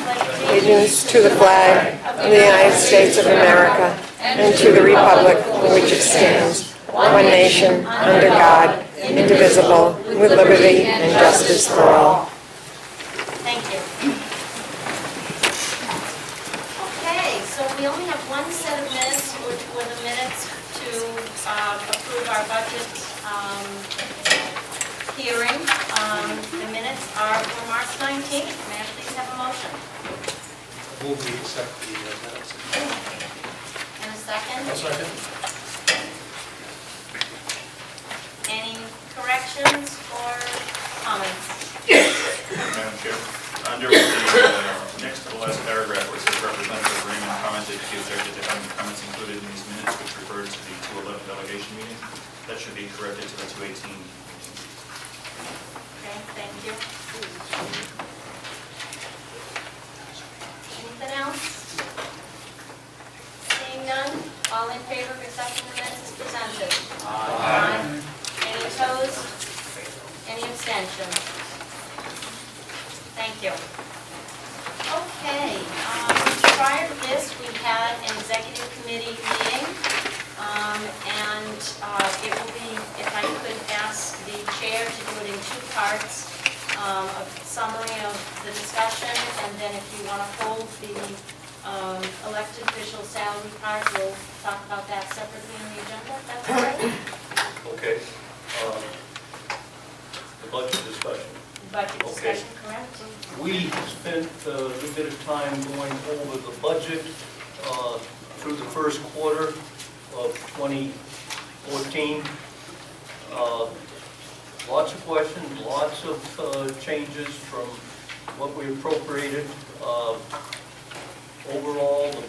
allegiance to the flag of the United States of America and to the republic for which it stands, one nation, under God, indivisible, with liberty and justice for all. Thank you. Okay, so we only have one set of minutes, which were the minutes to approve our budget hearing. The minutes are for March 19th. May I please have a motion? Move we accept the minutes. And a second? I'll second. Any corrections or comments? Madam Chair, under the next to the last paragraph where it says Representative Raymond commented he objected to having the comments included in these minutes, which refers to the 211 delegation meeting. That should be corrected to the 218. Okay, thank you. Anything else? Seeing none, all in favor of accepting the minutes as presented? Aye. Any opposed? Any abstentions? Thank you. Okay, prior to this, we had an executive committee meeting, and it will be, if I could ask the chair to do it in two parts, a summary of the discussion, and then if you want to hold the elected official salary part, we'll talk about that separately in the agenda, if that's all right? Okay. The budget discussion. Budget discussion, correct? We spent a little bit of time going over the budget through the first quarter of 2014. Lots of questions, lots of changes from what we appropriated. Overall, the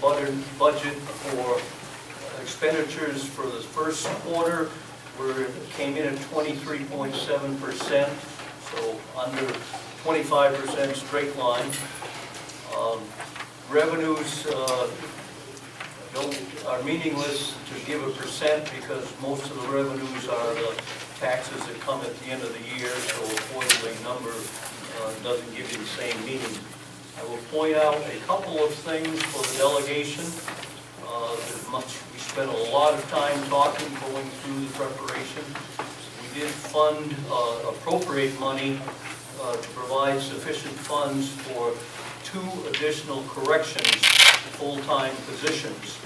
budget for expenditures for the first quarter came in at 23.7%, so under 25% straight line. Revenues are meaningless to give a percent because most of the revenues are the taxes that come at the end of the year, so a quarterly number doesn't give you the same meaning. I will point out a couple of things for the delegation. We spent a lot of time talking, going through the preparation. We did appropriate money to provide sufficient funds for 2 additional corrections full-time positions.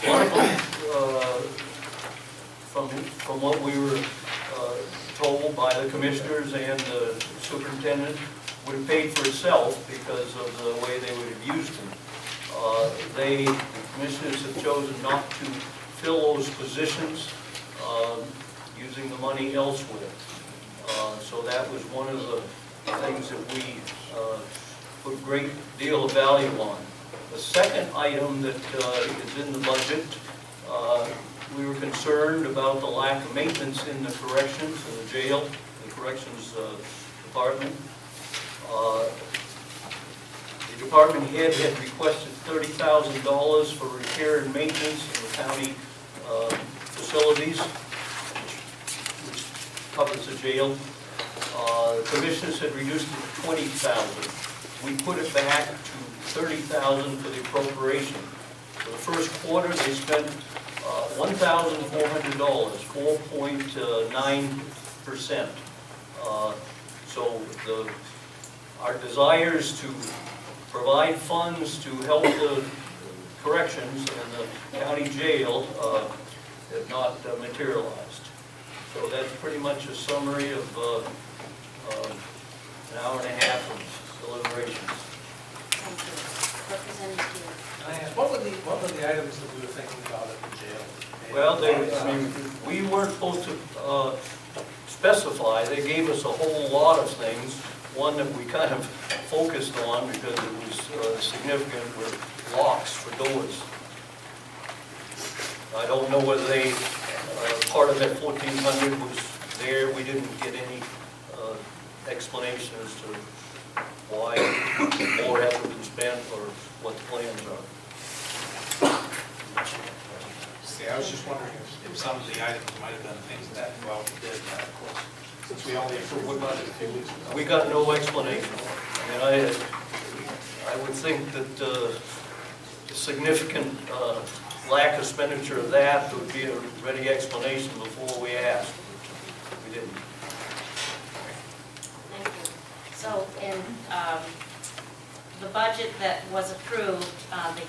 One of them, from what we were told by the commissioners and the superintendent, would have paid for itself because of the way they would have used them. The commissioners have chosen not to fill those positions using the money elsewhere. So that was one of the things that we put a great deal of value on. The second item that is in the budget, we were concerned about the lack of maintenance in the corrections, in the jail, the corrections department. The department head had requested $30,000 for repair and maintenance in the county facilities, which covers the jail. The commissioners had reduced it to $20,000. We put it back to $30,000 for the appropriation. For the first quarter, they spent $1,400, 4.9%. So our desires to provide funds to help the corrections in the county jail have not materialized. So that's pretty much a summary of an hour and a half of deliberations. Thank you. Representative Hewitt. Can I ask, what were the items that we were thinking about at the jail? Well, we weren't supposed to specify. They gave us a whole lot of things. One that we kind of focused on because it was significant were locks for doors. I don't know whether they, part of that 1,400 was there. We didn't get any explanation as to why more hasn't been spent or what the plans are. See, I was just wondering if some of the items might have been things that, well, we did, of course, since we only approved one budget a few weeks ago. We got no explanation. And I would think that the significant lack of expenditure of that would be a ready explanation before we asked. We didn't. Thank you. So in the budget that was approved, the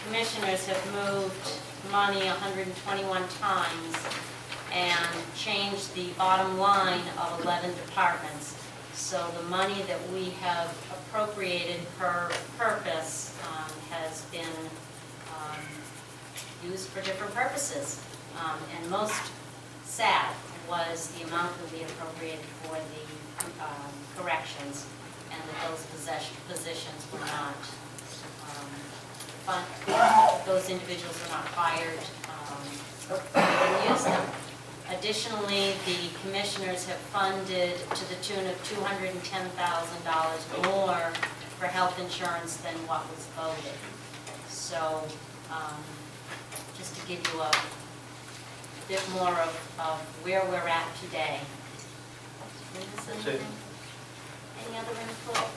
commissioners have moved money 121 times and changed the bottom line of 11 departments. So the money that we have appropriated per purpose has been used for different purposes. And most sad was the amount that we appropriated for the corrections, and that those positions were not, those individuals were not fired and used them. Additionally, the commissioners have funded to the tune of $210,000 more for health insurance than what was voted. So, just to give you a bit more of where we're at today. That's it. Any other input?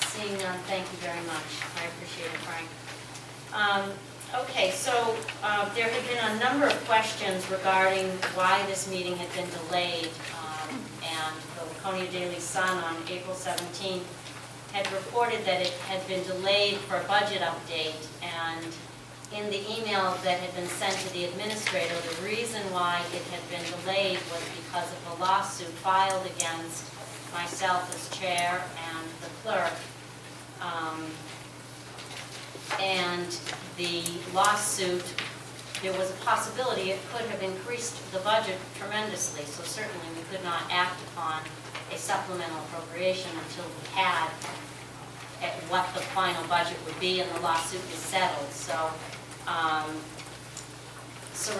Seeing none, thank you very much. I appreciate it, Frank. Okay, so there have been a number of questions regarding why this meeting had been delayed, and the Laconia Daily Sun on April 17th had reported that it had been delayed for a budget update, and in the email that had been sent to the administrator, the reason why it had been delayed was because of a lawsuit filed against myself as chair and the clerk. And the lawsuit, there was a possibility it could have increased the budget tremendously, so certainly we could not act upon a supplemental appropriation until we had at what the final budget would be and the lawsuit is settled. So,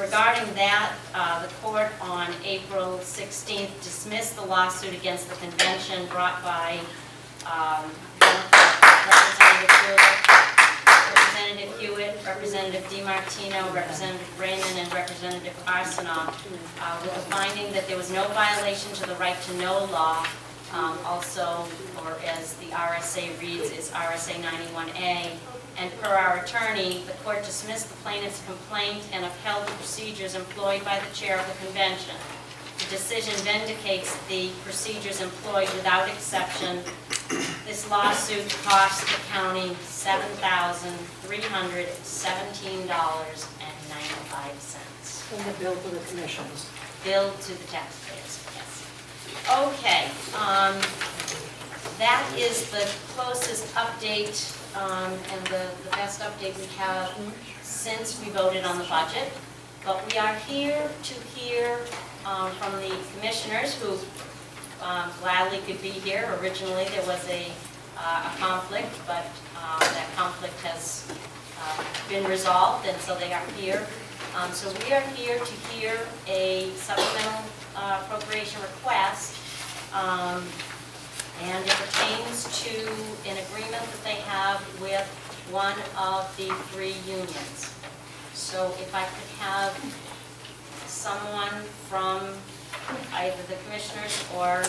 regarding that, the court on April 16th dismissed the lawsuit against the convention brought by Representative Hewitt, Representative DiMartino, Representative Raymond, and Representative Arsenault, with the finding that there was no violation to the right to know law, also, or as the RSA reads, is RSA 91A. And per our attorney, the court dismissed the plaintiff's complaint and upheld the procedures employed by the chair of the convention. The decision vindicates the procedures employed without exception. This lawsuit cost the county $7,317.95. And the bill to the commissioners. Billed to the taxpayers, yes. Okay, that is the closest update and the best update we have since we voted on the budget. But we are here to hear from the commissioners who gladly could be here. Originally there was a conflict, but that conflict has been resolved, and so they are here. So we are here to hear a supplemental appropriation request, and it pertains to an agreement that they have with one of the 3 unions. So if I could have someone from either the commissioners or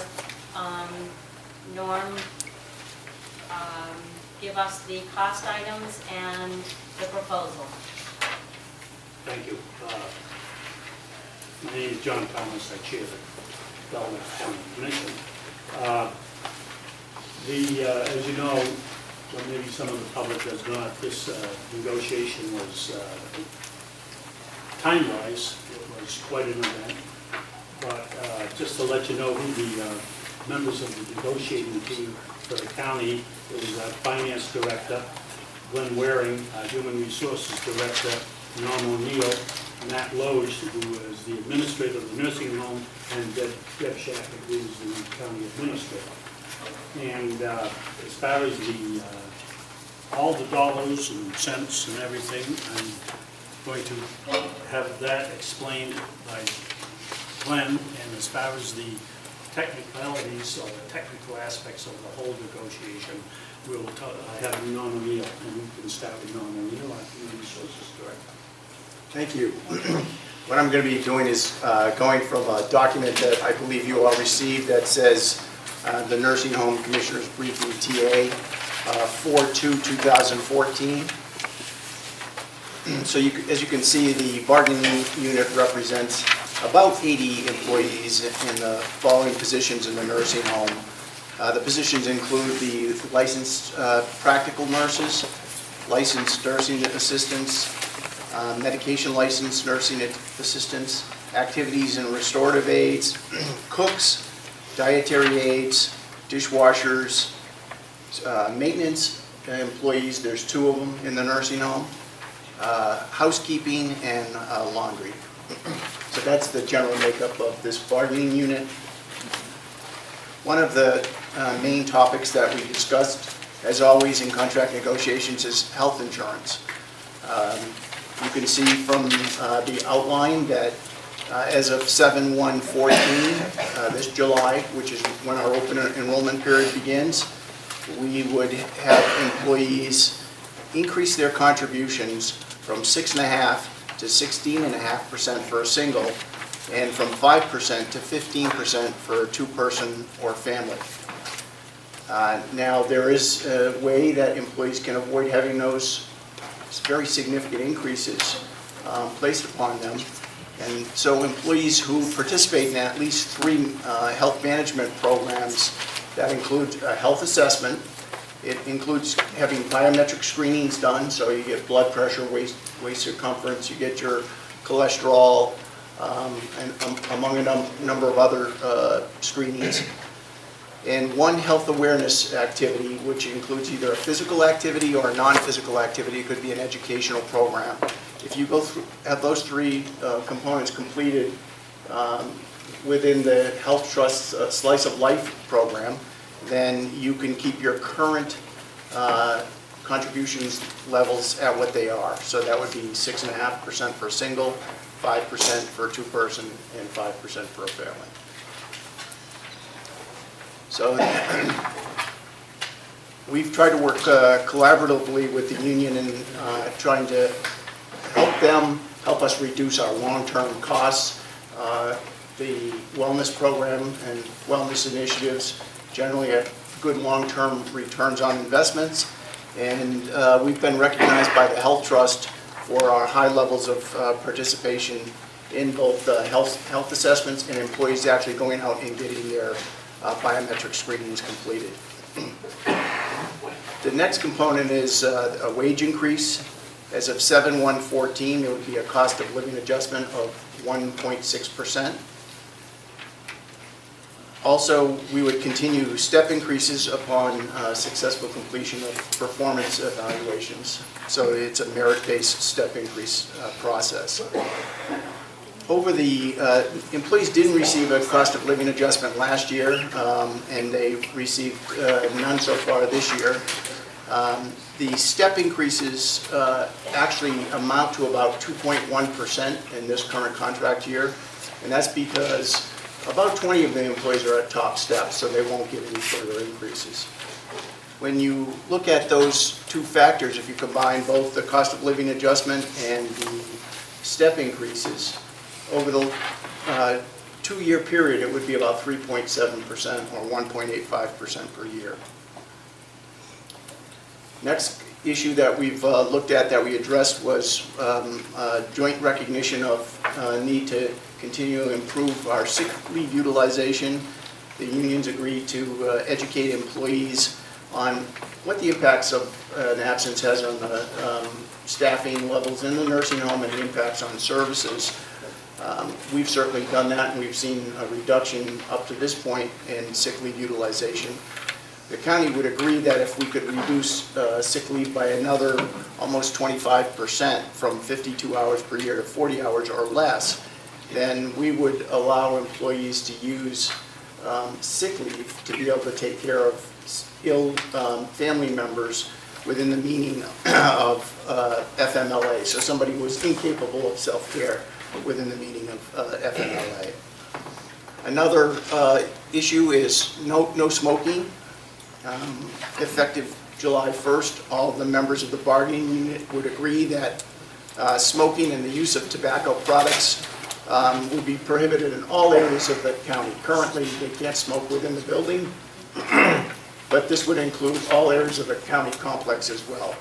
Norm give us the cost items and the proposal. Thank you. My name is John Thomas. I chair the Belknap County Commission. As you know, or maybe some of the public does not, this negotiation was, time-wise, it was quite an event. But just to let you know who the members of the negotiating team for the county, it was our Finance Director, Glenn Waring, Human Resources Director, Norm O'Neill, Matt Loge, who is the administrator of the nursing home, and Deb Shackett, who is the county administrator. And as far as all the dollars and cents and everything, I'm going to have that explained by Glenn. And as far as the technicalities or the technical aspects of the whole negotiation, we'll have Norm O'Neill, and we can start with Norm O'Neill, our Human Resources Director. Thank you. What I'm going to be doing is going from a document that I believe you all received that says the Nursing Home Commissioners Briefing TA 4/2/2014. So as you can see, the bargaining unit represents about 80 employees in the following positions in the nursing home. The positions include the licensed practical nurses, licensed nursing assistants, medication licensed nursing assistants, activities and restorative aides, cooks, dietary aides, dishwashers, maintenance employees, there's 2 of them in the nursing home, housekeeping, and laundry. So that's the general makeup of this bargaining unit. One of the main topics that we discussed, as always in contract negotiations, is health insurance. You can see from the outline that as of 7/1/14, this July, which is when our open enrollment period begins, we would have employees increase their contributions from 6.5% to 16.5% for a single, and from 5% to 15% for a 2-person or family. Now, there is a way that employees can avoid having those very significant increases placed upon them. And so employees who participate in at least 3 health management programs that include a health assessment. It includes having biometric screenings done, so you get blood pressure, waist circumference, you get your cholesterol, and among a number of other screenings. And 1 health awareness activity, which includes either a physical activity or a non-physical activity. It could be an educational program. If you go through, have those 3 components completed within the Health Trust's Slice of Life program, then you can keep your current contributions levels at what they are. So that would be 6.5% for a single, 5% for a 2-person, and 5% for a family. So we've tried to work collaboratively with the union in trying to help us reduce our long-term costs. The wellness program and wellness initiatives generally have good long-term returns on investments, and we've been recognized by the Health Trust for our high levels of participation in both health assessments and employees actually going out and getting their biometric screenings completed. The next component is a wage increase. As of 7/1/14, it would be a cost of living adjustment of 1.6%. Also, we would continue step increases upon successful completion of performance evaluations. So it's a merit-based step increase process. Employees didn't receive a cost of living adjustment last year, and they received none so far this year. The step increases actually amount to about 2.1% in this current contract year, and that's because about 20 of the employees are at top steps, so they won't get any further increases. When you look at those 2 factors, if you combine both the cost of living adjustment and the step increases, over the 2-year period, it would be about 3.7% or 1.85% per year. Next issue that we've looked at that we addressed was joint recognition of need to continue to improve our sick leave utilization. The unions agreed to educate employees on what the impacts of an absence has on the staffing levels in the nursing home and the impacts on services. We've certainly done that, and we've seen a reduction up to this point in sick leave utilization. The county would agree that if we could reduce sick leave by another almost 25% from 52 hours per year to 40 hours or less, then we would allow employees to use sick leave to be able to take care of ill family members within the meaning of FMLA. So somebody who is incapable of self-care within the meaning of FMLA. Another issue is no smoking. Effective July 1st, all of the members of the bargaining unit would agree that smoking and the use of tobacco products will be prohibited in all areas of the county. Currently, they can't smoke within the building, But this would include all areas of the county complex as well.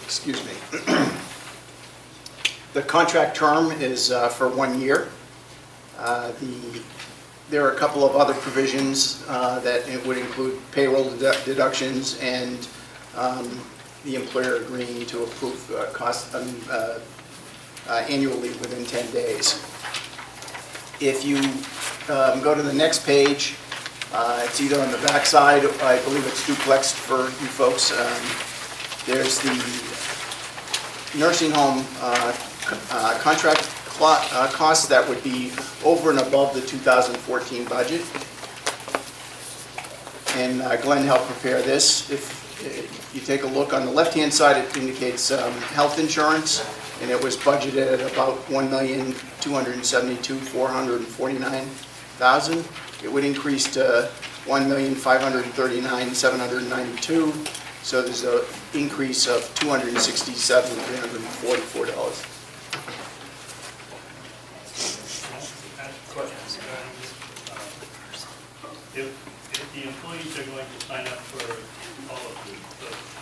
Excuse me. The contract term is for 1 year. There are a couple of other provisions that it would include payroll deductions and the employer agreeing to approve costs annually within 10 days. If you go to the next page, it's either on the back side, I believe it's duplexed for you folks. There's the nursing home contract costs that would be over and above the 2014 budget. And Glenn helped prepare this. If you take a look on the left-hand side, it indicates health insurance, and it was budgeted at about $1,272,449,000. It would increase to $1,539,792. So there's an increase of $267,344. If the employees are going to sign up for all of the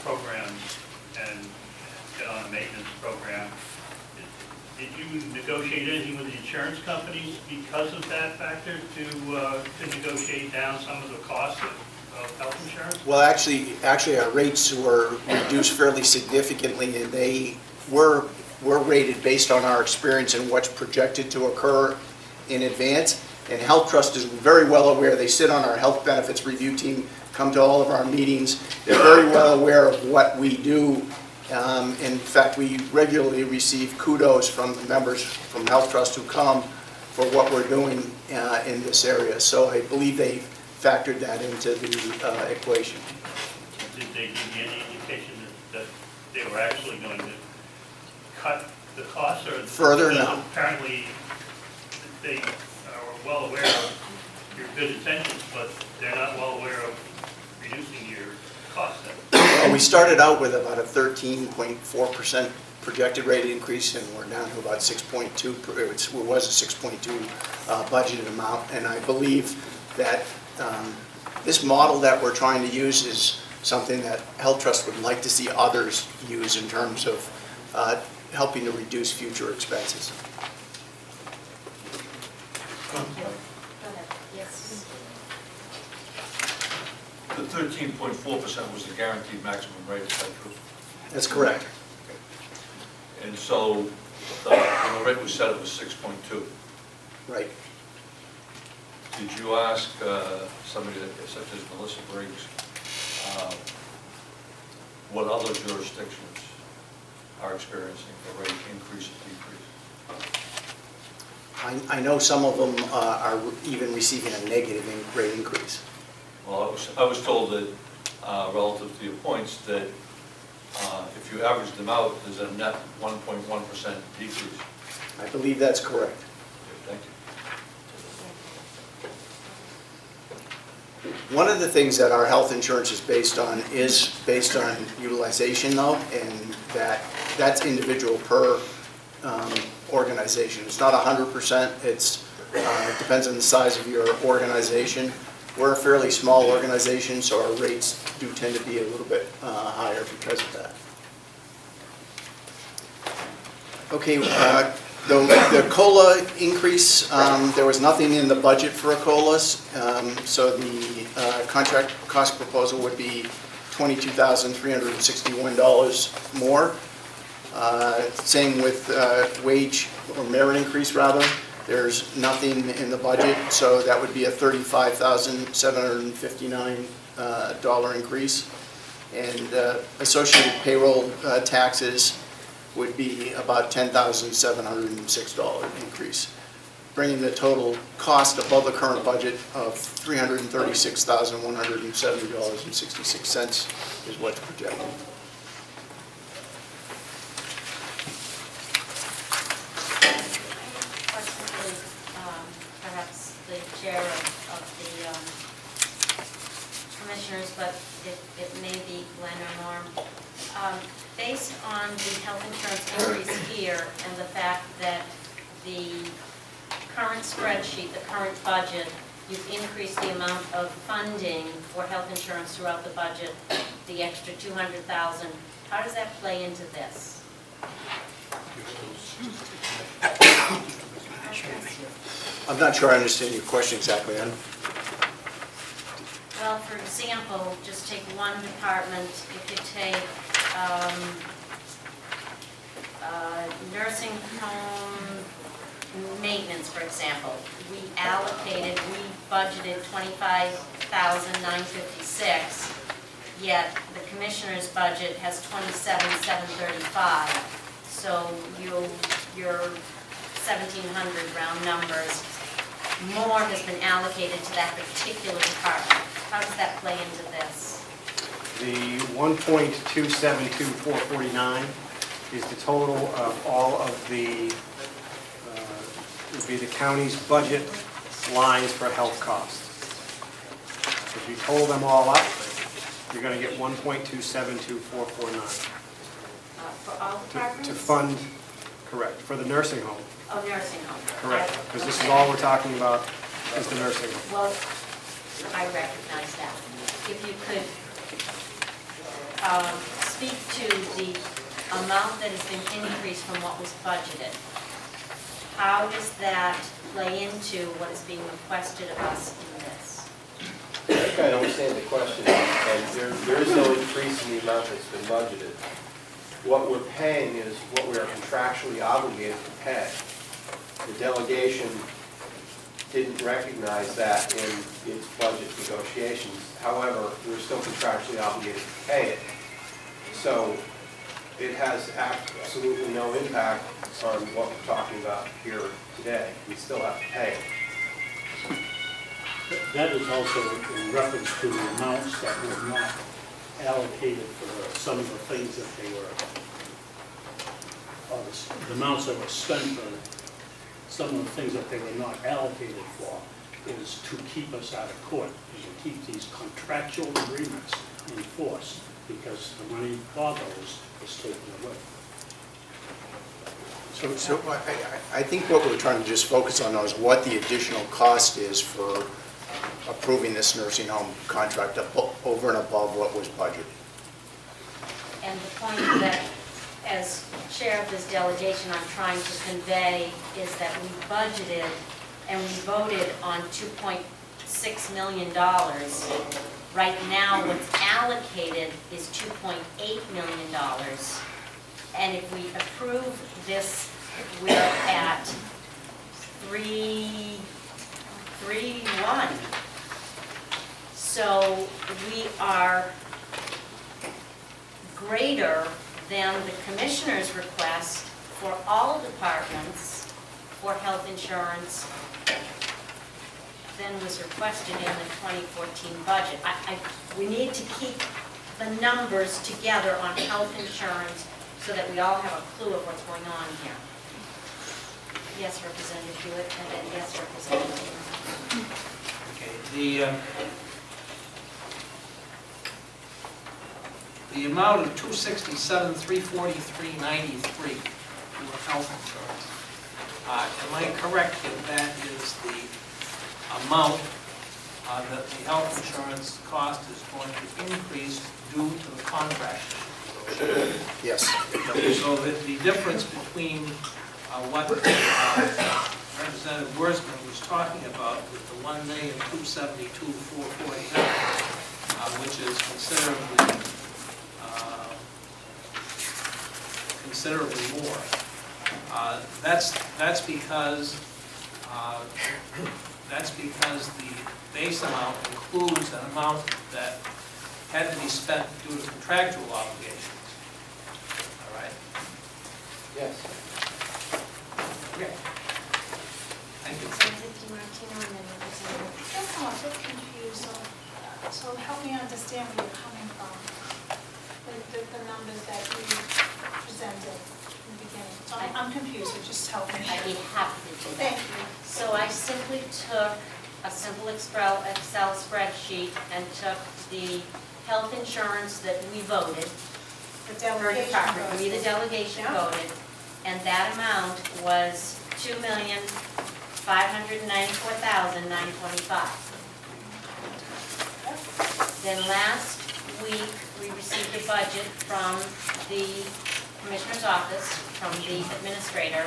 programs and get on a maintenance program, did you negotiate anything with the insurance companies because of that factor to negotiate down some of the costs of health insurance? Well, actually, our rates were reduced fairly significantly, and they were rated based on our experience and what's projected to occur in advance. And Health Trust is very well aware. They sit on our health benefits review team, come to all of our meetings. They're very well aware of what we do. In fact, we regularly receive kudos from the members from Health Trust who come for what we're doing in this area. So I believe they factored that into the equation. Did they give you any indication that they were actually going to cut the costs? Or Further, no. Apparently, they are well aware of your good intentions, but they're not well aware of reducing your costs. Well, we started out with about a 13.4% projected rate increase, and we're down to about 6.2. It was a 6.2 budgeted amount, and I believe that this model that we're trying to use is something that Health Trust would like to see others use in terms of helping to reduce future expenses. Go ahead. Yes. The 13.4% was the guaranteed maximum rate, is that true? That's correct. And so when the rate was set, it was 6.2. Right. Did you ask somebody such as Melissa Briggs what other jurisdictions are experiencing a rate increase or decrease? I know some of them are even receiving a negative rate increase. Well, I was told that relative to your points that if you average them out, there's a net 1.1% decrease. I believe that's correct. Thank you. One of the things that our health insurance is based on utilization, though, and that's individual per organization. It's not 100%. It depends on the size of your organization. We're a fairly small organization, so our rates do tend to be a little bit higher because of that. Okay, the COLA increase, there was nothing in the budget for a COLA, so the contract cost proposal would be $22,361 more. Same with wage or merit increase, rather. There's nothing in the budget, so that would be a $35,759 increase. And associated payroll taxes would be about $10,706 increase, bringing the total cost above the current budget of $336,170.66 is what's projected. Perhaps the chair of the commissioners, but it may be Glenn or Norm. Based on the health insurance increase here and the fact that the current spreadsheet, the current budget, you've increased the amount of funding for health insurance throughout the budget, the extra 200,000. How does that play into this? I'm not sure I understand your question exactly, Ann. Well, for example, just take one department, if you take nursing home maintenance, for example, we budgeted $25,956, yet the commissioner's budget has $27,735. So your 1,700 round numbers, more has been allocated to that particular department. How does that play into this? The 1.272449 is the total of all of the, would be the county's budget lines for health costs. If you total them all up, you're going to get 1.272449. For all departments? To fund, correct, for the nursing home, Oh, nursing home. correct, because this is all we're talking about is the nursing home. Well, I recognize that. If you could speak to the amount that has been increased from what was budgeted, how does that play into what is being requested of us in this? I think I understand the question, and there is no increase in the amount that's been budgeted. What we're paying is what we are contractually obligated to pay. The delegation didn't recognize that in its budget negotiations. However, we're still contractually obligated to pay it. So it has absolutely no impact on what we're talking about here today. We still have to pay it. That is also in reference to the amounts that were not allocated for some of the things that they were, the amounts that were spent for some of the things that they were not allocated for is to keep us out of court, and to keep these contractual agreements in force, because the money for those was taken away. So I think what we're trying to just focus on is what the additional cost is for approving this nursing home contract over and above what was budgeted. And the point that, as chair of this delegation, I'm trying to convey is that we budgeted and we voted on $2.6 million. Right now, what's allocated is $2.8 million. And if we approve this, we're at 3.1. So we are greater than the commissioner's request for all departments for health insurance than was requested in the 2014 budget. We need to keep the numbers together on health insurance so that we all have a clue of what's going on here. Yes, Representative Hewitt, and then yes, Representative Taylor. Okay, the amount of $267,343.93 for health insurance. Am I correct that is the amount that the health insurance cost is going to increase due to the contract? Yes. So that the difference between what Representative Wurzman was talking about with the $1,272,449, which is considerably more. That's because the base amount includes an amount that had to be spent due to contractual obligations. All right? Yes. Okay. Thank you. Representative DiMartino and then Representative. Guess I'm a bit confused, so help me understand where you're coming from, the numbers that you presented in the beginning. So I'm confused, so just help me. I'd be happy to do that. Thank you. So I simply took a simple Excel spreadsheet and took the health insurance that we voted The per delegation department. goes. We, the delegation, Yeah. voted, and that amount was $594,925. Then last week, we received a budget from the Commissioner's office, from the administrator,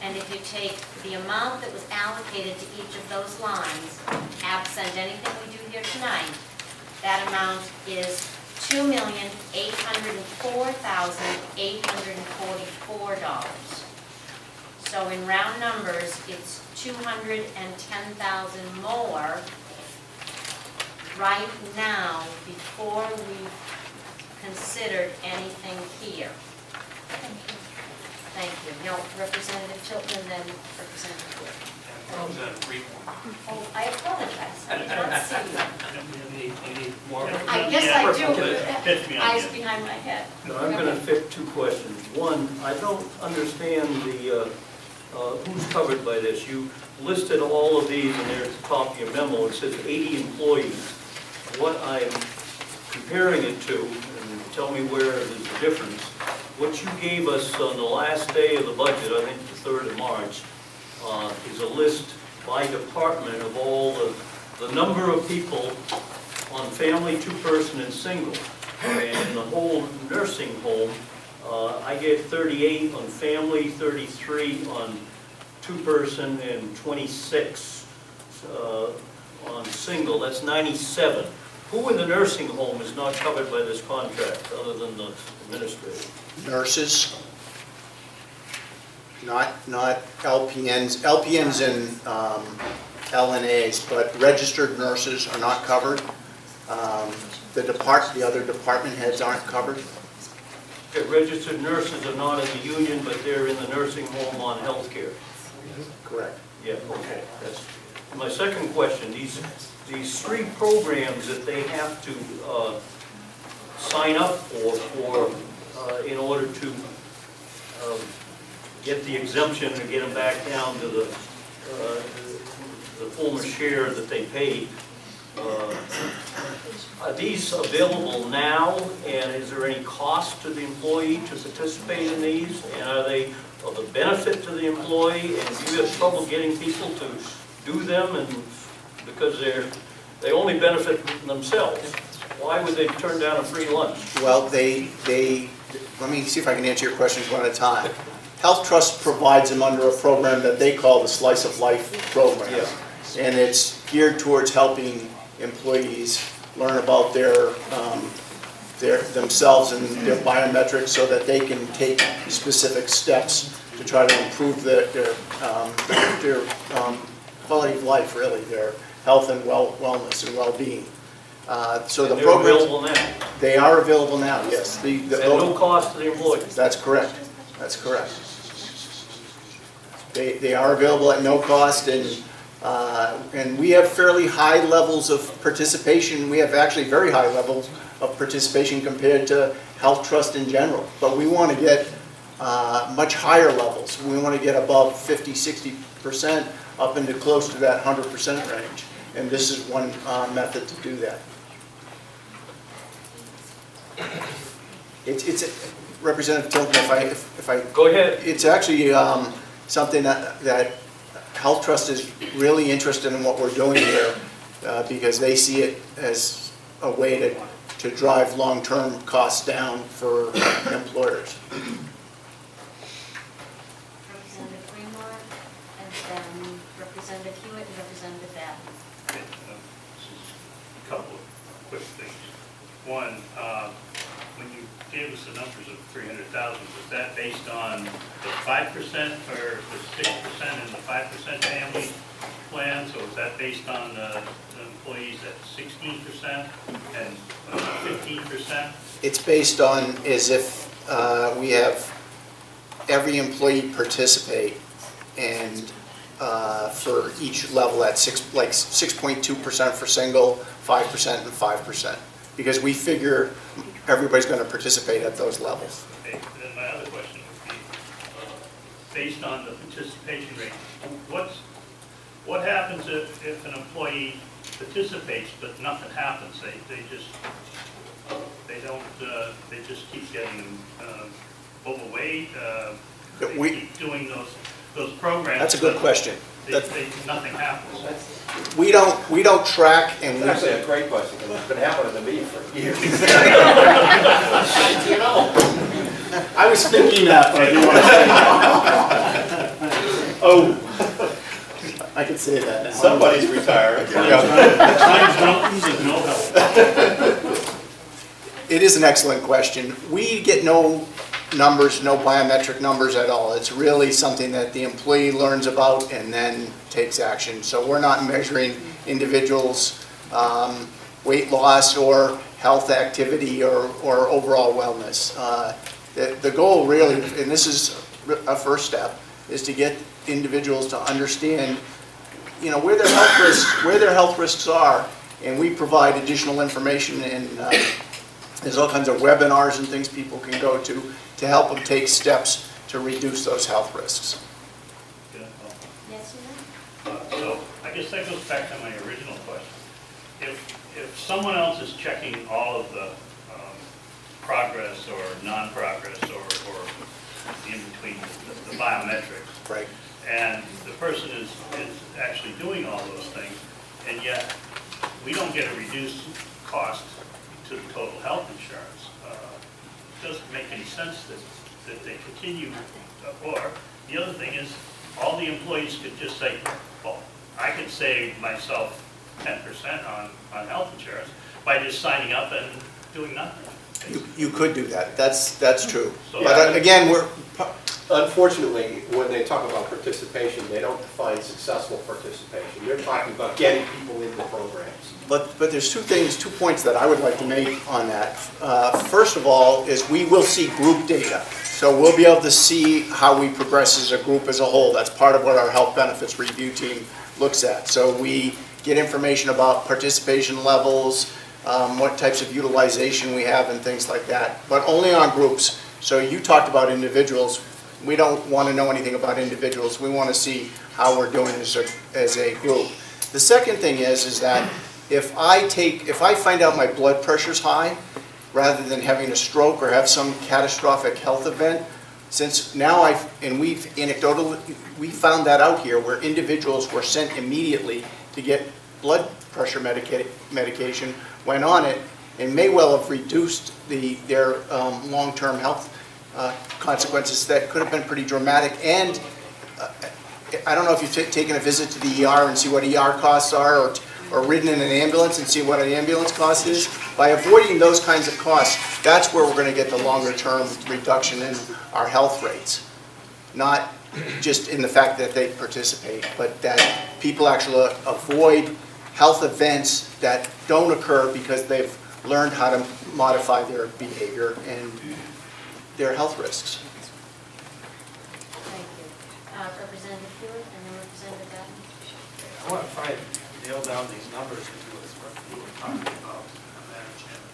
and if you take the amount that was allocated to each of those lines, absent anything we do here tonight, that amount is $2,804,844. So in round numbers, it's $210,000 more right now before we've considered anything here. Thank you. No, Representative Tilton, then Representative Wood. Representative Freeman. Oh, I apologize. I did not see you. Any more? I guess I do. Catch me on Eyes the- behind my head. No, I'm going to fit two questions. One, I don't understand who's covered by this. You listed all of these, and there at the top of your memo, it says 80 employees. What I'm comparing it to, and tell me where there's a difference, what you gave us on the last day of the budget, I think the 3rd of March, is a list by department of all the number of people on family, two-person, and single. And in the whole nursing home, I get 38 on family, 33 on two-person, and 26 on single. That's 97. Who in the nursing home is not covered by this contract, other than the administrator? Nurses, not LPNs, LPNs and LNAs, but registered nurses are not covered. The other department heads aren't covered. Okay, registered nurses are not in the union, but they're in the nursing home on health care. Correct. Yeah, okay. That's my second question. These 3 programs that they have to sign up for in order to get the exemption and get them back down to the former share that they paid. Are these available now, and is there any cost to the employee to participate in these? And are they of a benefit to the employee? And do you have trouble getting people to do them, and because they only benefit themselves? Why would they turn down a free lunch? Well, let me see if I can answer your questions one at a time. Health Trust provides them under a program that they call the Slice of Life program. Yeah. And it's geared towards helping employees learn about themselves and their biometrics so that they can take specific steps to try to improve their quality of life, really, their health and wellness and well-being. So the They're programs, available now. they are available now, yes. At no cost to the employee. That's correct. That's correct. They are available at no cost, and we have fairly high levels of participation. We have actually very high levels of participation compared to Health Trust in general. But we want to get much higher levels. We want to get above 50, 60%, up into close to that 100% range. And this is one method to do that. It's Representative Tilton, if I Go ahead. it's actually something that Health Trust is really interested in what we're doing here because they see it as a way to drive long-term costs down for employers. Representative Greenwood, and then Representative Hewitt and Representative Batten. A couple of quick things. One, when you gave us the numbers of 300,000, was that based on the 5% or the 6% and the 5% family plan? So was that based on the employees at 16% and 15%? It's based on as if we have every employee participate, and for each level at 6.2% for single, 5% and 5%. Because we figure everybody's going to participate at those levels. Okay, then my other question would be, based on the participation rate, what happens if an employee participates but nothing happens? They just keep getting overweight. They keep doing those programs. That's a good question. nothing happens. We don't track and It's actually a great question, because it's been happening to me for years. You know, I was thinking that, but I didn't want to say that. Oh, I could say that now. somebody's retiring. Times mountains and no help. It is an excellent question. We get no numbers, no biometric numbers at all. It's really something that the employee learns about and then takes action. So we're not measuring individuals' weight loss or health activity or overall wellness. The goal really, and this is a first step, is to get individuals to understand, where their health risks are, and we provide additional information, and there's all kinds of webinars and things people can go to help them take steps to reduce those health risks. Yes, you know? So I guess that goes back to my original question. If someone else is checking all of the progress or non-progress or in between the biometrics, Right. and the person is actually doing all those things, and yet we don't get a reduced cost to the total health insurance, it doesn't make any sense that they continue. Or the other thing is, all the employees could just say, well, I could save myself 10% on health insurance by just signing up and doing nothing. You could do that. That's true. So- But again, Unfortunately, when they talk about participation, they don't define successful participation. They're talking about getting people into programs. But there's two points that I would like to make on that. First of all, is we will see group data. So we'll be able to see how we progress as a group as a whole. That's part of what our health benefits review team looks at. So we get information about participation levels, what types of utilization we have and things like that, but only on groups. So you talked about individuals. We don't want to know anything about individuals. We want to see how we're doing as a group. The second thing is that if I find out my blood pressure's high, rather than having a stroke or have some catastrophic health event, since now we've anecdotally, we found that out here where individuals were sent immediately to get blood pressure medication, went on it, and may well have reduced their long-term health consequences that could have been pretty dramatic. And I don't know if you've taken a visit to the ER and see what ER costs are, or ridden in an ambulance and see what an ambulance cost is. By avoiding those kinds of costs, that's where we're going to get the longer-term reduction in our health rates. Not just in the fact that they participate, but that people actually avoid health events that don't occur because they've learned how to modify their behavior and their health risks. Thank you. Representative Hewitt and then Representative Batten. I want to try to nail down these numbers that you were talking about, Madam Chairman.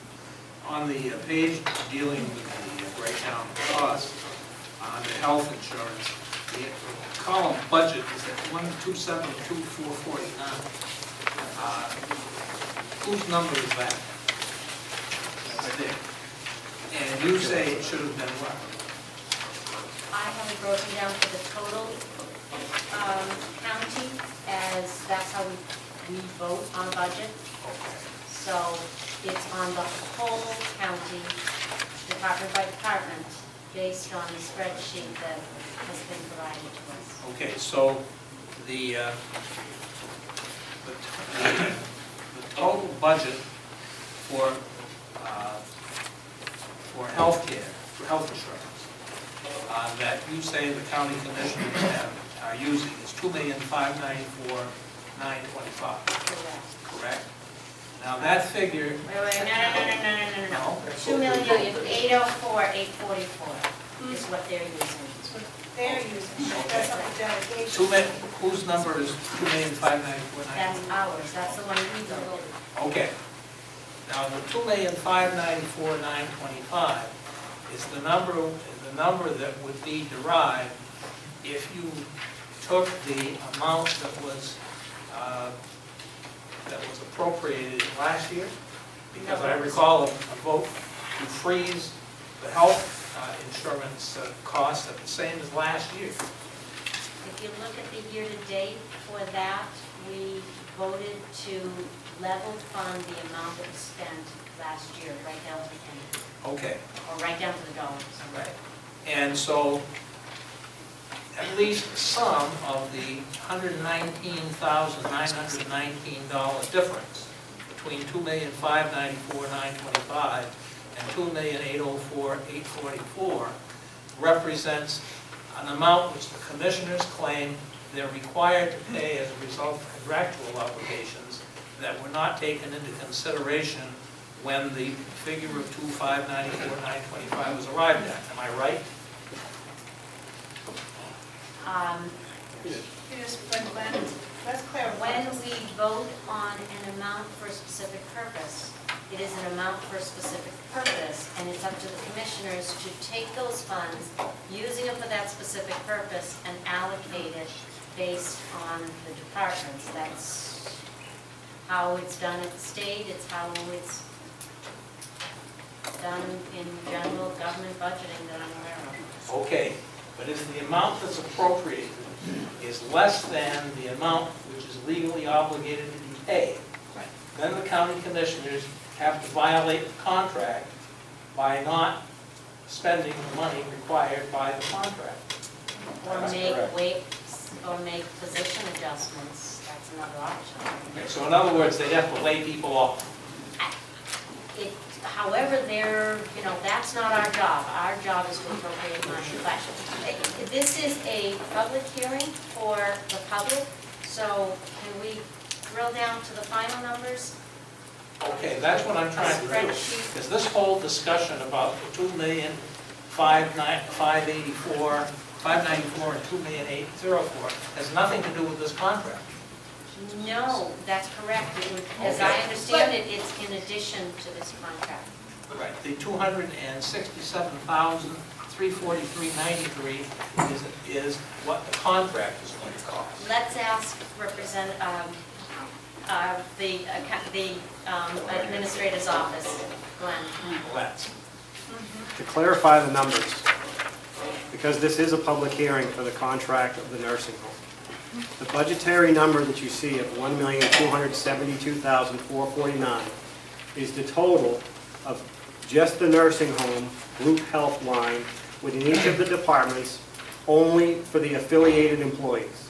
On the page dealing with the breakdown of costs on the health insurance, the column budget is at 1272449. Whose number is that? Right there. And you say it should have been what? I have it broken down for the total county, as that's how we vote on budget. So it's on the whole county, department by department, based on the spreadsheet that has been provided to us. Okay, so the total budget for healthcare, for health insurance, that you say the county commissioners are using is $2,594,925. Correct. Correct? Now that figure. Wait, no. 2,804,844 is what they're using. They're using, that's not the delegation. Whose number is $2,594,925? That's ours, that's the one we voted. Okay. Now, the $2,594,925 is the number that would be derived if you took the amount that was appropriated last year. Because I recall a vote to freeze the health insurance cost at the same as last year. If you look at the year-to-date for that, we voted to level fund the amount that was spent last year, right down to the penny, Okay. or right down to the dollars. Right. And so at least some of the $119,919 difference between $2,594,925 and $2,804,844 represents an amount which the commissioners claim they're required to pay as a result of contractual obligations that were not taken into consideration when the figure of $2,594,925 was arrived at. Am I right? Let's clarify. When we vote on an amount for a specific purpose, it is an amount for a specific purpose, and it's up to the commissioners to take those funds, using it for that specific purpose, and allocate it based on the departments. That's how it's done at the state, it's how it's done in general government budgeting that I'm aware of. Okay, but if the amount that's appropriated is less than the amount which is legally obligated to be paid, then the county commissioners have to violate the contract by not spending the money required by the contract. Or That's make correct. weights, or make position adjustments, that's another option. Okay, so in other words, they have to lay people off. It, however, that's not our job. Our job is to appropriate money. But this is a public hearing for the public, so can we drill down to the final numbers? Okay, that's what I'm trying to do. Spreadsheet. Is this whole discussion about the $2,594,594 and $2,804 has nothing to do with this contract? No, that's correct. It would, as I understand it, it's in addition to this contract. Right. The $267,343.93 is what the contract is going to cost. Let's ask the administrator's office, Glenn. Let's. To clarify the numbers, because this is a public hearing for the contract of the nursing home, the budgetary number that you see of $1,272,449 is the total of just the nursing home group health line within each of the departments, only for the affiliated employees.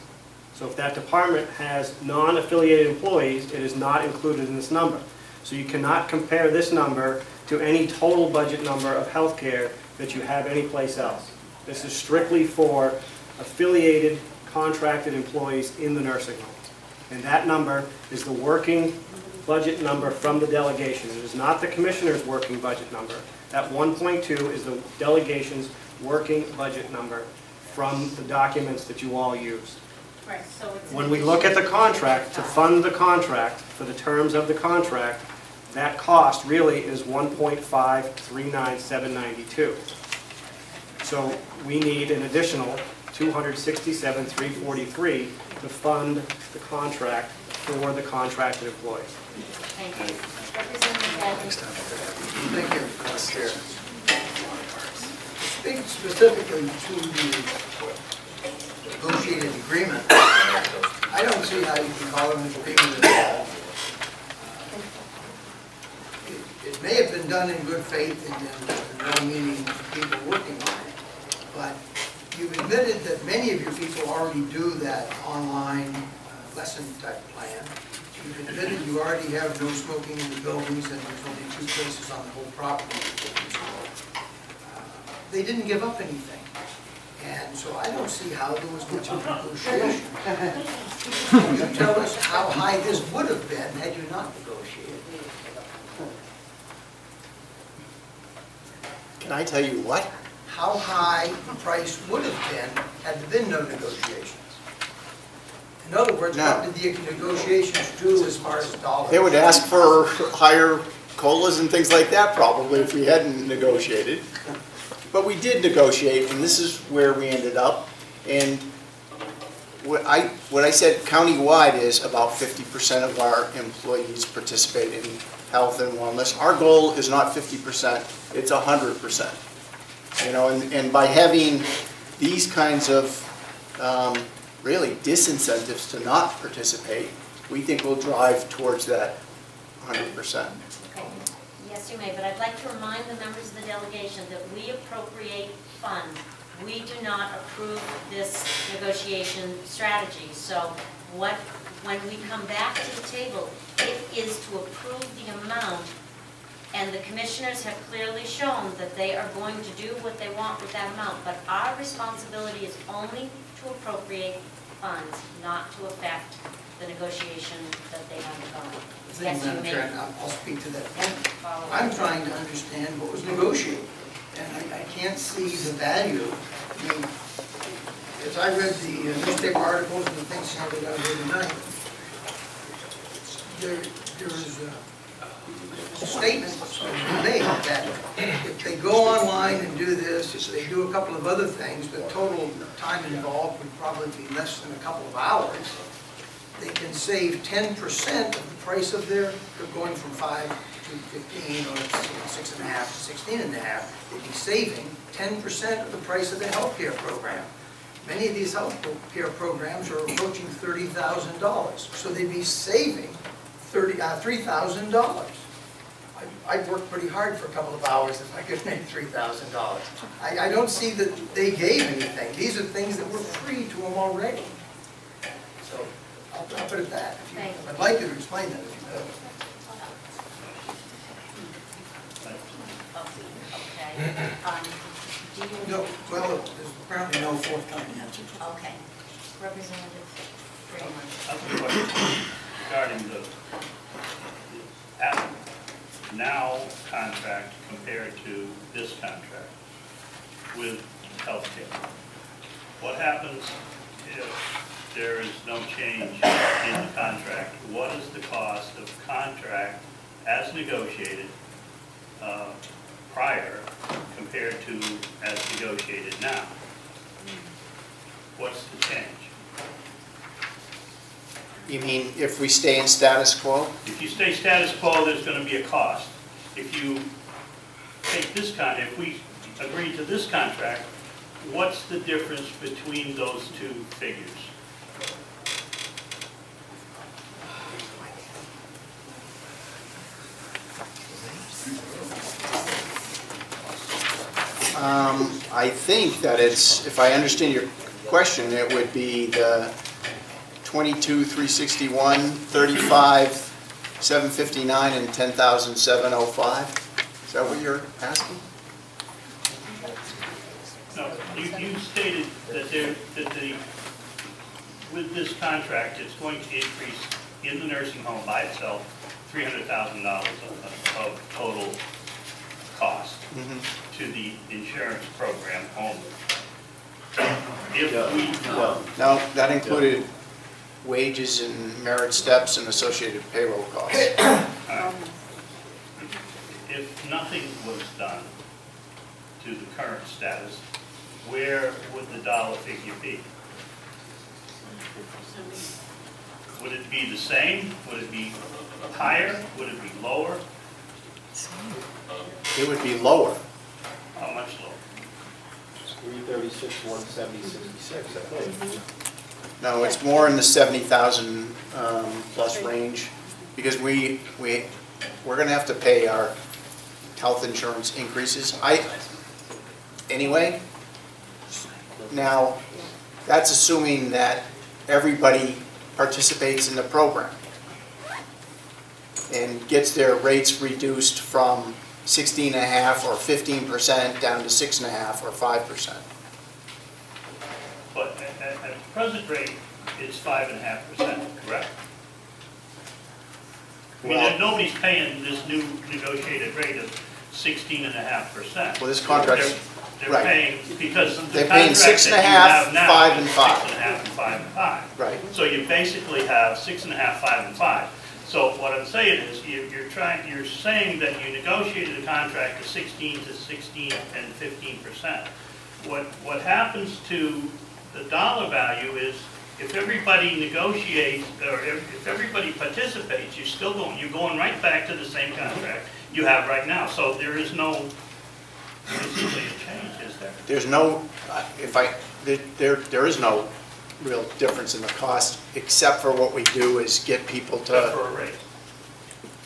So if that department has non-affiliated employees, it is not included in this number. So you cannot compare this number to any total budget number of healthcare that you have anyplace else. This is strictly for affiliated, contracted employees in the nursing home. And that number is the working budget number from the delegation. It is not the commissioner's working budget number. That 1.2 is the delegation's working budget number from the documents that you all use. Right, so it's. When we look at the contract, to fund the contract, for the terms of the contract, that cost really is $1.539792. So we need an additional $267,343 to fund the contract for the contracted employees. Thank you. Representative Hadley. Thank you, Chair. Speaking specifically to the negotiated agreement, I don't see how you can call it an agreement at all. It may have been done in good faith and no meaning people working on it, but you've admitted that many of your people already do that online lesson type plan. You've admitted you already have no smoking in the buildings and there's only 2 places on the whole property that you can smoke. They didn't give up anything. And so I don't see how there was much of a negotiation. Can you tell us how high this would have been had you not negotiated? Can I tell you what? How high the price would have been had there been no negotiations? In other words, what did the negotiations do as far as dollars? They would ask for higher COLAs and things like that probably if we hadn't negotiated. But we did negotiate, and this is where we ended up. And what I said countywide is about 50% of our employees participate in health and wellness. Our goal is not 50%, it's 100%. You know, and by having these kinds of really disincentives to not participate, we think will drive towards that 100%. Okay. Yes, you may, but I'd like to remind the members of the delegation that we appropriate funds. We do not approve this negotiation strategy. So when we come back to the table, it is to approve the amount, and the commissioners have clearly shown that they are going to do what they want with that amount. But our responsibility is only to appropriate funds, not to affect the negotiation that they have undergone. Yes, you Madam may. Chair, I'll speak to that point. Follow. I'm trying to understand what was negotiated, and I can't see the value. I mean, as I read the newspaper articles and the things that I read tonight, there is a statement made that if they go online and do this, if they do a couple of other things, the total time involved would probably be less than a couple of hours. They can save 10% of the price of their, going from 5 to 15, or 6.5 to 16.5. They'd be saving 10% of the price of the healthcare program. Many of these healthcare programs are approaching $30,000, so they'd be saving $3,000. I'd work pretty hard for a couple of hours if I could make $3,000. I don't see that they gave anything. These are things that were free to them already. So I'll put it that. I'd like you to explain that if you could. Okay. Do you? No, well, there's apparently no forthcoming answer. Okay. Representative Freeman. I have a question regarding the now contract compared to this contract with healthcare. What happens if there is no change in the contract? What is the cost of contract as negotiated prior compared to as negotiated now? What's the change? You mean if we stay in status quo? If you stay status quo, there's going to be a cost. If you take this if we agree to this contract, what's the difference between those two figures? I think that it's, if I understand your question, it would be the 22,361, 35, 759, and 10,705. Is that what you're asking? No, you stated that with this contract, it's going to increase in the nursing home by itself $300,000 of total cost to the insurance program only. If we No, that included wages and merit steps and associated payroll costs. If nothing was done to the current status, where would the dollar figure be? Would it be the same? Would it be higher? Would it be lower? It would be lower. How much lower? 336, 170, 66, I think. No, it's more in the 70,000 plus range, because we're going to have to pay our health insurance increases. Anyway, now, that's assuming that everybody participates in the program and gets their rates reduced from 16.5% or 15% down to 6.5% or 5%. But at the present rate, it's 5.5%, correct? I mean, Well- nobody's paying this new negotiated rate of 16.5%. Well, this contract's, They're right. paying, because the They're paying contract that you 6.5, have now 5, is and 5. 6.5 and 5 and 5. Right. So you basically have 6.5, 5, and 5. So what I'm saying is, you're saying that you negotiated a contract of 16 to 16 and 15%. What happens to the dollar value is, if everybody negotiates, or if everybody participates, you're going right back to the same contract you have right now. So there is no, basically a change, is there? There's no, there is no real difference in the cost, except for what we do is get people Except to, for a raise.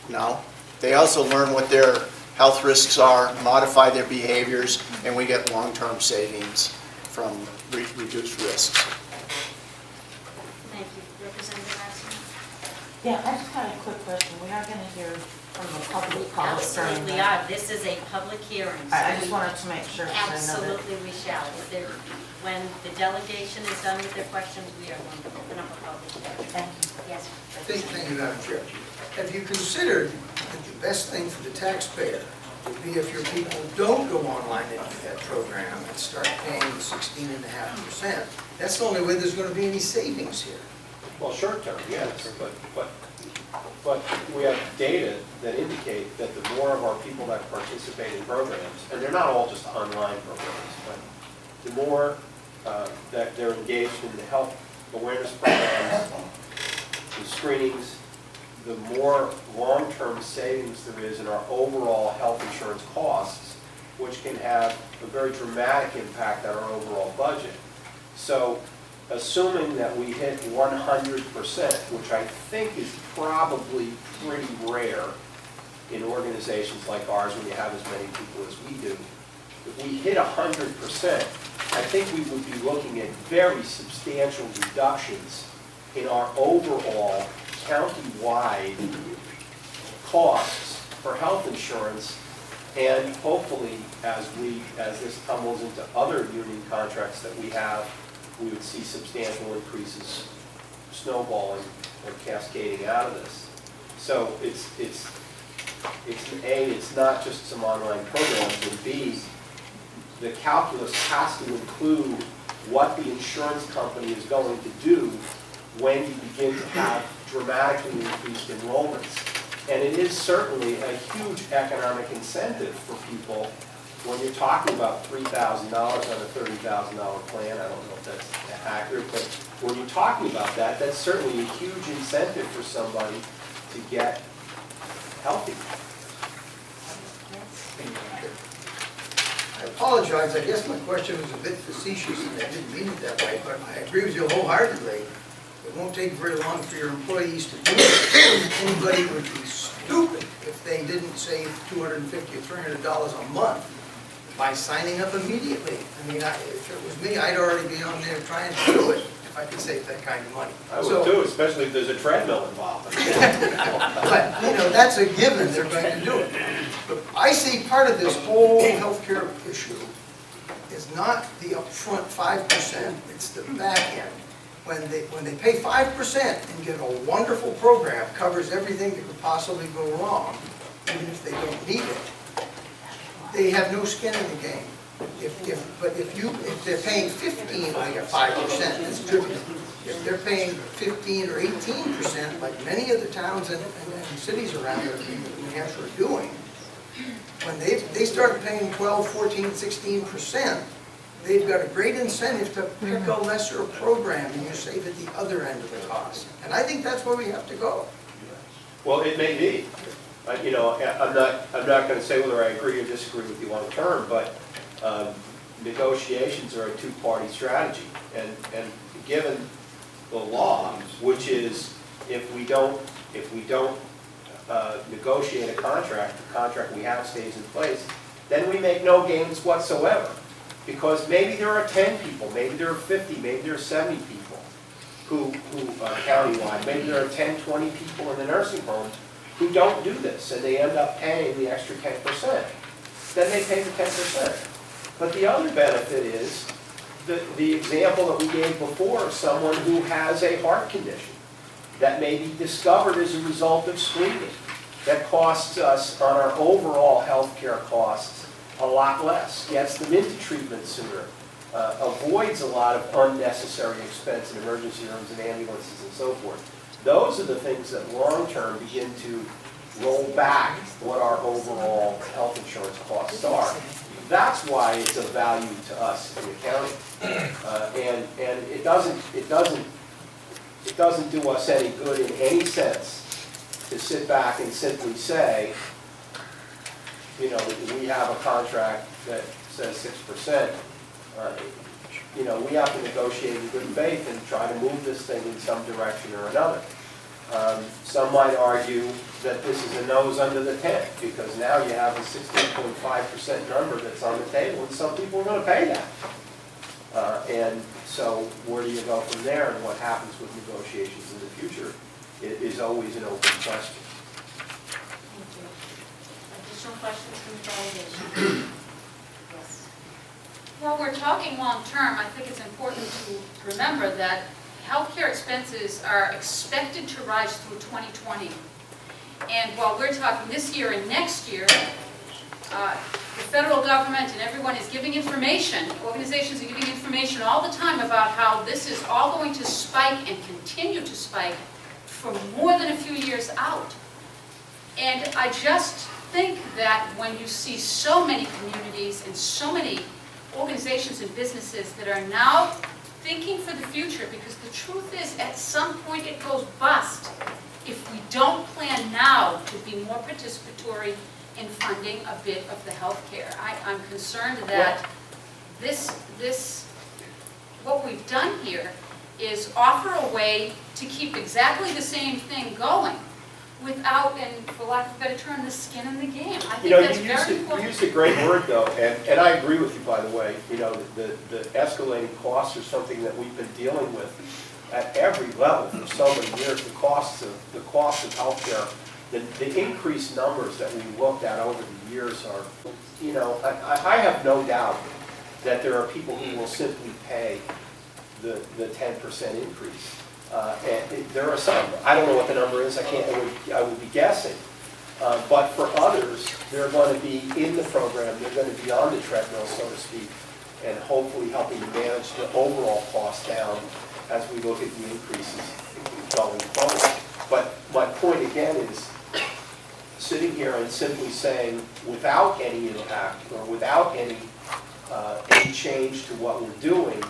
no. They also learn what their health risks are, modify their behaviors, and we get long-term savings from reduced risks. Thank you. Representative Axel? Yeah, I just had a quick question. We are going to hear from the public concerning Absolutely that. are. This is a public hearing. so I just we- wanted to make sure. 'cause I know that- Absolutely, we shall. If there- When the delegation is done with their questions, we are going to open up a public hearing. Thank you. Yes. Thank you, Madam Chair. Have you considered that the best thing for the taxpayer would be if your people don't go online and do that program and start paying 16.5%? That's the only way there's going to be any savings here. Well, short term, yes, but we have data that indicate that the more of our people that participate in programs, and they're not all just online programs, but the more that they're engaged in the health awareness programs, the screenings, the more long-term savings there is in our overall health insurance costs, which can have a very dramatic impact on our overall budget. So assuming that we hit 100%, which I think is probably pretty rare in organizations like ours when you have as many people as we do, if we hit 100%, I think we would be looking at very substantial reductions in our overall county-wide costs for health insurance, and hopefully, as this tumbles into other union contracts that we have, we would see substantial increases snowballing or cascading out of this. So it's A, it's not just some online programs, and B, the calculus has to include what the insurance company is going to do when you begin to have dramatically increased enrollments. And it is certainly a huge economic incentive for people when you're talking about $3,000 on a $30,000 plan. I don't know if that's accurate, but when you're talking about that, that's certainly a huge incentive for somebody to get healthy. I apologize, I guess my question was a bit facetious and I didn't mean it that way, but I agree with you wholeheartedly. It won't take very long for your employees to do it. Anybody would be stupid if they didn't save $250 or $300 a month by signing up immediately. I mean, if it was me, I'd already be on there trying to do it if I could save that kind of money. I would too, especially if there's a treadmill involved. But, you know, that's a given, they're going to do it. But I see part of this whole healthcare issue is not the upfront 5%, it's the back end. When they pay 5% and get a wonderful program, covers everything that could possibly go wrong, even if they don't need it, they have no skin in the game. But if they're paying 15 like a 5%, that's trivial. If they're paying 15 or 18%, like many of the towns and cities around New Hampshire are doing, when they start paying 12, 14, 16%, they've got a great incentive to pick a lesser program and you save at the other end of the cost. And I think that's where we have to go. Well, it may be. You know, I'm not going to say whether I agree or disagree with you long term, but negotiations are a two-party strategy. And given the law, which is if we don't negotiate a contract, the contract we have stays in place, then we make no gains whatsoever. Because maybe there are 10 people, maybe there are 50, maybe there are 70 people who are countywide, maybe there are 10, 20 people in the nursing home who don't do this, and they end up paying the extra 10%. Then they pay the 10%. But the other benefit is the example that we gave before of someone who has a heart condition that may be discovered as a result of screening that costs us on our overall health care costs a lot less, gets them into treatment sooner, avoids a lot of unnecessary expense in emergency rooms and ambulances and so forth. Those are the things that long-term begin to roll back what our overall health insurance costs are. That's why it's of value to us in the county. And it doesn't do us any good in any sense to sit back and simply say, you know, we have a contract that says 6%. you know, we have to negotiate in good faith and try to move this thing in some direction or another. Some might argue that this is a nose under the tent, because now you have a 16.5% number that's on the table, and some people are going to pay that. And so where do you go from there, and what happens with negotiations in the future is always an open question. Thank you. Additional questions from the delegation? Yes. While we're talking long-term, I think it's important to remember that healthcare expenses are expected to rise through 2020. And while we're talking this year and next year, the federal government and everyone is giving information, organizations are giving information all the time about how this is all going to spike and continue to spike for more than a few years out. And I just think that when you see so many communities and so many organizations and businesses that are now thinking for the future, because the truth is, at some point it goes bust if we don't plan now to be more participatory in funding a bit of the health care. I'm concerned that what we've done here is offer a way to keep exactly the same thing going without, and for lack of a better term, the skin in the game. I think that's very important. You used a great word, though, and I agree with you, by the way. You know, the escalating costs are something that we've been dealing with at every level for so many years. The cost of healthcare, the increased numbers that we looked at over the years are, you know, I have no doubt that there are people who will simply pay the 10% increase. And there are some. I don't know what the number is. I would be guessing. But for others, they're going to be in the program. They're going to be on the treadmill, so to speak, and hopefully helping to manage the overall cost down as we look at the increases going forward. But my point again is, sitting here and simply saying, without any impact or without any change to what we're doing,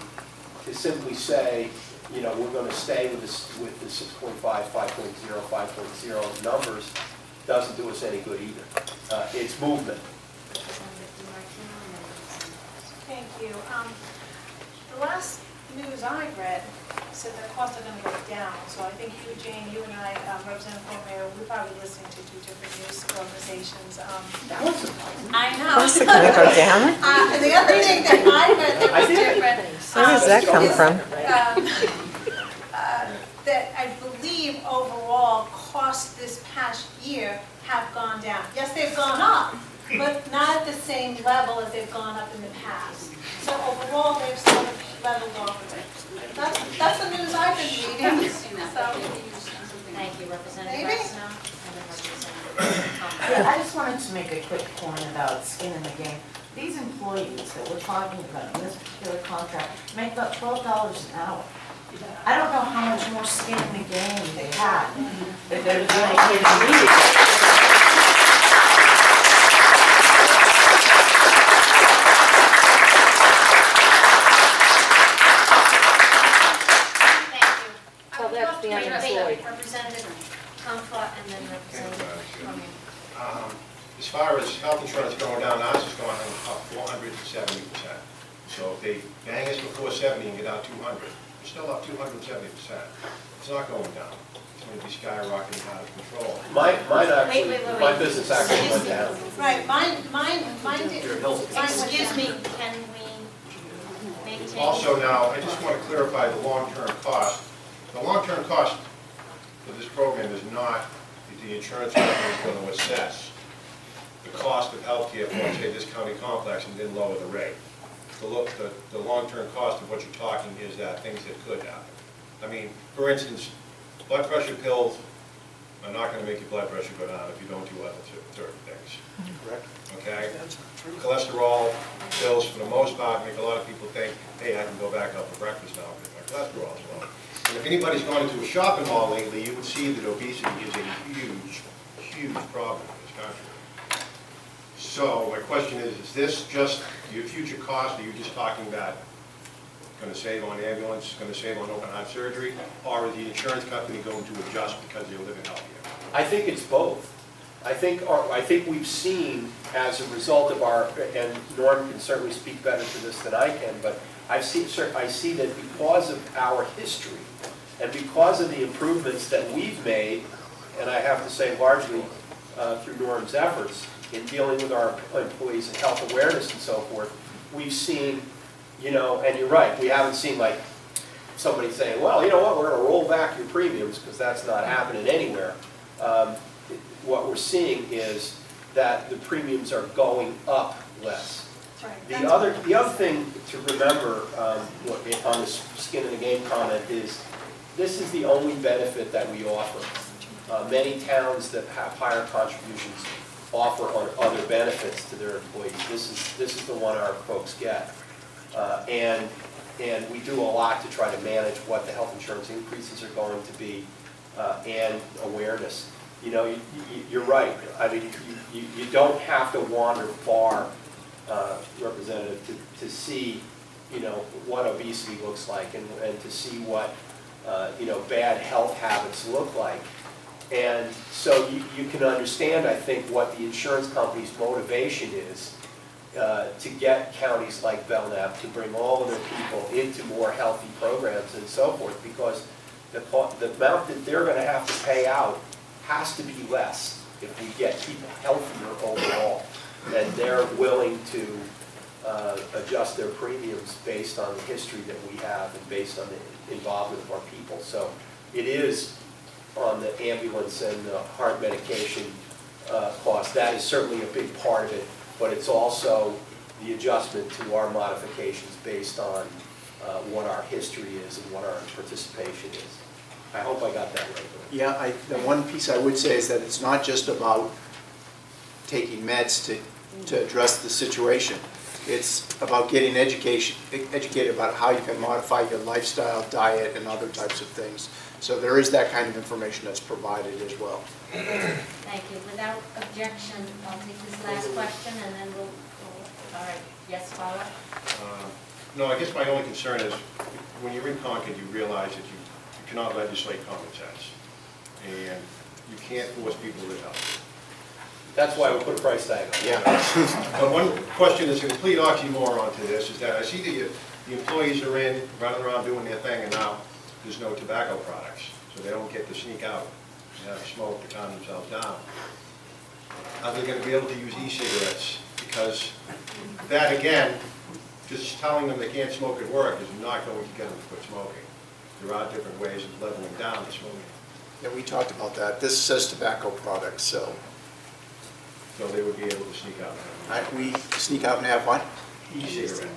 to simply say, you know, we're going to stay with the 6.5, 5.0, 5.0 numbers doesn't do us any good either. It's movement. Thank you. The last news I read said that costs are going to go down. So I think you, Jane, you and I, Representative Comeau, we're probably listening to two different news organizations. I know. Costs are going to go down? The other thing that I read that was different. Where does that come from? That I believe overall costs this past year have gone down. Yes, they've gone up, but not at the same level as they've gone up in the past. So overall, they've sort of leveled off a bit. That's the news I've been reading. Thank you, Representative Maybe. Bresnow, and then Representative Comeau. Yeah, I just wanted to make a quick point about skin in the game. These employees that we're talking about in this particular contract make about $12 an hour. I don't know how much more skin in the game they have if they're doing it here to leave. So that's the unemployed. Representative Comfort and then Representative Comeau. As far as health insurance going down, ours is going up 470%. So if they bang us before 70 and get out 200, we're still up 270%. It's not going down. It's going to be skyrocketing out of control. Mine actually, Wait. my business actually went down. Right, mine did. Excuse me, can we maintain? Also now, I just want to clarify the long-term cost. The long-term cost for this program is not that the insurance company is going to assess the cost of healthcare for, say, this county complex and then lower the rate. The long-term cost of what you're talking is that things that could happen. I mean, for instance, blood pressure pills are not going to make your blood pressure go down if you don't do other certain things. Correct. Okay? Cholesterol pills, for the most part, make a lot of people think, hey, I can go back out for breakfast now because my cholesterol is low. And if anybody's gone into a shopping mall lately, you would see that obesity is a huge, huge problem in this country. So my question is this just your future cost? Are you just talking about going to save on ambulance, going to save on open heart surgery, or is the insurance company going to adjust because you're living healthier? I think it's both. I think we've seen, as a result of our, and Norm can certainly speak better to this than I can, but I see that because of our history and because of the improvements that we've made, and I have to say largely through Norm's efforts in dealing with our employees and health awareness and so forth, we've seen, and you're right, we haven't seen like somebody saying, well, you know what, we're going to roll back your premiums, because that's not happening anywhere. What we're seeing is that the premiums are going up less. The other thing to remember on the skin in the game comment is this is the only benefit that we offer. Many towns that have higher contributions offer on other benefits to their employees. This is the one our folks get. And we do a lot to try to manage what the health insurance increases are going to be and awareness. You're right. I mean, you don't have to wander far, Representative, to see, what obesity looks like and to see what, bad health habits look like. And so you can understand, I think, what the insurance company's motivation is to get counties like Belknap to bring all of their people into more healthy programs and so forth, because the amount that they're going to have to pay out has to be less if we get people healthier overall. And they're willing to adjust their premiums based on the history that we have and based on the involvement of our people. So it is on the ambulance and the heart medication cost. That is certainly a big part of it, but it's also the adjustment to our modifications based on what our history is and what our participation is. I hope I got that right. Yeah, the one piece I would say is that it's not just about taking meds to address the situation. It's about getting educated about how you can modify your lifestyle, diet, and other types of things. So there is that kind of information that's provided as well. Thank you. Without objection, I'll take this last question and then we'll all right. Yes, follow-up? No, I guess my only concern is when you're in Concord, you realize that you cannot legislate common sense. And you can't force people to help. That's why we put a price tag on it. Yeah. But one question that's a complete oxymoron to this is that I see that the employees are running around doing their thing, and now there's no tobacco products, so they don't get to sneak out and have a smoke to calm themselves down. Are they going to be able to use e-cigarettes? Because that, again, just telling them they can't smoke at work is not going to get them to quit smoking. There are different ways of leveling down the smoking. Yeah, we talked about that. This says tobacco products, so. So they would be able to sneak out. We sneak out and have what? E-cigarette.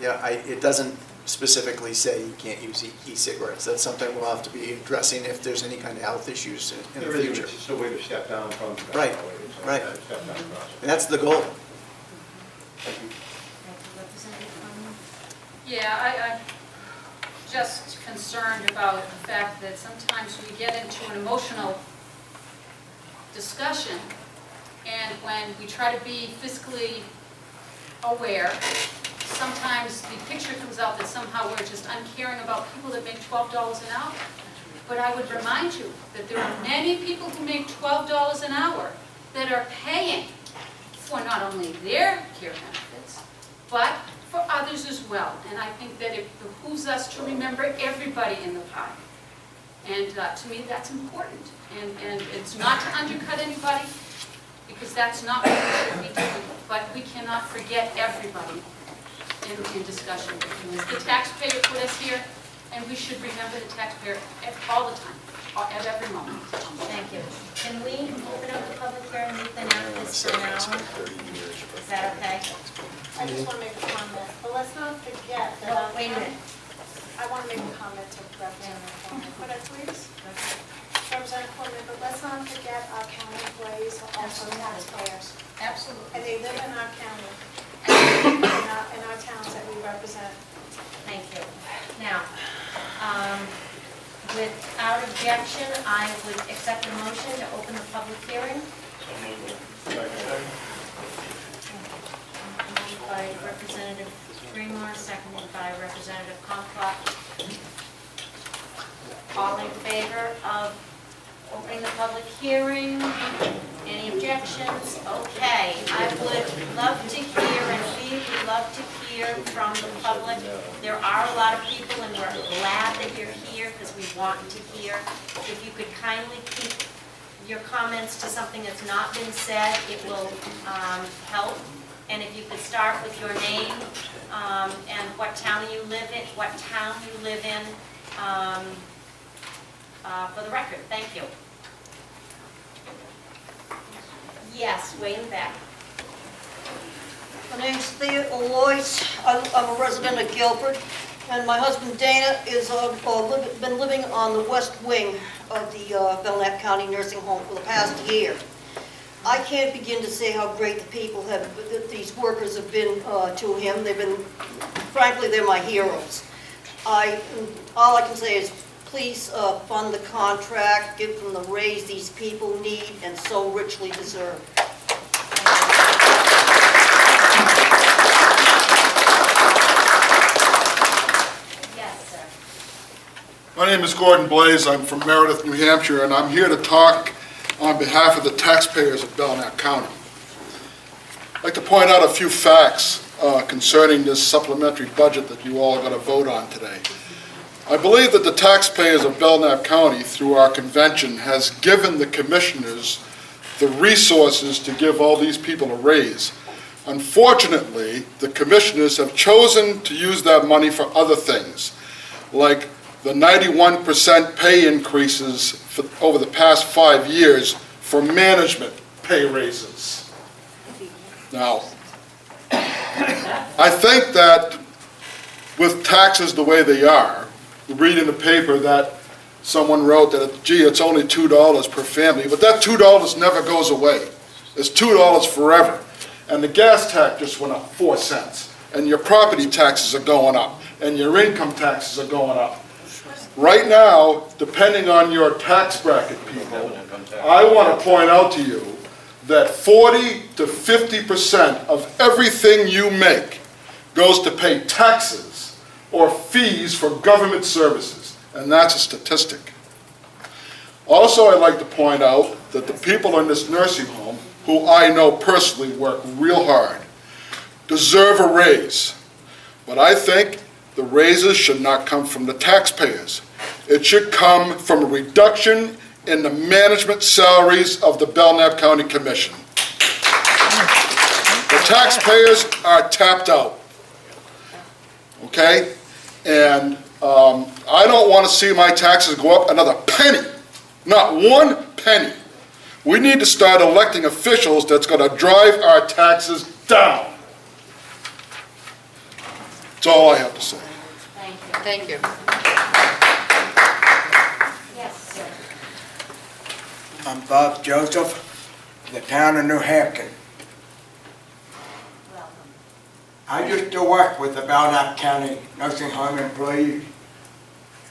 Yeah, it doesn't specifically say you can't use e-cigarettes. That's something we'll have to be addressing if there's any kind of health issues in the future. It's just a way to step down from tobacco. Right, It's right. a step down process. And that's the goal. Thank you, Representative Comeau. Yeah, I'm just concerned about the fact that sometimes we get into an emotional discussion, and when we try to be fiscally aware, sometimes the picture comes out that somehow we're just uncaring about people that make $12 an hour. But I would remind you that there are many people who make $12 an hour that are paying for not only their care benefits, but for others as well. And I think that it behooves us to remember everybody in the pie. And to me, that's important. And it's not to undercut anybody, because that's not what we should be doing. But we cannot forget everybody in discussion. Because the taxpayer put us here, and we should remember the taxpayer all the time, at every moment. Thank you. Can we open up the public hearing, we've been at this for an hour? Is that okay? I just want to make a comment, but let's not forget that. Well, wait a minute. I want to make a comment to Representative Coleman. Could I please? Representative Coleman, but let's not forget our county employees are also taxpayers. Absolutely. And they live in our county, in our towns that we represent. Thank you. Now, without objection, I would accept a motion to open the public hearing. Moved by Representative Fremar, seconded by Representative Comcliffe. All in favor of Opening the public hearing. Any objections? Okay, I would love to hear, and we would love to hear from the public. There are a lot of people, and we're glad that you're here because we want to hear. If you could kindly keep your comments to something that's not been said, it will help. And if you could start with your name and what town you live in, for the record. Thank you. Yes, way in the back. My name's Thea Alois. I'm a resident of Guilford, and my husband Dana is been living on the west wing of the Belknap County Nursing Home for the past year. I can't begin to say how great the people have, that these workers have been to him. They've been, frankly, they're my heroes. All I can say is, please fund the contract, give them the raise these people need and so richly deserve. Yes, sir. My name is Gordon Blaze. I'm from Meredith, New Hampshire, and I'm here to talk on behalf of the taxpayers of Belknap County. I'd like to point out a few facts concerning this supplementary budget that you all are going to vote on today. I believe that the taxpayers of Belknap County, through our convention, has given the commissioners the resources to give all these people a raise. Unfortunately, the commissioners have chosen to use that money for other things, like the 91% pay increases over the past 5 years for management pay raises. Now, I think that with taxes the way they are, you read in the paper that someone wrote that, gee, it's only $2 per family, but that $2 never goes away. It's $2 forever. And the gas tax just went up 4 cents, and your property taxes are going up, and your income taxes are going up. Right now, depending on your tax bracket, people, I want to point out to you that 40 to 50% of everything you make goes to pay taxes or fees for government services, and that's a statistic. Also, I'd like to point out that the people in this nursing home, who I know personally work real hard, deserve a raise. But I think the raises should not come from the taxpayers. It should come from a reduction in the management salaries of the Belknap County Commission. The taxpayers are tapped out, okay? And I don't want to see my taxes go up another penny, not 1 penny. We need to start electing officials that's going to drive our taxes down. That's all I have to say. Thank you. Yes, sir. I'm Bob Joseph, the town of New Hampton. Welcome. I used to work with the Belknap County Nursing Home employees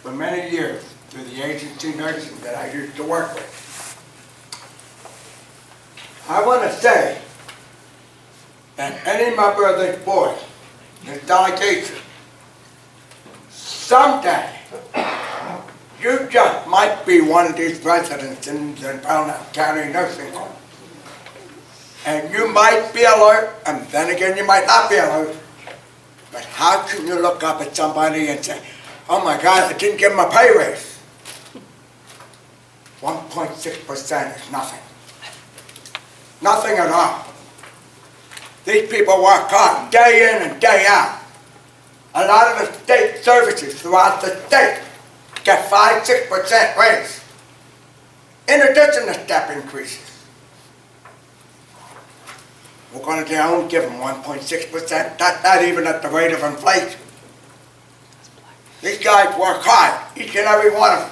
for many years through the agency nursing that I used to work with. I want to say that any member of this board, this delegation, someday you just might be one of these residents in the Belknap County Nursing Home. And you might be alert, and then again you might not be alert. But how can you look up at somebody and say, oh my God, I didn't give them a pay raise? 1.6% is nothing. Nothing at all. These people work hard day in and day out. A lot of the state services throughout the state get 5-6% raise, in addition to step increases. We're going to only give them 1.6%, that's not even at the rate of inflation. These guys work hard, each and every one of them,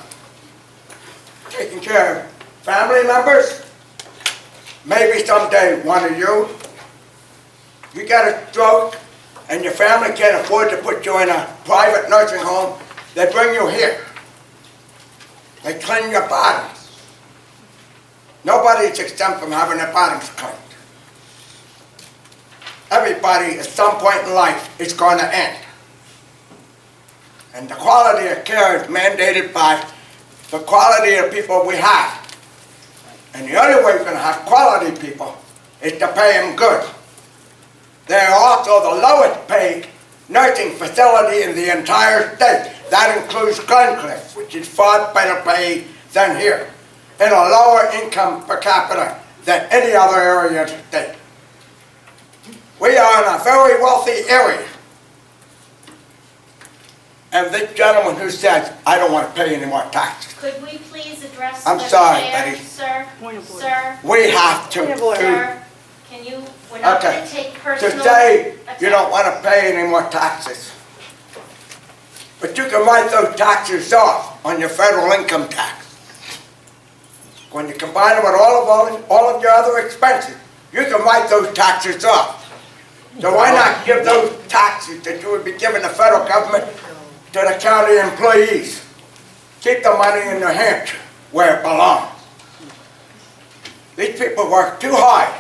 taking care of family members. Maybe someday one of you got a stroke and your family can't afford to put you in a private nursing home, they bring you here. They clean your bodies. Nobody is exempt from having their bodies cleaned. Everybody at some point in life is going to end. And the quality of care is mandated by the quality of people we have. And the only way you're gonna have quality people is to pay them good. They're also the lowest paid nursing facility in the entire state. That includes Glencliff, which is far better paid than here, and a lower income per capita than any other area in the state. We are in a very wealthy area. And this gentleman who says, I don't want to pay any more taxes. Could we please address I'm the sorry, chair, Betty. sir? Sir? We have to. Sir, can you, we're not Okay. going to take personal Today, you don't attacks. want to pay any more taxes. But you can write those taxes off on your federal income tax. When you combine them with all of your other expenses, you can write those taxes off. So why not give those taxes that you would be giving the federal government to the county employees? Keep the money in New Hampshire where it belongs. These people work too hard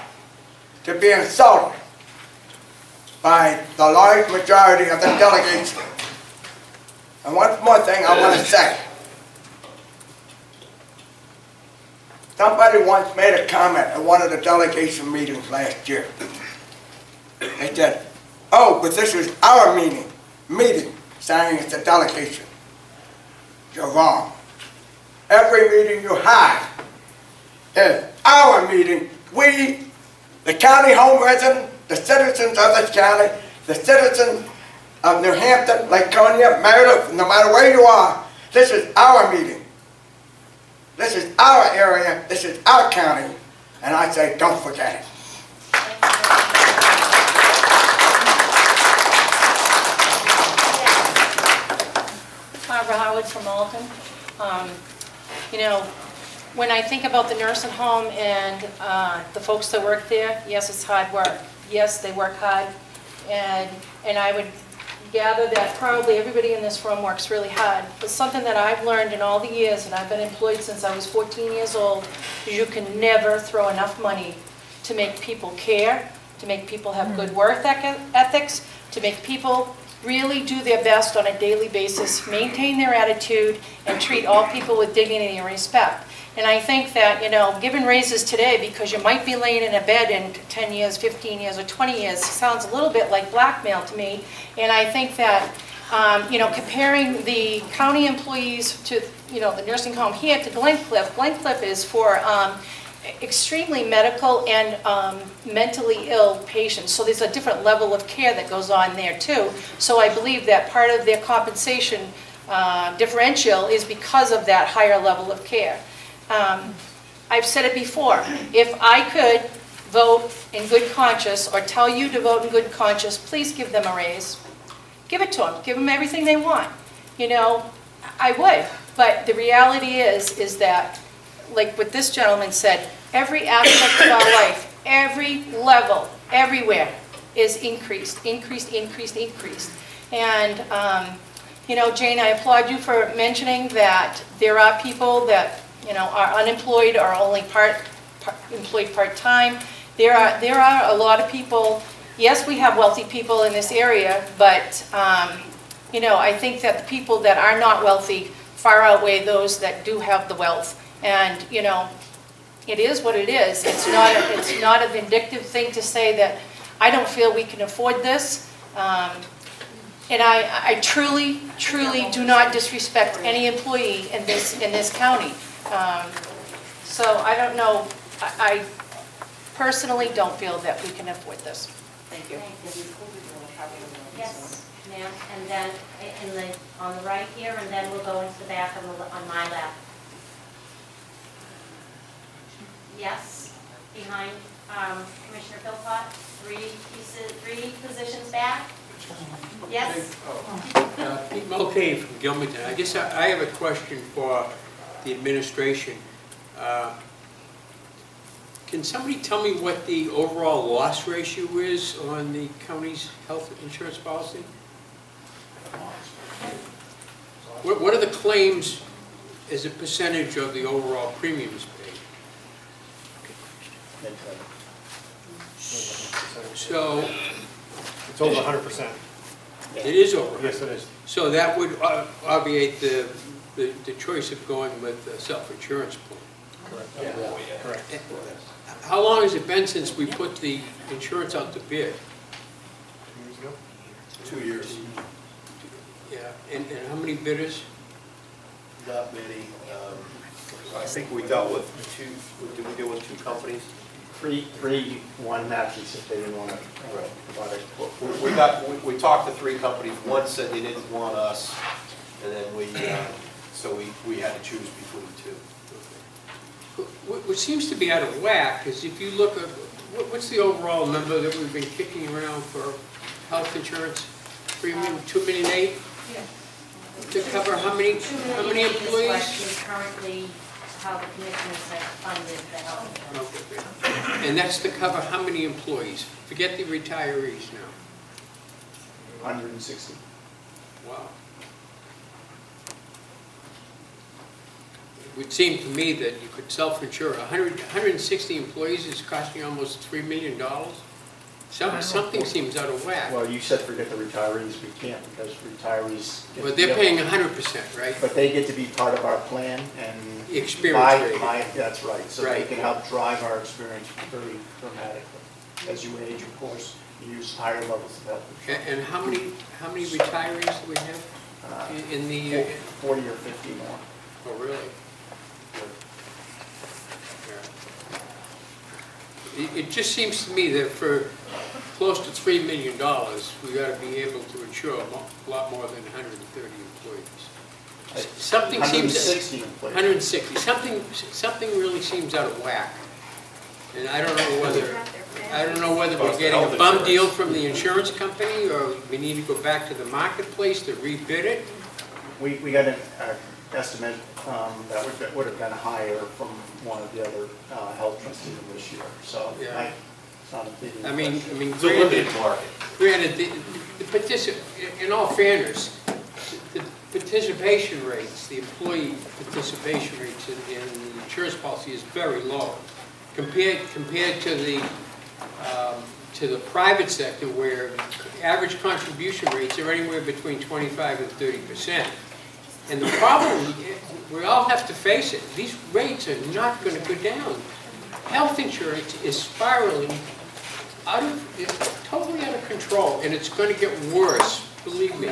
to be insulted by the large majority of the delegation. And one more thing I want to say. Somebody once made a comment at one of the delegation meetings last year. They said, oh, but this is our meeting, saying it's a delegation. You're wrong. Every meeting you have is our meeting. We, the county home resident, the citizens of this county, the citizens of New Hampton, Laconia, Meredith, no matter where you are, this is our meeting. This is our area, this is our county, and I say, don't forget it. Barbara Howard from Alton. You know, when I think about the nursing home and the folks that work there, yes, it's hard work. Yes, they work hard, and I would gather that probably everybody in this room works really hard. But something that I've learned in all the years, and I've been employed since I was 14 years old, is you can never throw enough money to make people care, to make people have good work ethics, to make people really do their best on a daily basis, maintain their attitude, and treat all people with dignity and respect. And I think that, you know, giving raises today because you might be laying in a bed in 10 years, 15 years, or 20 years sounds a little bit like blackmail to me. And I think that, you know, comparing the county employees to, you know, the nursing home here to Glencliff. Glencliff is for extremely medical and mentally ill patients. So there's a different level of care that goes on there too. So I believe that part of their compensation differential is because of that higher level of care. I've said it before, if I could vote in good conscience or tell you to vote in good conscience, please give them a raise. Give it to them. Give them everything they want. You know, I would. But the reality is that, like what this gentleman said, every aspect of our life, every level, everywhere is increased. And, you know, Jane, I applaud you for mentioning that there are people that, you know, are unemployed or only employed part-time. There are a lot of people, yes, we have wealthy people in this area, but, you know, I think that the people that are not wealthy far outweigh those that do have the wealth. And, you know, it is what it is. It's not a vindictive thing to say that I don't feel we can afford this. And I truly do not disrespect any employee in this county. So I don't know, I personally don't feel that we can afford this. Thank you. Yes, ma'am, and then on the right here, and then we'll go into the back on my left. Yes, behind Commissioner Philpott, three positions back. Yes? Pete Mulcahy from Gilmanton. I guess I have a question for the administration. Can somebody tell me what the overall loss ratio is on the county's health insurance policy? What are the claims as a percentage of the overall premiums paid? So It's over 100%. it is over. Yes, it is. So that would obviate the choice of going with the self-insurance plan. Correct. How long has it been since we put the insurance out to bid? 2 years. Yeah, and how many bidders? Not many. I think we dealt with did we deal with 2 companies? Three, one actually said they didn't want to provide it. We talked to 3 companies. One said they didn't want us, and then so we had to choose between 2. What seems to be out of whack is if you look at, what's the overall number that we've been kicking around for health insurance? 2.8 million? To cover how many employees? Currently, how the commissioners have funded the health insurance. Okay. And that's to cover how many employees? Forget the retirees now. 160. Wow. It would seem to me that you could self-insure. 160 employees is costing you almost $3 million. Something seems out of whack. Well, you said forget the retirees, we can't because retirees. But they're paying 100%, right? But they get to be part of our plan and. Experience rating. That's right, so they can help drive our experience very dramatically. As you age, of course, you use higher levels of health. And how many retirees do we have in the? 40 or 50 more. Oh, really? It just seems to me that for close to $3 million, we got to be able to insure a lot more than 130 employees. Something seems 160 employees. 160. Something really seems out of whack, and I don't know whether we're getting a bum deal from the insurance company, or we need to go back to the marketplace to rebid it. We got an estimate that would have been higher from one of the other health trustees this year. So Yeah. it's not a big. I mean, It's a limited market. Granted, in all fairness, the participation rates, the employee participation rates in the insurance policy is very low compared to the private sector, where average contribution rates are anywhere between 25 and 30%. And the problem, we all have to face it, these rates are not going to go down. Health insurance is spiraling it's totally out of control, and it's going to get worse, believe me.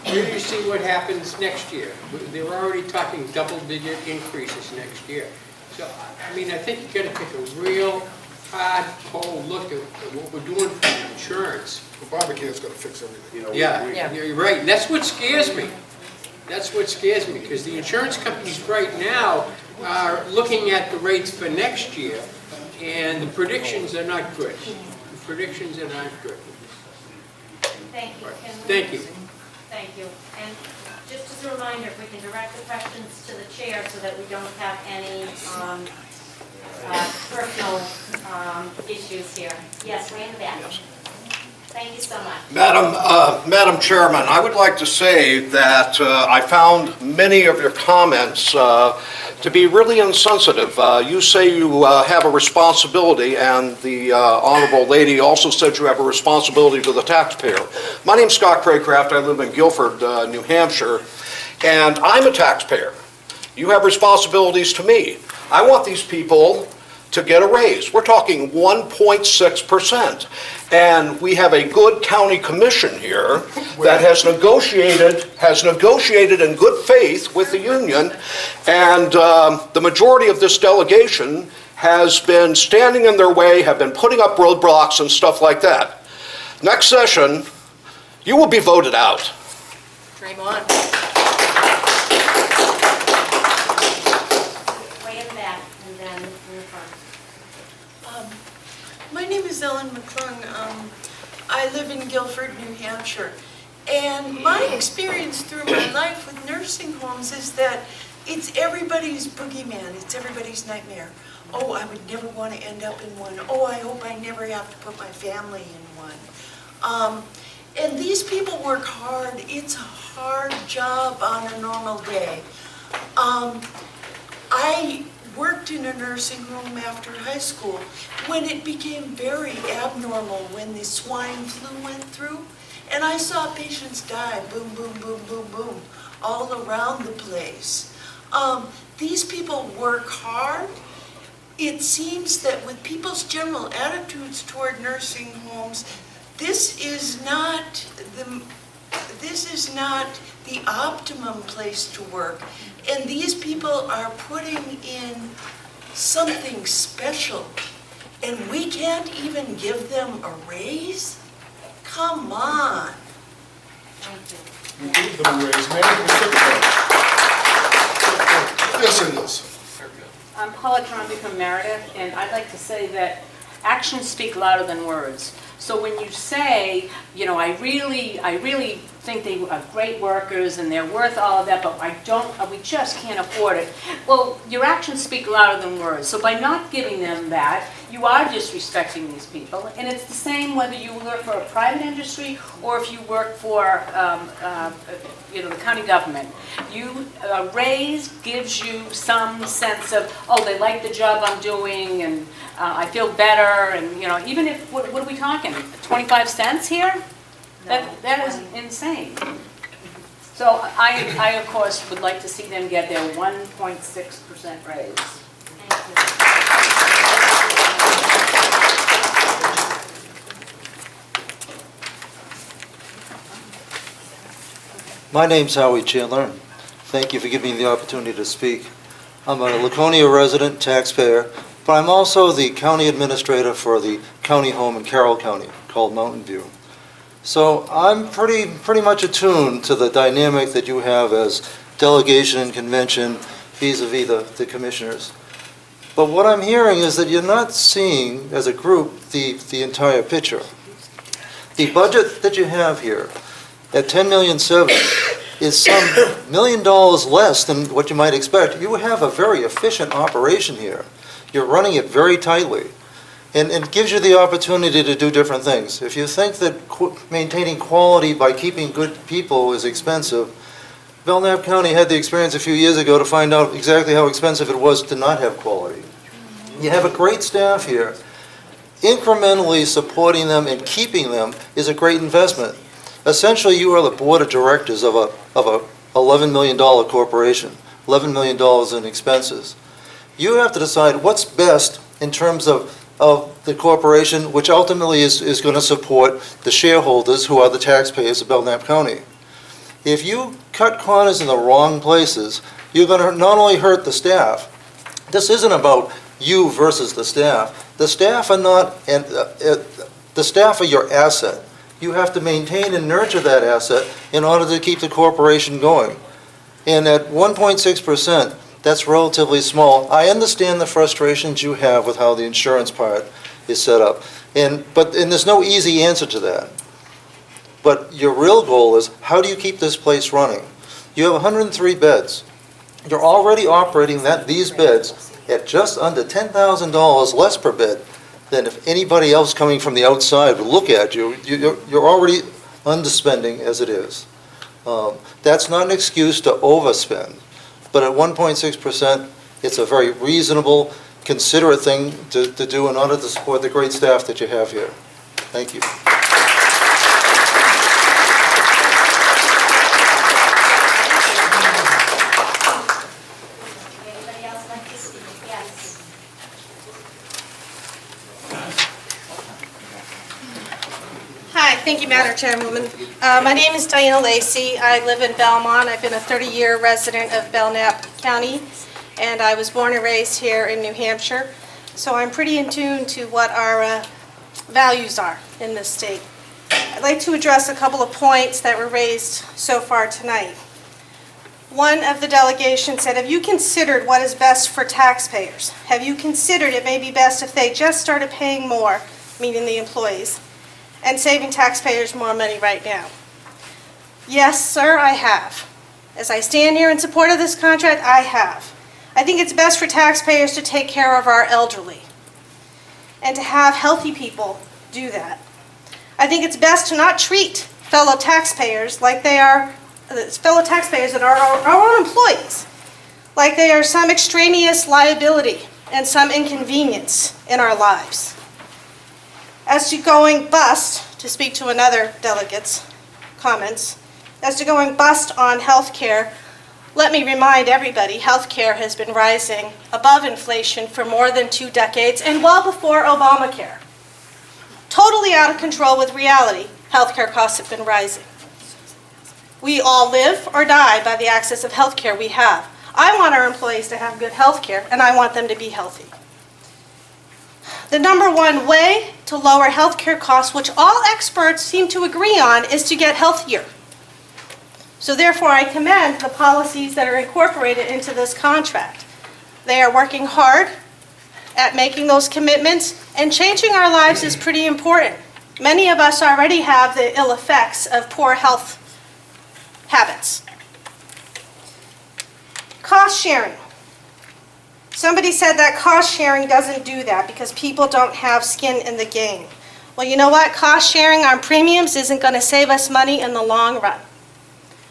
Where do you see what happens next year? They're already talking double-digit increases next year. So, I mean, I think you've got to take a real hard, cold look at what we're doing for insurance. Obamacare's going to fix everything. Yeah, you're right. And that's what scares me. That's what scares me, because the insurance companies right now are looking at the rates for next year, and the predictions are not good. The predictions are not good. Thank you. Thank you. Thank you. And just as a reminder, if we can direct the questions to the chair so that we don't have any personal issues here. Yes, way in the back. Thank you so much. Madam Chairman, I would like to say that I found many of your comments to be really insensitive. You say you have a responsibility, and the honorable lady also said you have a responsibility to the taxpayer. My name's Scott Craycraft. I live in Guilford, New Hampshire, and I'm a taxpayer. You have responsibilities to me. I want these people to get a raise. We're talking 1.6%. And we have a good county commission here that has negotiated in good faith with the union, and the majority of this delegation has been standing in their way, have been putting up roadblocks and stuff like that. Next session, you will be voted out. Dream on. My name is Ellen McClung. I live in Guilford, New Hampshire. And my experience through my life with nursing homes is that it's everybody's boogeyman. It's everybody's nightmare. Oh, I would never want to end up in one. Oh, I hope I never have to put my family in one. And these people work hard. It's a hard job on a normal day. I worked in a nursing home after high school when it became very abnormal when the swine flu went through, and I saw patients die, boom, boom, boom, boom, boom, all around the place. these people work hard. It seems that with people's general attitudes toward nursing homes, this is not the optimum place to work. And these people are putting in something special, and we can't even give them a raise? Come on. We gave them a raise, maybe we took one. Yes, it is. I'm Paula Tromby from Meredith, and I'd like to say that actions speak louder than words. So when you say, you know, I really think they are great workers and they're worth all of that, but we just can't afford it. Well, your actions speak louder than words. So by not giving them that, you are disrespecting these people. And it's the same whether you work for a private industry or if you work for, the county government. A raise gives you some sense of, oh, they like the job I'm doing, and I feel better, and even if, what are we talking, 25 cents here? That is insane. So I of course would like to see them get their 1.6% raise. My name's Howie Chandler. Thank you for giving me the opportunity to speak. I'm a Laconia resident, taxpayer, but I'm also the county administrator for the county home in Carroll County called Mountain View. So I'm pretty much attuned to the dynamic that you have as delegation and convention vis-a-vis the commissioners. But what I'm hearing is that you're not seeing, as a group, the entire picture. The budget that you have here at $10.7 million is some $1 million less than what you might expect. You have a very efficient operation here. You're running it very tightly. And it gives you the opportunity to do different things. If you think that maintaining quality by keeping good people is expensive, Belknap County had the experience a few years ago to find out exactly how expensive it was to not have quality. You have a great staff here. Incrementally supporting them and keeping them is a great investment. Essentially, you are the board of directors of a $11 million corporation, $11 million in expenses. You have to decide what's best in terms of the corporation, which ultimately is going to support the shareholders who are the taxpayers of Belknap County. If you cut corners in the wrong places, you're going to not only hurt the staff. This isn't about you versus the staff. The staff are not, the staff are your asset. You have to maintain and nurture that asset in order to keep the corporation going. And at 1.6%, that's relatively small. I understand the frustrations you have with how the insurance part is set up. And there's no easy answer to that. But your real goal is, how do you keep this place running? You have 103 beds. You're already operating these beds at just under $10,000 less per bed than if anybody else coming from the outside would look at you. You're already underspending as it is. That's not an excuse to overspend. But at 1.6%, it's a very reasonable, considerate thing to do in order to support the great staff that you have here. Thank you. Anybody else like to speak? Yes. Hi, thank you, Madam Chairwoman. My name is Diana Lacey. I live in Belmont. I've been a 30-year resident of Belknap County, and I was born and raised here in New Hampshire. So I'm pretty in tune to what our values are in this state. I'd like to address a couple of points that were raised so far tonight. One of the delegation said, have you considered what is best for taxpayers? Have you considered it may be best if they just started paying more, meaning the employees, and saving taxpayers more money right now? Yes, sir, I have. As I stand here in support of this contract, I have. I think it's best for taxpayers to take care of our elderly and to have healthy people do that. I think it's best to not treat fellow taxpayers like they are, fellow taxpayers that are our own employees, like they are some extraneous liability and some inconvenience in our lives. As to going bust, to speak to another delegate's comments, as to going bust on health care, Let me remind everybody, healthcare has been rising above inflation for more than 2 decades and well before Obamacare. Totally out of control with reality, healthcare costs have been rising. We all live or die by the access of healthcare we have. I want our employees to have good healthcare, and I want them to be healthy. The number one way to lower healthcare costs, which all experts seem to agree on, is to get healthier. So therefore, I commend the policies that are incorporated into this contract. They are working hard at making those commitments, and changing our lives is pretty important. Many of us already have the ill effects of poor health habits. Cost sharing. Somebody said that cost sharing doesn't do that because people don't have skin in the game. Well, you know what? Cost sharing on premiums isn't going to save us money in the long run.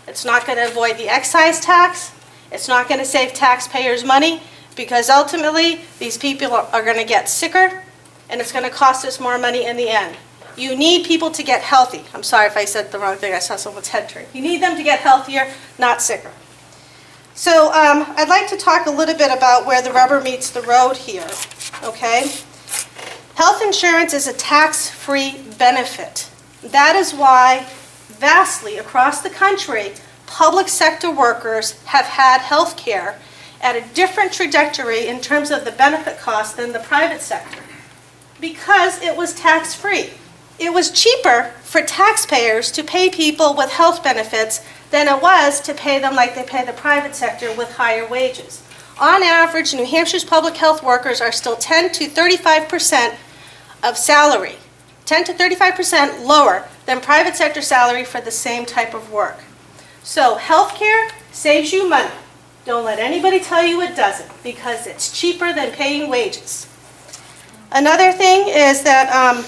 It's not going to avoid the excise tax. It's not going to save taxpayers money because ultimately these people are going to get sicker and it's going to cost us more money in the end. You need people to get healthy. I'm sorry if I said the wrong thing. I saw someone's head turn. You need them to get healthier, not sicker. So I'd like to talk a little bit about where the rubber meets the road here, okay? Health insurance is a tax-free benefit. That is why vastly across the country, public sector workers have had health care at a different trajectory in terms of the benefit cost than the private sector because it was tax-free. It was cheaper for taxpayers to pay people with health benefits than it was to pay them like they pay the private sector with higher wages. On average, New Hampshire's public health workers are still 10 to 35% of salary, 10 to 35% lower than private sector salary for the same type of work. So healthcare saves you money. Don't let anybody tell you it doesn't, because it's cheaper than paying wages. Another thing is that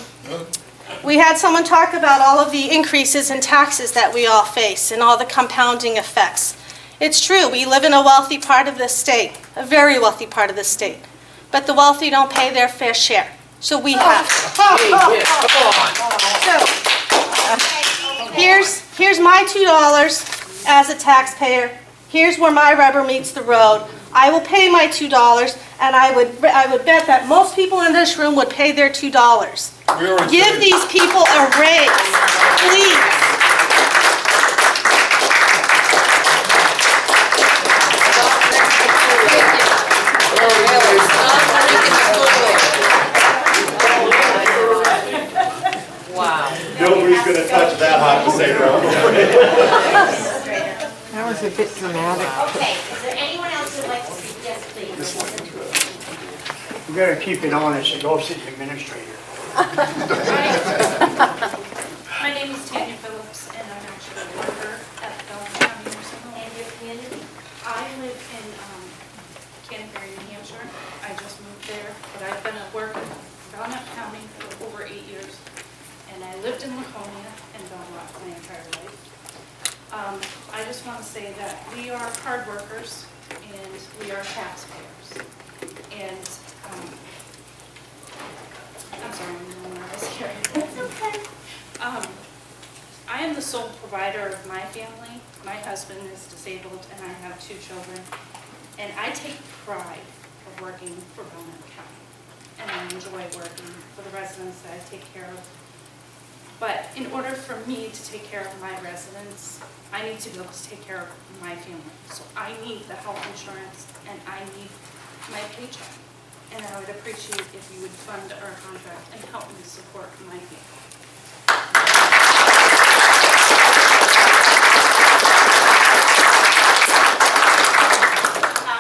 we had someone talk about all of the increases in taxes that we all face and all the compounding effects. It's true, we live in a wealthy part of this state, a very wealthy part of this state, but the wealthy don't pay their fair share. So we have. Here's my $2 as a taxpayer. Here's where my rubber meets the road. I will pay my $2, and I would bet that most people in this room would pay their $2. Give these people a raise, please. Wow. Nobody's going to touch that hot potato. That was a bit dramatic. Okay, is there anyone else who'd like to speak? Yes, please. You better keep it honest and go see the administrator. My name is Tanya Phillips, and I'm actually a worker at Belknap County Nursing Home. And your community? I live in Canterbury, New Hampshire. I just moved there, but I've been at work in Belknap County for over 8 years. And I lived in Laconia and Belmont my entire life. I just want to say that we are hard workers and we are taxpayers. And I'm sorry, I'm a little nervous here. It's okay. I am the sole provider of my family. My husband is disabled and I have 2 children. And I take pride of working for Belknap County. And I enjoy working for the residents that I take care of. But in order for me to take care of my residents, I need to be able to take care of my family. So I need the health insurance and I need my paycheck. And I would appreciate if you would fund our contract and help me support my family.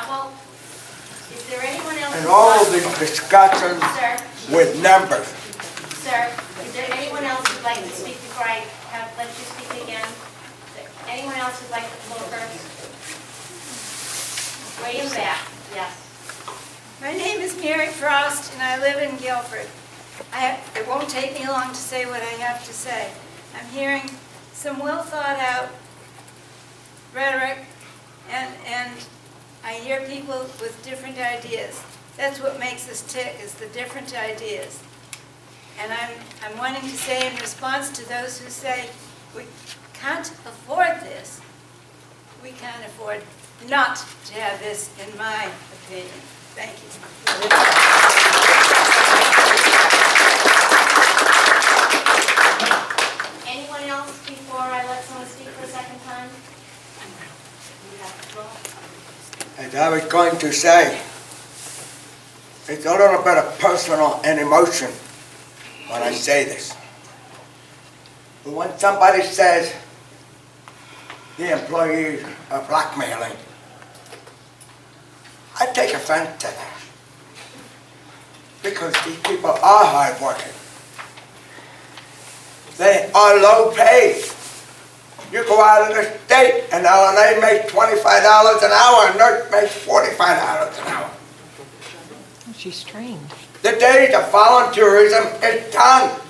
Well, is there anyone else? And all of the discussions Sir, with numbers. sir, is there anyone else who'd like to speak before I let you speak again? Is there anyone else who'd like to floor first? Way in back, yes. My name is Mary Frost, and I live in Guilford. It won't take me long to say what I have to say. I'm hearing some well-thought-out rhetoric, and I hear people with different ideas. That's what makes us tick, is the different ideas. And I'm wanting to say in response to those who say, we can't afford this, we can't afford not to have this, in my opinion. Thank you. Anyone else before I let someone speak for a second time? You have the floor. As I was going to say, it's a little bit of personal and emotion when I say this. But when somebody says the employees are blackmailing, I take offense to that. Because these people are hardworking. They are low paid. You go out of the state and LNA makes $25 an hour and nurse makes $45 an hour. She's trained. The days of volunteerism is done.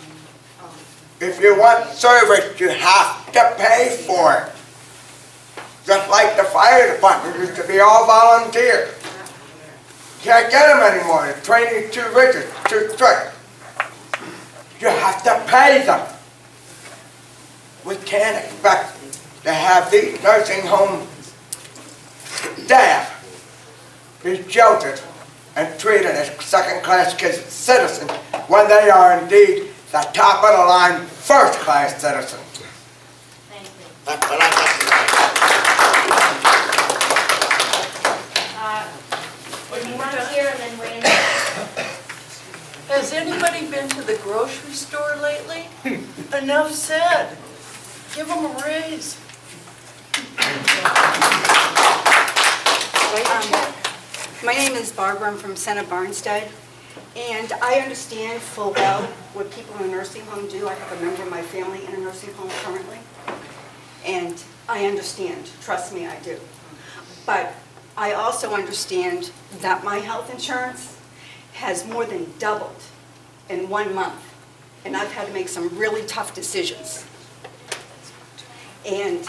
If you want service, you have to pay for it. Just like the fire department used to be all volunteer. Can't get them anymore. The training's too rigid, too strict. You have to pay them. We can't expect to have these nursing home staff be sheltered and treated as second-class citizens when they are indeed the top-of-the-line first-class citizens. Thank you. That's what I got to say. One here and then Wayne. Has anybody been to the grocery store lately? Enough said. Give them a raise. My name is Barbara. I'm from Santa Barnstead, and I understand full well what people in a nursing home do. I have a member of my family in a nursing home currently, and I understand. Trust me, I do. But I also understand that my health insurance has more than doubled in 1 month, and I've had to make some really tough decisions. And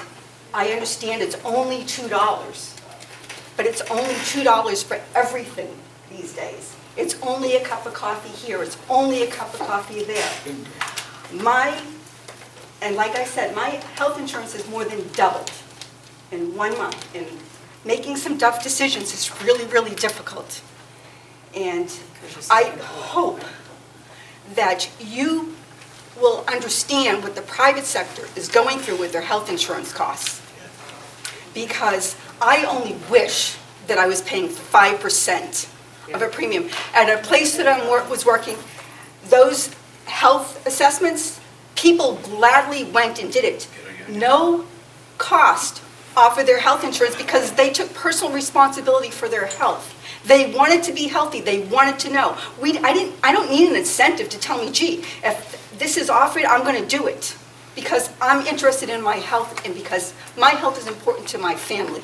I understand it's only $2. But it's only $2 for everything these days. It's only a cup of coffee here. It's only a cup of coffee there. And like I said, my health insurance has more than doubled in 1 month. And making some tough decisions is really, really difficult. And I hope that you will understand what the private sector is going through with their health insurance costs. Because I only wish that I was paying 5% of a premium. At a place that I was working, those health assessments, people gladly went and did it. No cost off of their health insurance because they took personal responsibility for their health. They wanted to be healthy. They wanted to know. I don't need an incentive to tell me, gee, if this is offered, I'm going to do it. Because I'm interested in my health and because my health is important to my family.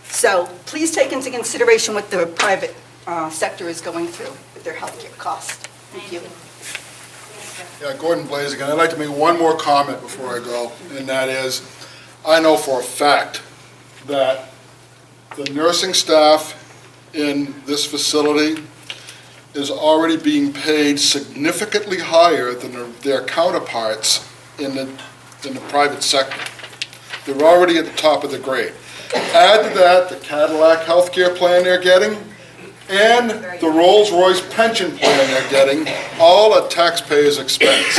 So please take into consideration what the private sector is going through with their health care costs. Thank you. Yeah, Gordon Blaze again. I'd like to make one more comment before I go, and that is, I know for a fact that the nursing staff in this facility is already being paid significantly higher than their counterparts in the private sector. They're already at the top of the grade. Add to that the Cadillac healthcare plan they're getting and the Rolls-Royce pension plan they're getting, all at taxpayers' expense.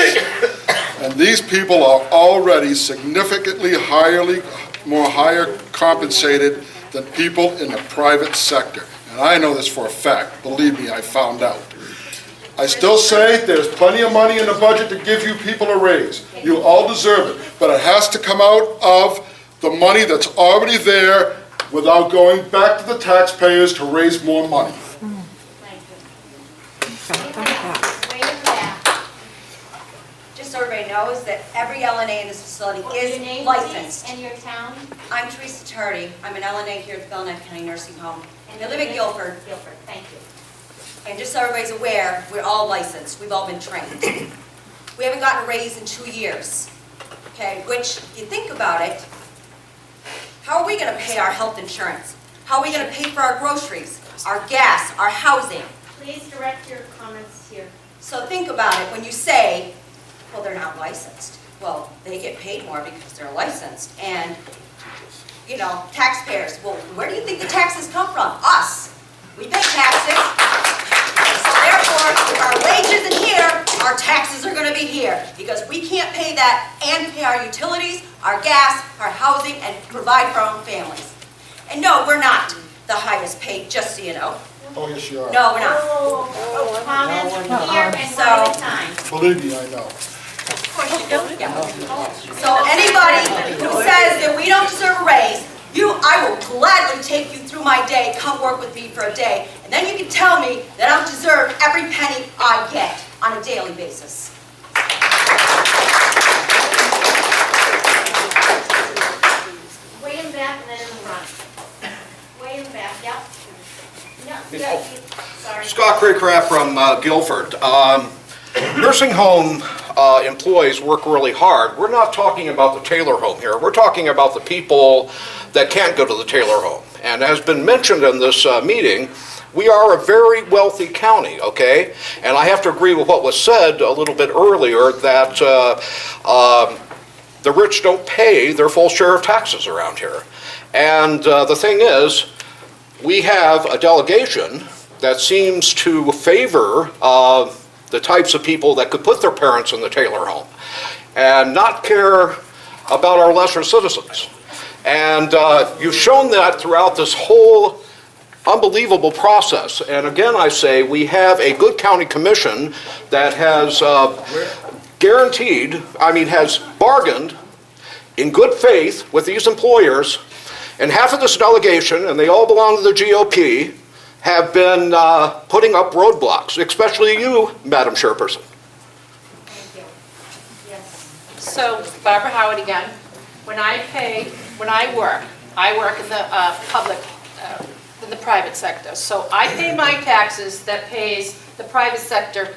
And these people are already significantly higher compensated than people in the private sector. And I know this for a fact. Believe me, I found out. I still say there's plenty of money in the budget to give you people a raise. You all deserve it. But it has to come out of the money that's already there without going back to the taxpayers to raise more money. Just so everybody knows that every LNA in this facility is licensed. And your town? I'm Teresa Tardy. I'm an LNA here at the Belknap County Nursing Home. I live in Guilford. Guilford, thank you. And just so everybody's aware, we're all licensed. We've all been trained. We haven't gotten a raise in 2 years. Okay, which, if you think about it, how are we going to pay our health insurance? How are we going to pay for our groceries, our gas, our housing? Please direct your comments here. So think about it when you say, well, they're not licensed. Well, they get paid more because they're licensed. And taxpayers. Well, where do you think the taxes come from? Us. We pay taxes. So therefore, if our wages in here, our taxes are gonna be here, because we can't pay that and pay our utilities, our gas, our housing, and provide for our own families. And no, we're not the highest paid, just so you know. Oh, yes, you are. No, we're not. Comments here and one at a time. Believe me, I know. So anybody who says that we don't deserve a raise, I will gladly take you through my day, come work with me for a day, and then you can tell me that I deserve every penny I get on a daily basis. Way in the back and then in the front. Way in the back, yep. No, sorry. Scott Craycraft from Guilford. Nursing home employees work really hard. We're not talking about the Taylor home here. We're talking about the people that can't go to the Taylor home. And as been mentioned in this meeting, we are a very wealthy county, okay? And I have to agree with what was said a little bit earlier, that the rich don't pay their full share of taxes around here. And the thing is, we have a delegation that seems to favor the types of people that could put their parents in the Taylor home and not care about our lesser citizens. And you've shown that throughout this whole unbelievable process. And again, I say, we have a good county commission that has has bargained in good faith with these employers, and half of this delegation, and they all belong to the GOP, have been putting up roadblocks, especially you, Madam Chairperson. Thank you. Yes. So, Barbara Howard again. When I work in the private sector. So I pay my taxes that pays the private sector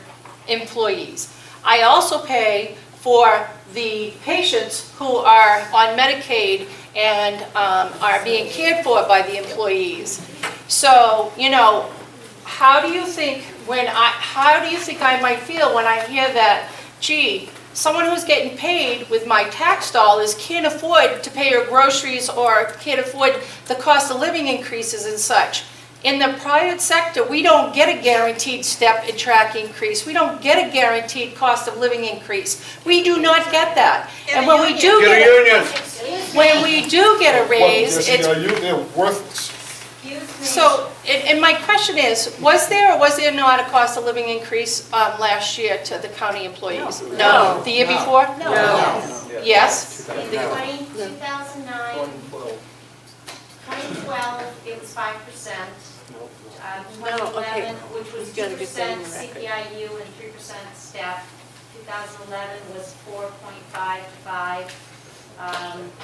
employees. I also pay for the patients who are on Medicaid and are being cared for by the employees. So, how do you think I might feel when I hear that, gee, someone who's getting paid with my tax dollars can't afford to pay her groceries or can't afford the cost of living increases and such. In the private sector, we don't get a guaranteed step and track increase. We don't get a guaranteed cost of living increase. We do not get that. And when we do get a raise, They're worthless. so, and my question is, was there or was there not a cost of living increase last year to the county employees? No. The year before? No. Yes? In 2009, 2012, it was 5%. 2011, which was 2% CPIU and 3% step. 2011 was 4.55.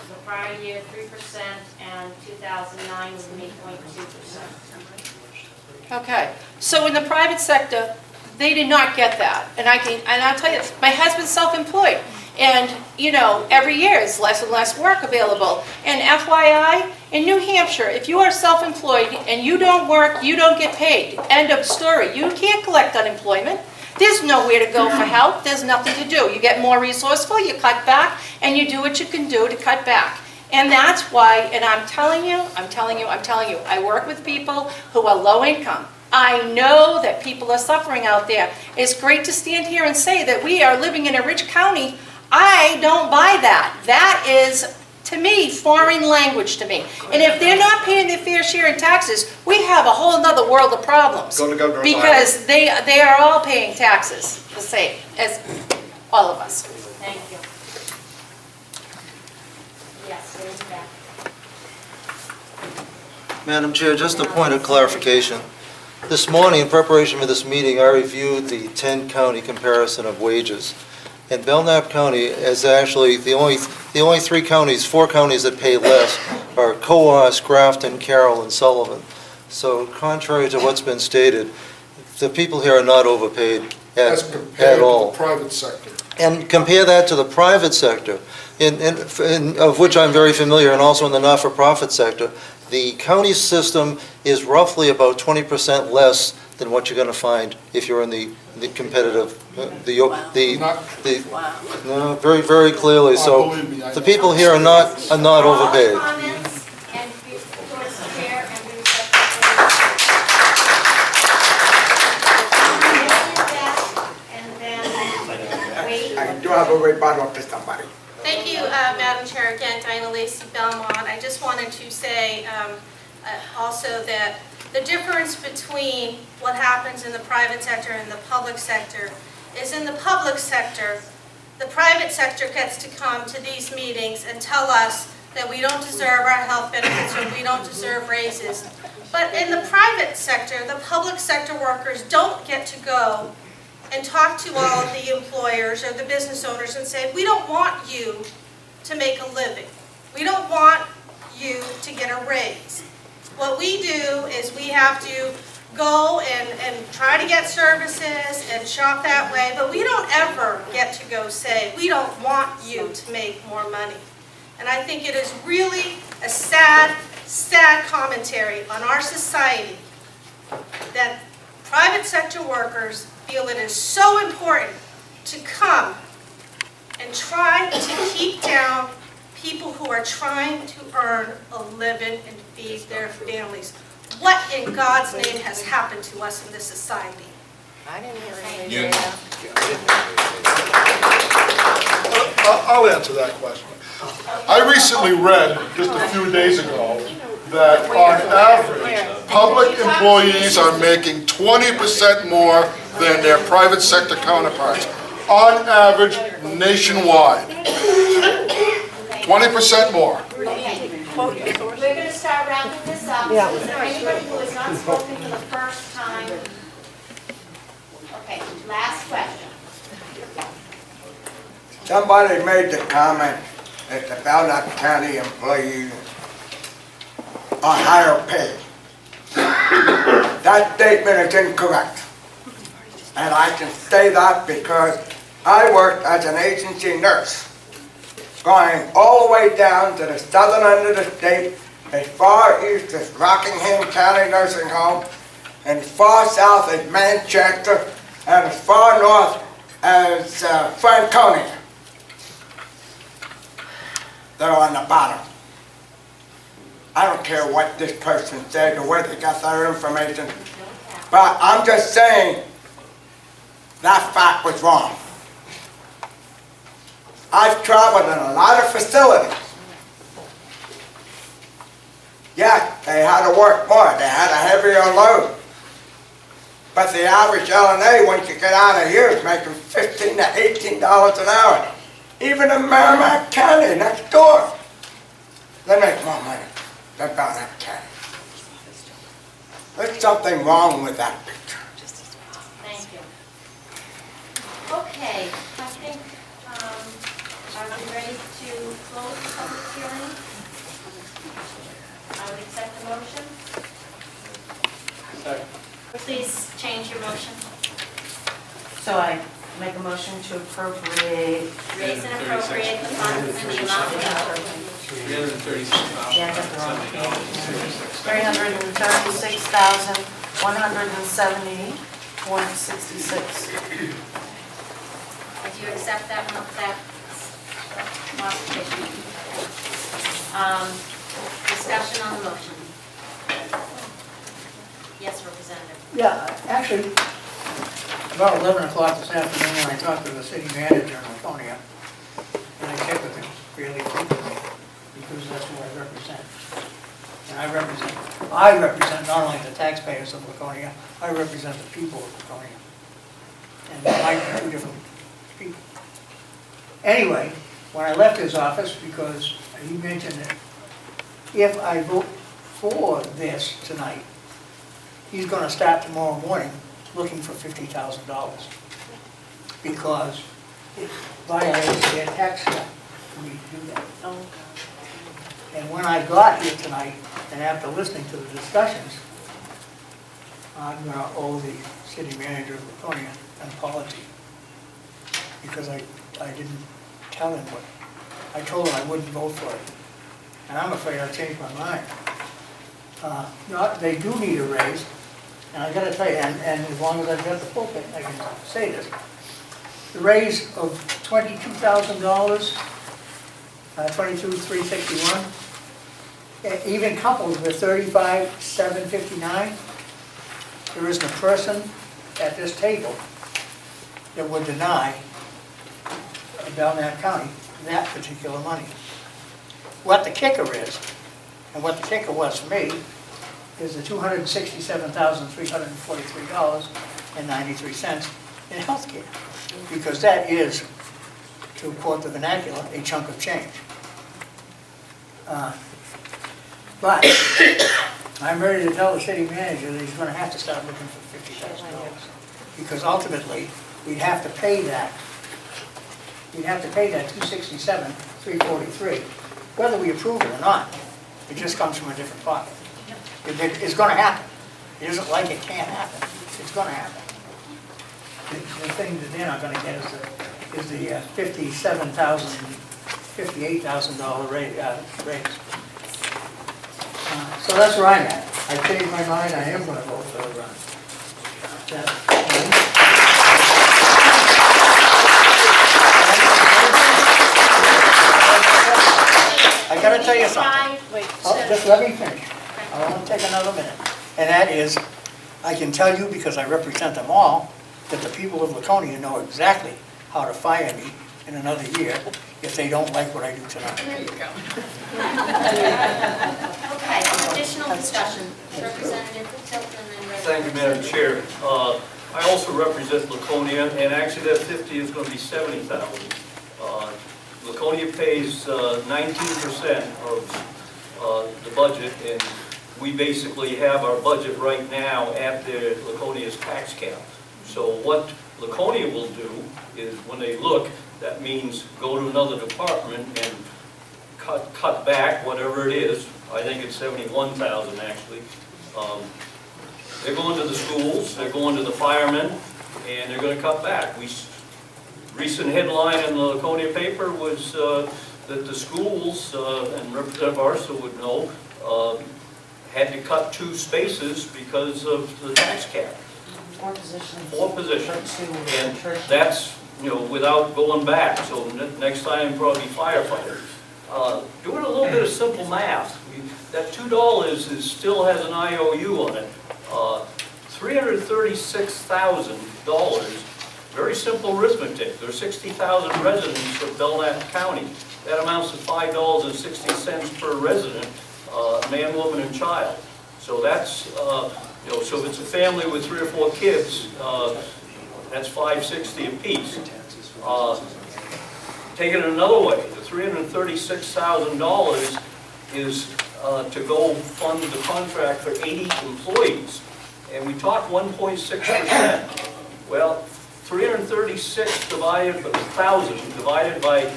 The prior year, 3%, and 2009 was 8.2%. Okay. So in the private sector, they did not get that. And I'll tell you, my husband's self-employed. And, every year is less and less work available. And FYI, in New Hampshire, if you are self-employed and you don't work, you don't get paid. End of story. You can't collect unemployment. There's nowhere to go for help. There's nothing to do. You get more resourceful, you cut back, and you do what you can do to cut back. And that's why, and I'm telling you, I work with people who are low income. I know that people are suffering out there. It's great to stand here and say that we are living in a rich county. I don't buy that. That is, to me, foreign language to me. And if they're not paying their fair share in taxes, we have a whole other world of problems. Go to Governor's because they are all paying taxes the same as all of us. Thank you. Yes, there's that. Madam Chair, just a point of clarification. This morning, in preparation for this meeting, I reviewed the 10-county comparison of wages. And Belknap County is actually the only 4 counties that pay less are Coas, Grafton, Carroll, and Sullivan. So contrary to what's been stated, the people here are not overpaid at all. To the private sector. And compare that to the private sector, of which I'm very familiar, and also in the not-for-profit sector. The county system is roughly about 20% less than what you're going to find if you're in the competitive, very, very clearly. So the people here are not overpaid. you have a rebuttal to somebody. Thank you, Madam Chair. Again, Diana Lacey, Belmont. I just wanted to say also that the difference between what happens in the private sector and the public sector is in the public sector, the private sector gets to come to these meetings and tell us that we don't deserve our health benefits or we don't deserve raises. But in the private sector, the public sector workers don't get to go and talk to all of the employers or the business owners and say, we don't want you to make a living. We don't want you to get a raise. What we do is we have to go and try to get services and shop that way, but we don't ever get to go say, we don't want you to make more money. And I think it is really a sad, sad commentary on our society that private sector workers feel it is so important to come and try to keep down people who are trying to earn a living and feed their families. What in God's name has happened to us in this society? I didn't hear anything say I'll answer that question. I recently read, just a few days ago, that on average, public employees are making 20% more than their private sector counterparts. On average, nationwide. 20% more. We're going to start wrapping this up. Yeah. Is there anybody who has not spoken for the first time? Okay, last question. Somebody made the comment that the Belknap County employees are higher paid. That statement is incorrect. And I can say that because I worked as an agency nurse, going all the way down to the southern end of the state, as far east as Rockingham County Nursing Home, and as far south as Manchester, and as far north as Franconia. They're on the bottom. I don't care what this person said or where they got their information, but I'm just saying that fact was wrong. I've traveled in a lot of facilities. Yeah, they had to work more, they had a heavier load. But the average LNA, once you get out of here, is making $15 to $18 an hour. Even in Merrimack County, next door, they make more money than Belknap County. There's something wrong with that picture. Thank you. Okay, I think, are we ready to close the public hearing? I would accept the motion. Please change your motion. So I make a motion to appropriate. Raise and appropriate the funds in the amount of Yeah, I got the wrong page. $336,170.66. Do you accept that modification? Discussion on the motion. Yes, Representative. Yeah, actually, about 11 o'clock this afternoon, I talked to the city manager in Laconia, and I checked with him fairly frequently, because that's who I represent. And I represent not only the taxpayers of Laconia, I represent the people of Laconia. And they might be two different people. Anyway, when I left his office, because he mentioned that if I vote for this tonight, he's going to start tomorrow morning looking for $50,000 because it violates their tax law for me to do that. And when I got here tonight, and after listening to the discussions, I'm going to owe the city manager of Laconia an apology because I didn't tell him what. I told him I wouldn't vote for it. And I'm afraid I've changed my mind. They do need a raise. And I gotta tell you, and as long as I've got the pulpit, I can say this. The raise of $22,000, $22,361, even coupled with $35,759, there isn't a person at this table that would deny to Belknap County that particular money. What the kicker is, and what the kicker was for me, is the $267,343.93 in health care. Because that is, to quote the vernacular, a chunk of change. But I'm ready to tell the city manager that he's going to have to start looking for $50,000. Because ultimately, we'd have to pay that. We'd have to pay that $267,343, whether we approve it or not. It just comes from a different pocket. It's going to happen. It isn't like it can't happen. It's going to happen. The thing that they're not going to get is the $58,000 raise. So that's where I'm at. I changed my mind. I am going to vote for that. I got to tell you something. Just let me finish. I won't take another minute. And that is, I can tell you, because I represent them all, that the people of Laconia know exactly how to fire me in another year if they don't like what I do tonight. There you go. Okay, additional discussion. Representative Tilton and then Thank you, Madam Chair. I also represent Laconia, and actually that 50 is going to be 70,000. Laconia pays 19% of the budget, and we basically have our budget right now at Laconia's tax cap. So what Laconia will do is, when they look, that means go to another department and cut back whatever it is. I think it's 71,000 actually. They're going to the schools, they're going to the firemen, and they're going to cut back. Recent headline in the Laconia paper was that the schools, and Representative Arsa would know, had to cut 2 spaces because of the tax cap. 4 positions. 4 positions. And that's, without going back. So next time, probably firefighters. Doing a little bit of simple math. That $2 still has an IOU on it. $336,000. Very simple arithmetic. There are 60,000 residents of Belknap County. That amounts to $5.60 per resident, man, woman, and child. So that's, so if it's a family with 3 or 4 kids, that's $5.60 apiece. Taking it another way, the $336,000 is to go fund the contract for 80 employees. And we talked 1.6%. Well, 336 divided by 1,000 divided by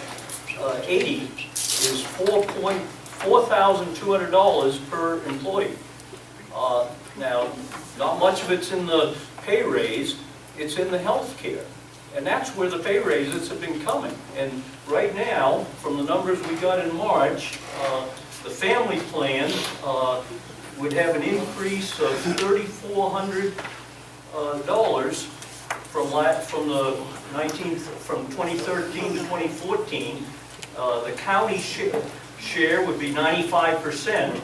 80 is $4,200 per employee. Now, not much of it's in the pay raise, it's in the health care. And that's where the pay raises have been coming. And right now, from the numbers we got in March, the family plan would have an increase of $3,400 from 2013 to 2014. The county share would be 95%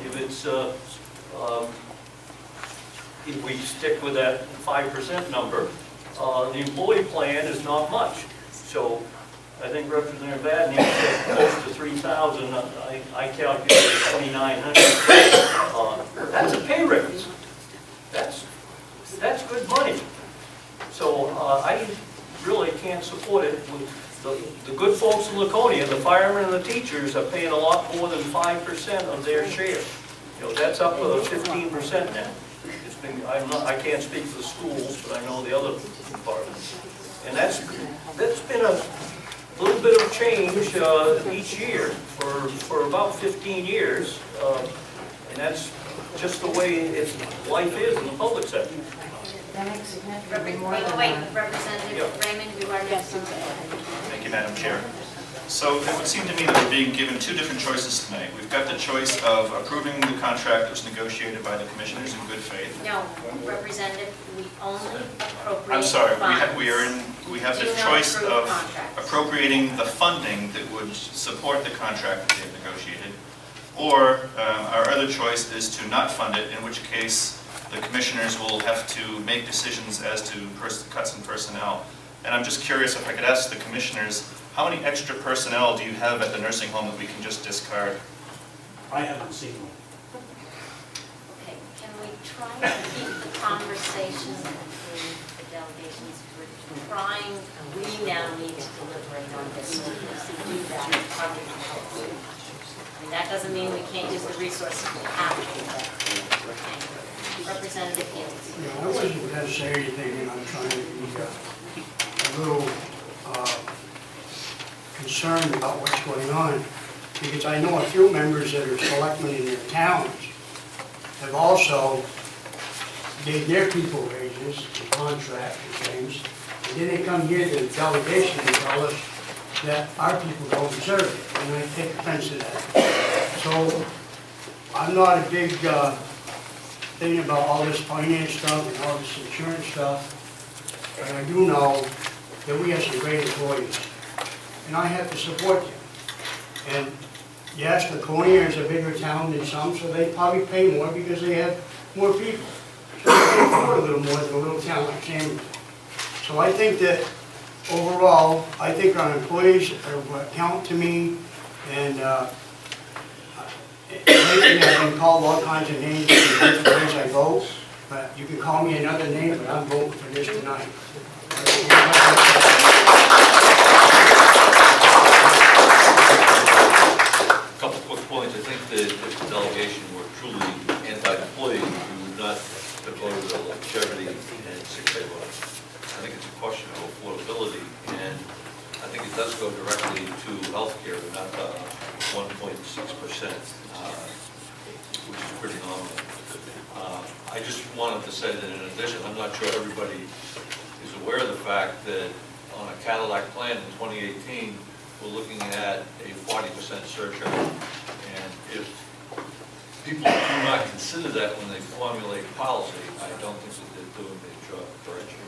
if we stick with that 5% number. The employee plan is not much. So I think Representative Vadney said close to 3,000. I calculated 2,900. That's a pay raise. That's good money. So I really can't support it. The good folks in Laconia, the firemen and the teachers, are paying a lot more than 5% of their share. That's up to 15% now. I can't speak for the schools, but I know the other departments. And that's been a little bit of change each year for about 15 years. And that's just the way life is in the public sector. That makes significantly more than Representative Raymond, you are next. Thank you, Madam Chair. So it would seem to me that we're being given 2 different choices tonight. We've got the choice of approving the contract that was negotiated by the commissioners in good faith. No, Representative, we only appropriate I'm sorry, funds. we have the choice of appropriating the funding that would support the contract that they've negotiated, or our other choice is to not fund it, in which case the commissioners will have to make decisions as to cuts in personnel. And I'm just curious if I could ask the commissioners, how many extra personnel do you have at the nursing home that we can just discard? I haven't seen one. Okay, can we try to keep the conversations between the delegations? We're trying, we now need to deliberate on this. So if we do that, it probably can help. I mean, that doesn't mean we can't use the resources we have to do that. Representative Fields. Yeah, I wasn't going to say anything, and I'm trying to be a little concerned about what's going on, because I know a few members that are selectmen in their towns have also gave their people raises and contract and things, and then they come here to the delegation and tell us that our people don't deserve it, and I take offense to that. So I'm not a big thing about all this finance stuff and all this insurance stuff, but I do know that we have some great employees, and I have to support them. And yes, Laconia is a bigger town than some, so they probably pay more because they have more people. So they can afford a little more than a little town like Camden. So I think that overall, I think our employees are what count to me, and lately I've been called all kinds of names for different ways I vote, but you can call me another name, but I'm voting for this tonight. A couple quick points. I think that if the delegation were truly anti-employee, we would not have voted the longevity and sick pay laws. I think it's a question of affordability, and I think it does go directly to healthcare, but not 1.6%, which is pretty nominal. I just wanted to say that in addition, I'm not sure everybody is aware of the fact that on a Cadillac plan in 2018, we're looking at a 40% surcharge. And if people do not consider that when they formulate policy, I don't think that they're doing their job correctly.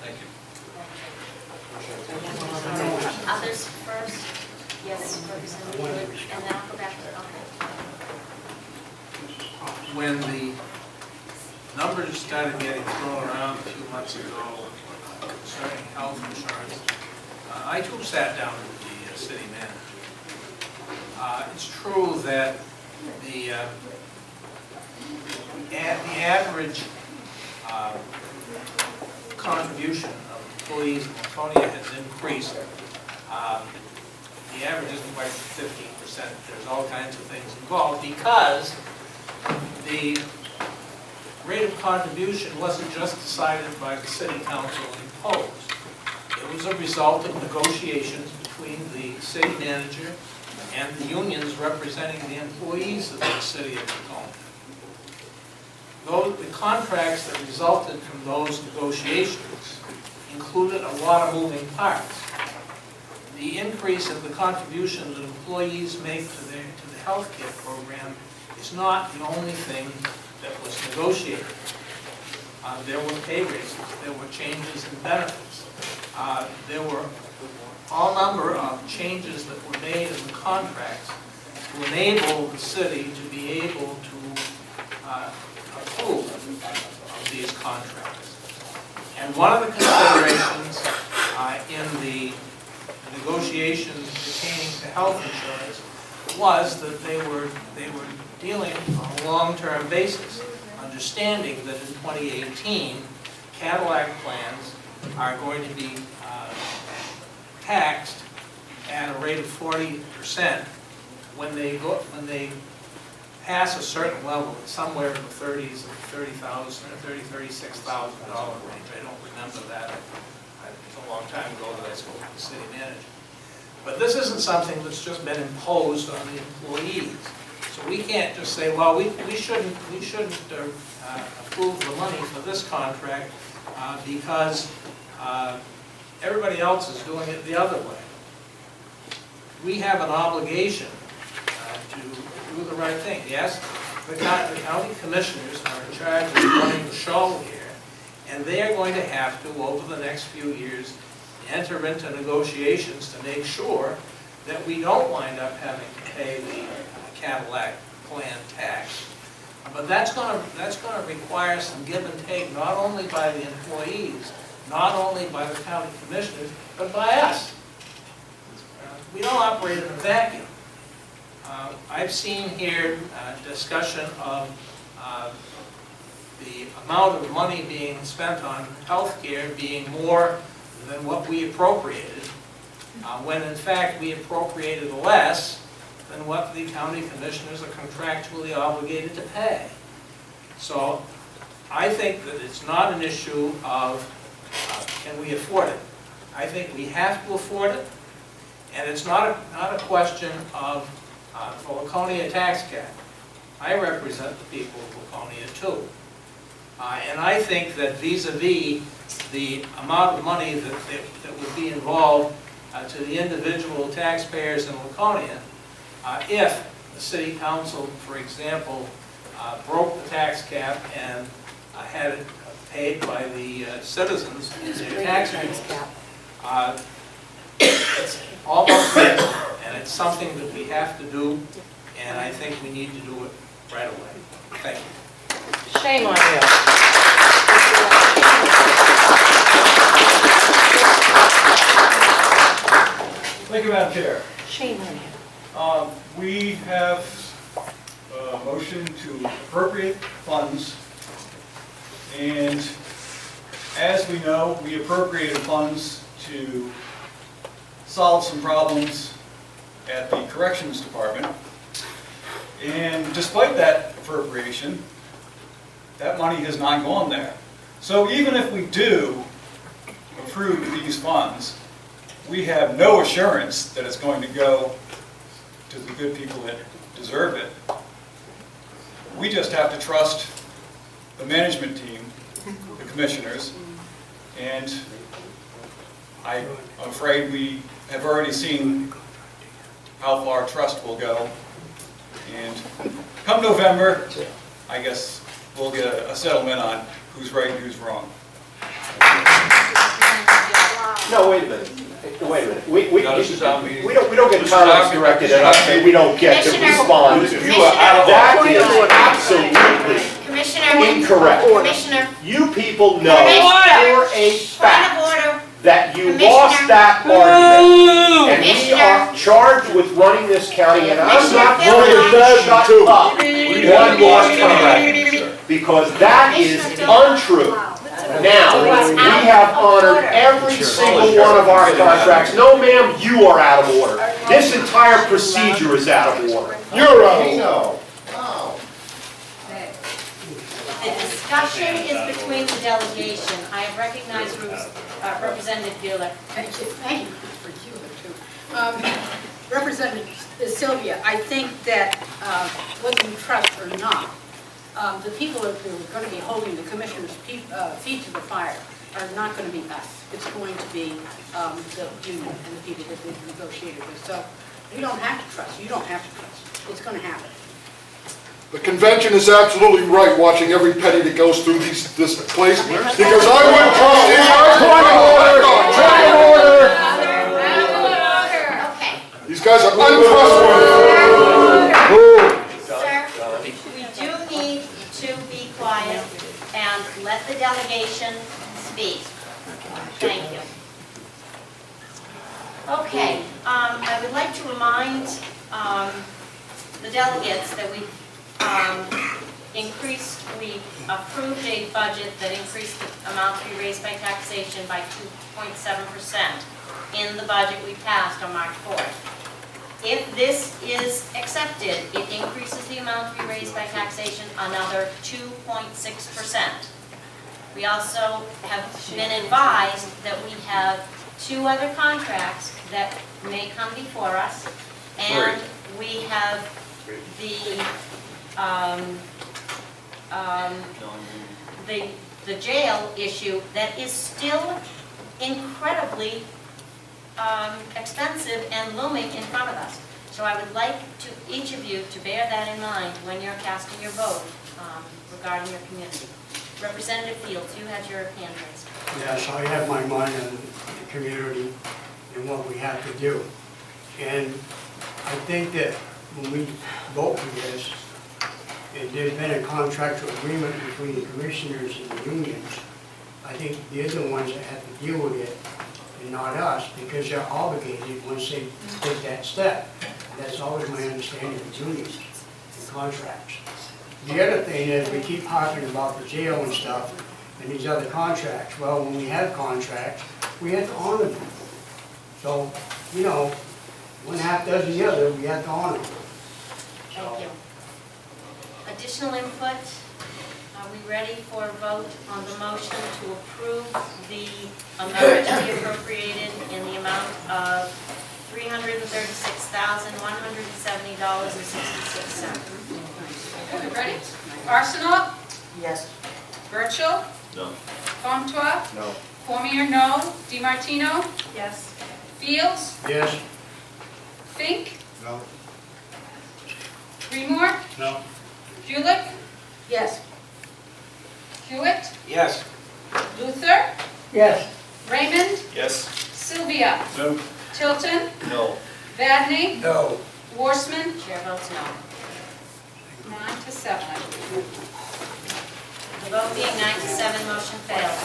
Thank you. Others first? Yes, Representative Wood, and then I'll go back to the When the numbers started getting thrown around a few months ago concerning health insurance, I too sat down with the city manager. It's true that the average contribution of employees in Laconia has increased. The average isn't quite 15%. There's all kinds of things involved because the rate of contribution wasn't just decided by the city council and imposed. It was a result of negotiations between the city manager and the unions representing the employees of the city of Laconia. The contracts that resulted from those negotiations included a lot of moving parts. The increase of the contribution that employees make to the health care program is not the only thing that was negotiated. There were pay raises, there were changes in benefits, there were all number of changes that were made in the contracts to enable the city to be able to approve of these contracts. And one of the considerations in the negotiations pertaining to health insurance was that they were dealing on a long-term basis, understanding that in 2018, Cadillac plans are going to be taxed at a rate of 40% when they pass a certain level, somewhere in the 30s, $30,000 or $36,000 range. I don't remember that. It's a long time ago that I spoke to the city manager. But this isn't something that's just been imposed on the employees. So we can't just say, well, we shouldn't approve the money for this contract because everybody else is doing it the other way. We have an obligation to do the right thing. Yes, the county commissioners are in charge of running the show here, and they are going to have to, over the next few years, enter into negotiations to make sure that we don't wind up having to pay the Cadillac plan tax. But that's going to require some give and take, not only by the employees, not only by the county commissioners, but by us. We don't operate in a vacuum. I've seen here discussion of the amount of money being spent on healthcare being more than what we appropriated, when in fact we appropriated less than what the county commissioners are contractually obligated to pay. So I think that it's not an issue of can we afford it. I think we have to afford it, and it's not a question of the Laconia tax cap. I represent the people of Laconia too. And I think that vis-a-vis the amount of money that would be involved to the individual taxpayers in Laconia, if the city council, for example, broke the tax cap and had it paid by the citizens in their tax bills, it's almost there, and it's something that we have to do, and I think we need to do it right away. Thank you. Shame on you. Thank you, Madam Chair. Shame on you. We have a motion to appropriate funds, and as we know, we appropriated funds to solve some problems at the Corrections Department, and despite that appropriation, that money has not gone there. So even if we do approve these funds, we have no assurance that it's going to go to the good people that deserve it. We just have to trust the management team, the commissioners, and I'm afraid we have already seen how far trust will go. And come November, I guess we'll get a settlement on who's right and who's wrong. No, wait a minute. Wait a minute. We don't get This is comments our- directed at us that we don't get to respond to. That is absolutely incorrect. Commissioner. You people know Order. for a fact Order. that you Commissioner. lost that argument. And we Commissioner. are charged with running this county, and I'm not Commissioner going to Phil. shut up one more time, because that is untrue. Now, we have honored every single one of our contracts. No, ma'am, you are out of order. This entire procedure is out of order. You're out of order. The discussion is between the delegation. I have recognized Representative Bueller. Thank you for you too. Representative Sylvia, I think that whether you trust or not, the people who are going to be holding the commissioner's feet to the fire are not going to be us. It's going to be the union and the people that they've negotiated with. So you don't have to trust. You don't have to trust. It's going to happen. The convention is absolutely right, watching every penny that goes through this place, because I wouldn't trust it. Point of order! Okay. These guys are untrustworthy. Sir, we do need to be quiet and let the delegation speak. Thank you. Okay, I would like to remind the delegates that we approved a budget that increased the amount to be raised by taxation by 2.7% in the budget we passed on March 4th. If this is accepted, it increases the amount to be raised by taxation another 2.6%. We also have been advised that we have 2 other contracts that may come before us, and we have the jail issue that is still incredibly expensive and looming in front of us. So I would like to each of you to bear that in mind when you're casting your vote regarding your community. Representative Fields, you had your hand raised. Yes, I have my mind on the community and what we have to do. And I think that when we vote for this, and there's been a contractual agreement between the commissioners and the unions, I think they're the ones that have to deal with it and not us, because they're obligated once they take that step. And that's always my understanding of unions and contracts. The other thing is, we keep talking about the jail and stuff and these other contracts. Well, when we have contracts, we have to honor them. So, you know, one half does the other, we have to honor them. Thank you. Additional input? Are we ready for a vote on the motion to approve the amount to be appropriated in the amount of $336,170.66? Ready? Arsenault? Yes. Birchall? No. Comtois? No. Cormier, no. DiMartino? Yes. Fields? Yes? Fink? No. Greenmore? No. Julik? Yes. Hewitt? Yes. Luther? Yes. Raymond? Yes. Sylvia? No. Tilton? No. Vadney, No. Worsman? Chair votes no. 9-7, I believe. The vote being 9-7, motion fails.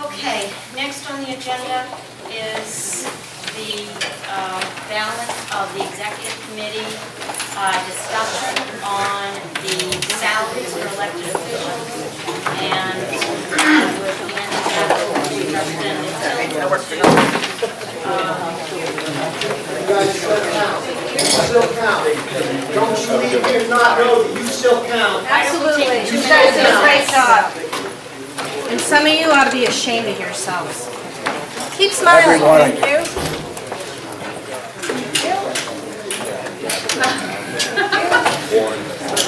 Okay, next on the agenda is the balance of the executive committee discussion on the salaries for elected officials and with the You guys still count. You still count. Don't you leave here not know that you still count. Absolutely. You You still guys did a count. great job. And some of you ought to be ashamed of yourselves. Keep smiling, thank you.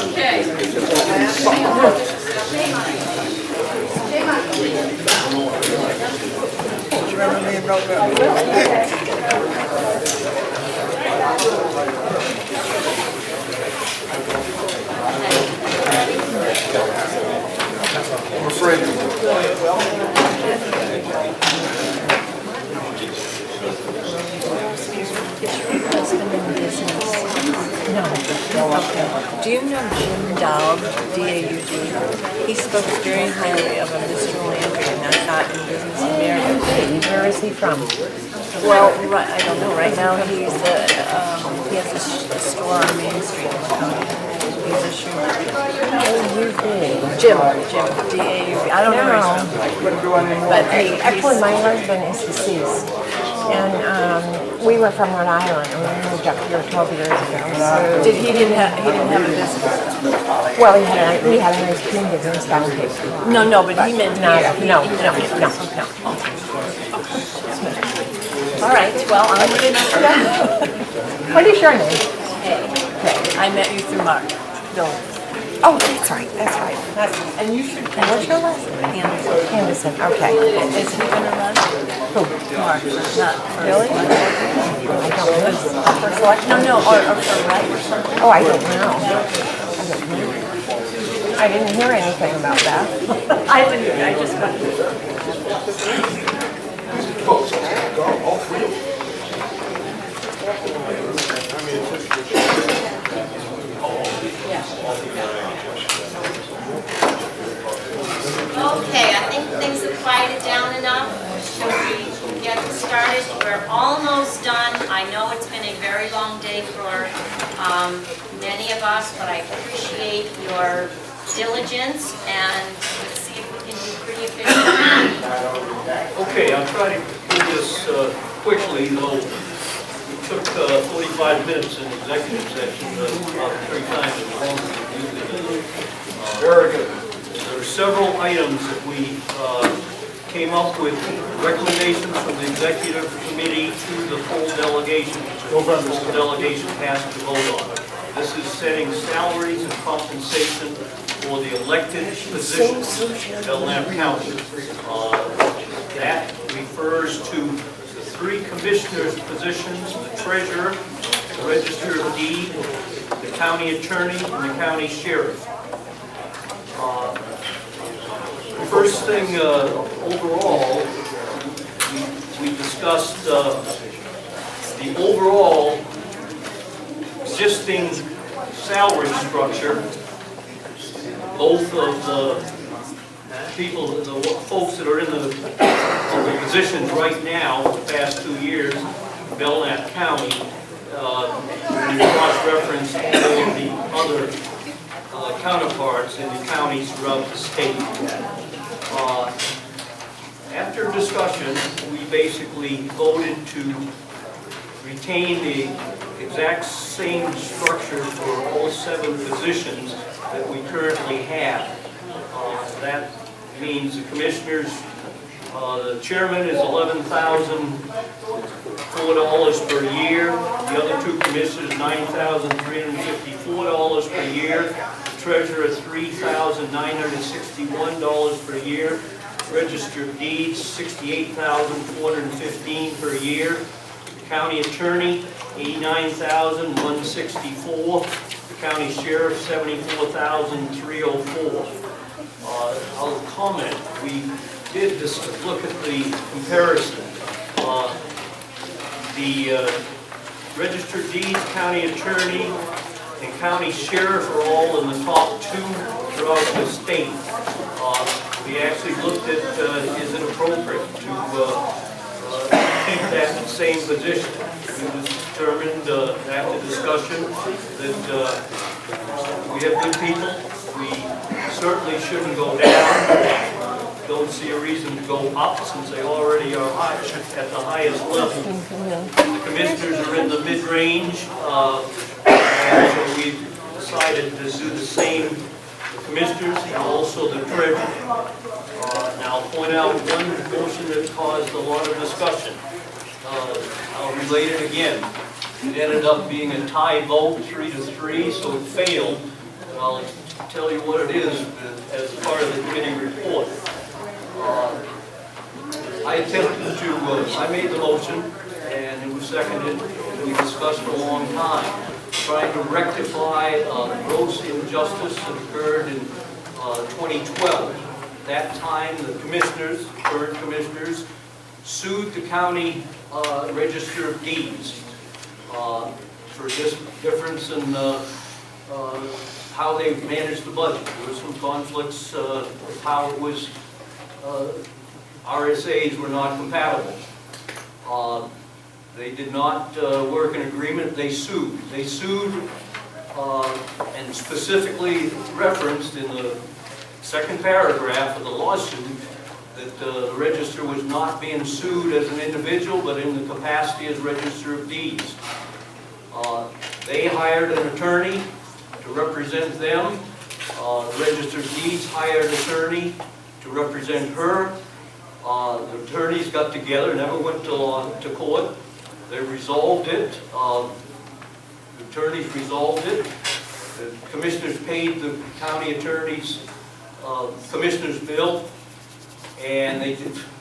Okay. I'm afraid. Do you know Jim Dowd, D-A-U-D? He spoke very highly of a Mr. Landry, and I thought in business America. Where is he from? Well, right, I don't know. Right now, he has a store on Main Street in Laconia. He's a shoe. Jim, D-A-U-D. I don't know. But Actually, my husband is deceased, and we were from Rhode Island, and we moved up here 12 years ago. So he didn't have a business? well, he had a nice cream business down here. No, but he meant No. All right, well, I'm going to... What is your name? I met you through Mark. Bill. Oh, that's right. And you should... And what's your last name? Anderson, okay. Is he going to run? Who? Mark, not for... Really? I don't know. For selection? No, or for rep or something. Oh, I don't know. I didn't hear anything about that. I didn't, I just got... All three of them. Okay, I think things have quieted down enough. Should we get started? We're almost done. I know it's been a very long day for many of us, but I appreciate your diligence, and let's see if we can be pretty efficient. Okay, I'll try to do this quickly, though we took 45 minutes in executive session, about 3 times as long as we usually do. Very good. There are several items that we came up with recommendations from the executive committee to the full delegation, which the full delegation has to vote on. This is setting salaries and compensation for the elected positions in Belknap County. That refers to the 3 commissioners' positions, the treasurer, the register of deed, the county attorney, and the county sheriff. The first thing, overall, we discussed the overall existing salary structure both of the people, the folks that are in the positions right now, the past 2 years, Belknap County, cross-reference all of the other counterparts in the counties throughout the state. After discussion, we basically voted to retain the exact same structure for all 7 positions that we currently have. That means the commissioners, the chairman is $11,004 per year. The other 2 commissioners, $9,354 per year. The treasurer, $3,961 per year. Register of Deeds, $68,415 per year. The county attorney, $89,164. The county sheriff, $74,304. I'll comment. We did just look at the comparison. The registered deeds, county attorney, and county sheriff are all in the top 2 throughout the state. We actually looked at, is it appropriate to keep that same position? It was determined after discussion that we have good people. We certainly shouldn't go down. Don't see a reason to go up since they already are at the highest level. The commissioners are in the mid-range, and so we decided to do the same. The commissioners and also the treasurer. Now I'll point out one motion that caused a lot of discussion. I'll relate it again. It ended up being a tie vote, 3-3, so it failed. And I'll tell you what it is as part of the committee report. I attempted to, I made the motion, and it was seconded, and we discussed for a long time, trying to rectify gross injustice that occurred in 2012. At that time, the commissioners, current commissioners, sued the county Register of Deeds for this difference in how they managed the budget. There were some conflicts with how it was, RSAs were not compatible. They did not work in agreement, they sued. They sued and specifically referenced in the second paragraph of the lawsuit that the register was not being sued as an individual, but in the capacity as Register of Deeds. They hired an attorney to represent them. The Register of Deeds hired an attorney to represent her. The attorneys got together, never went to court. They resolved it. The attorneys resolved it. The commissioners paid the county attorneys commissioner's bill, and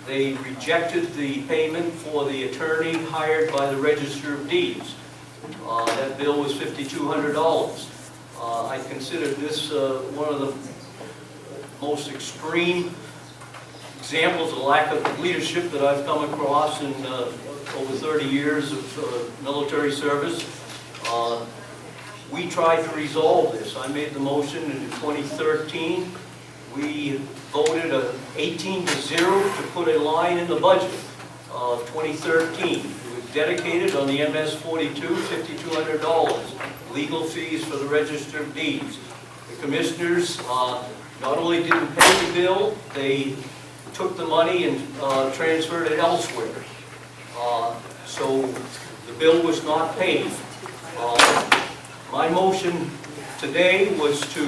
they rejected the payment for the attorney hired by the Register of Deeds. That bill was $5,200. I consider this one of the most extreme examples of lack of leadership that I've come across in over 30 years of military service. We tried to resolve this. I made the motion in 2013. We voted 18-0 to put a line in the budget of 2013. It was dedicated on the MS-42, $5,200, legal fees for the Register of Deeds. The commissioners not only didn't pay the bill, they took the money and transferred it elsewhere. So the bill was not paid. My motion today was to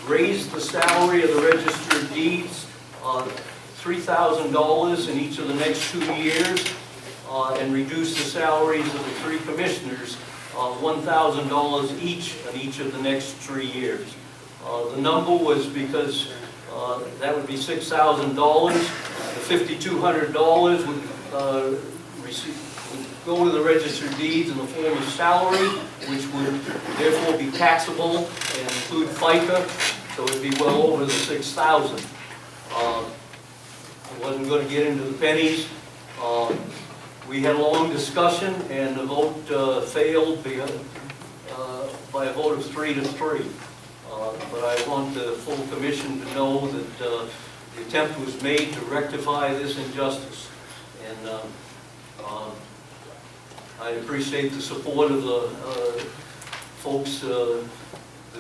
raise the salary of the Register of Deeds $3,000 in each of the next 2 years and reduce the salaries of the 3 commissioners $1,000 each in each of the next 3 years. The number was because that would be $6,000. The $5,200 would go to the Register of Deeds in the form of salary, which would therefore be taxable and include FICA, so it would be well over the $6,000. I wasn't going to get into the pennies. We had a long discussion, and the vote failed by a vote of 3-3. But I want the full commission to know that the attempt was made to rectify this injustice. And I appreciate the support of the folks, the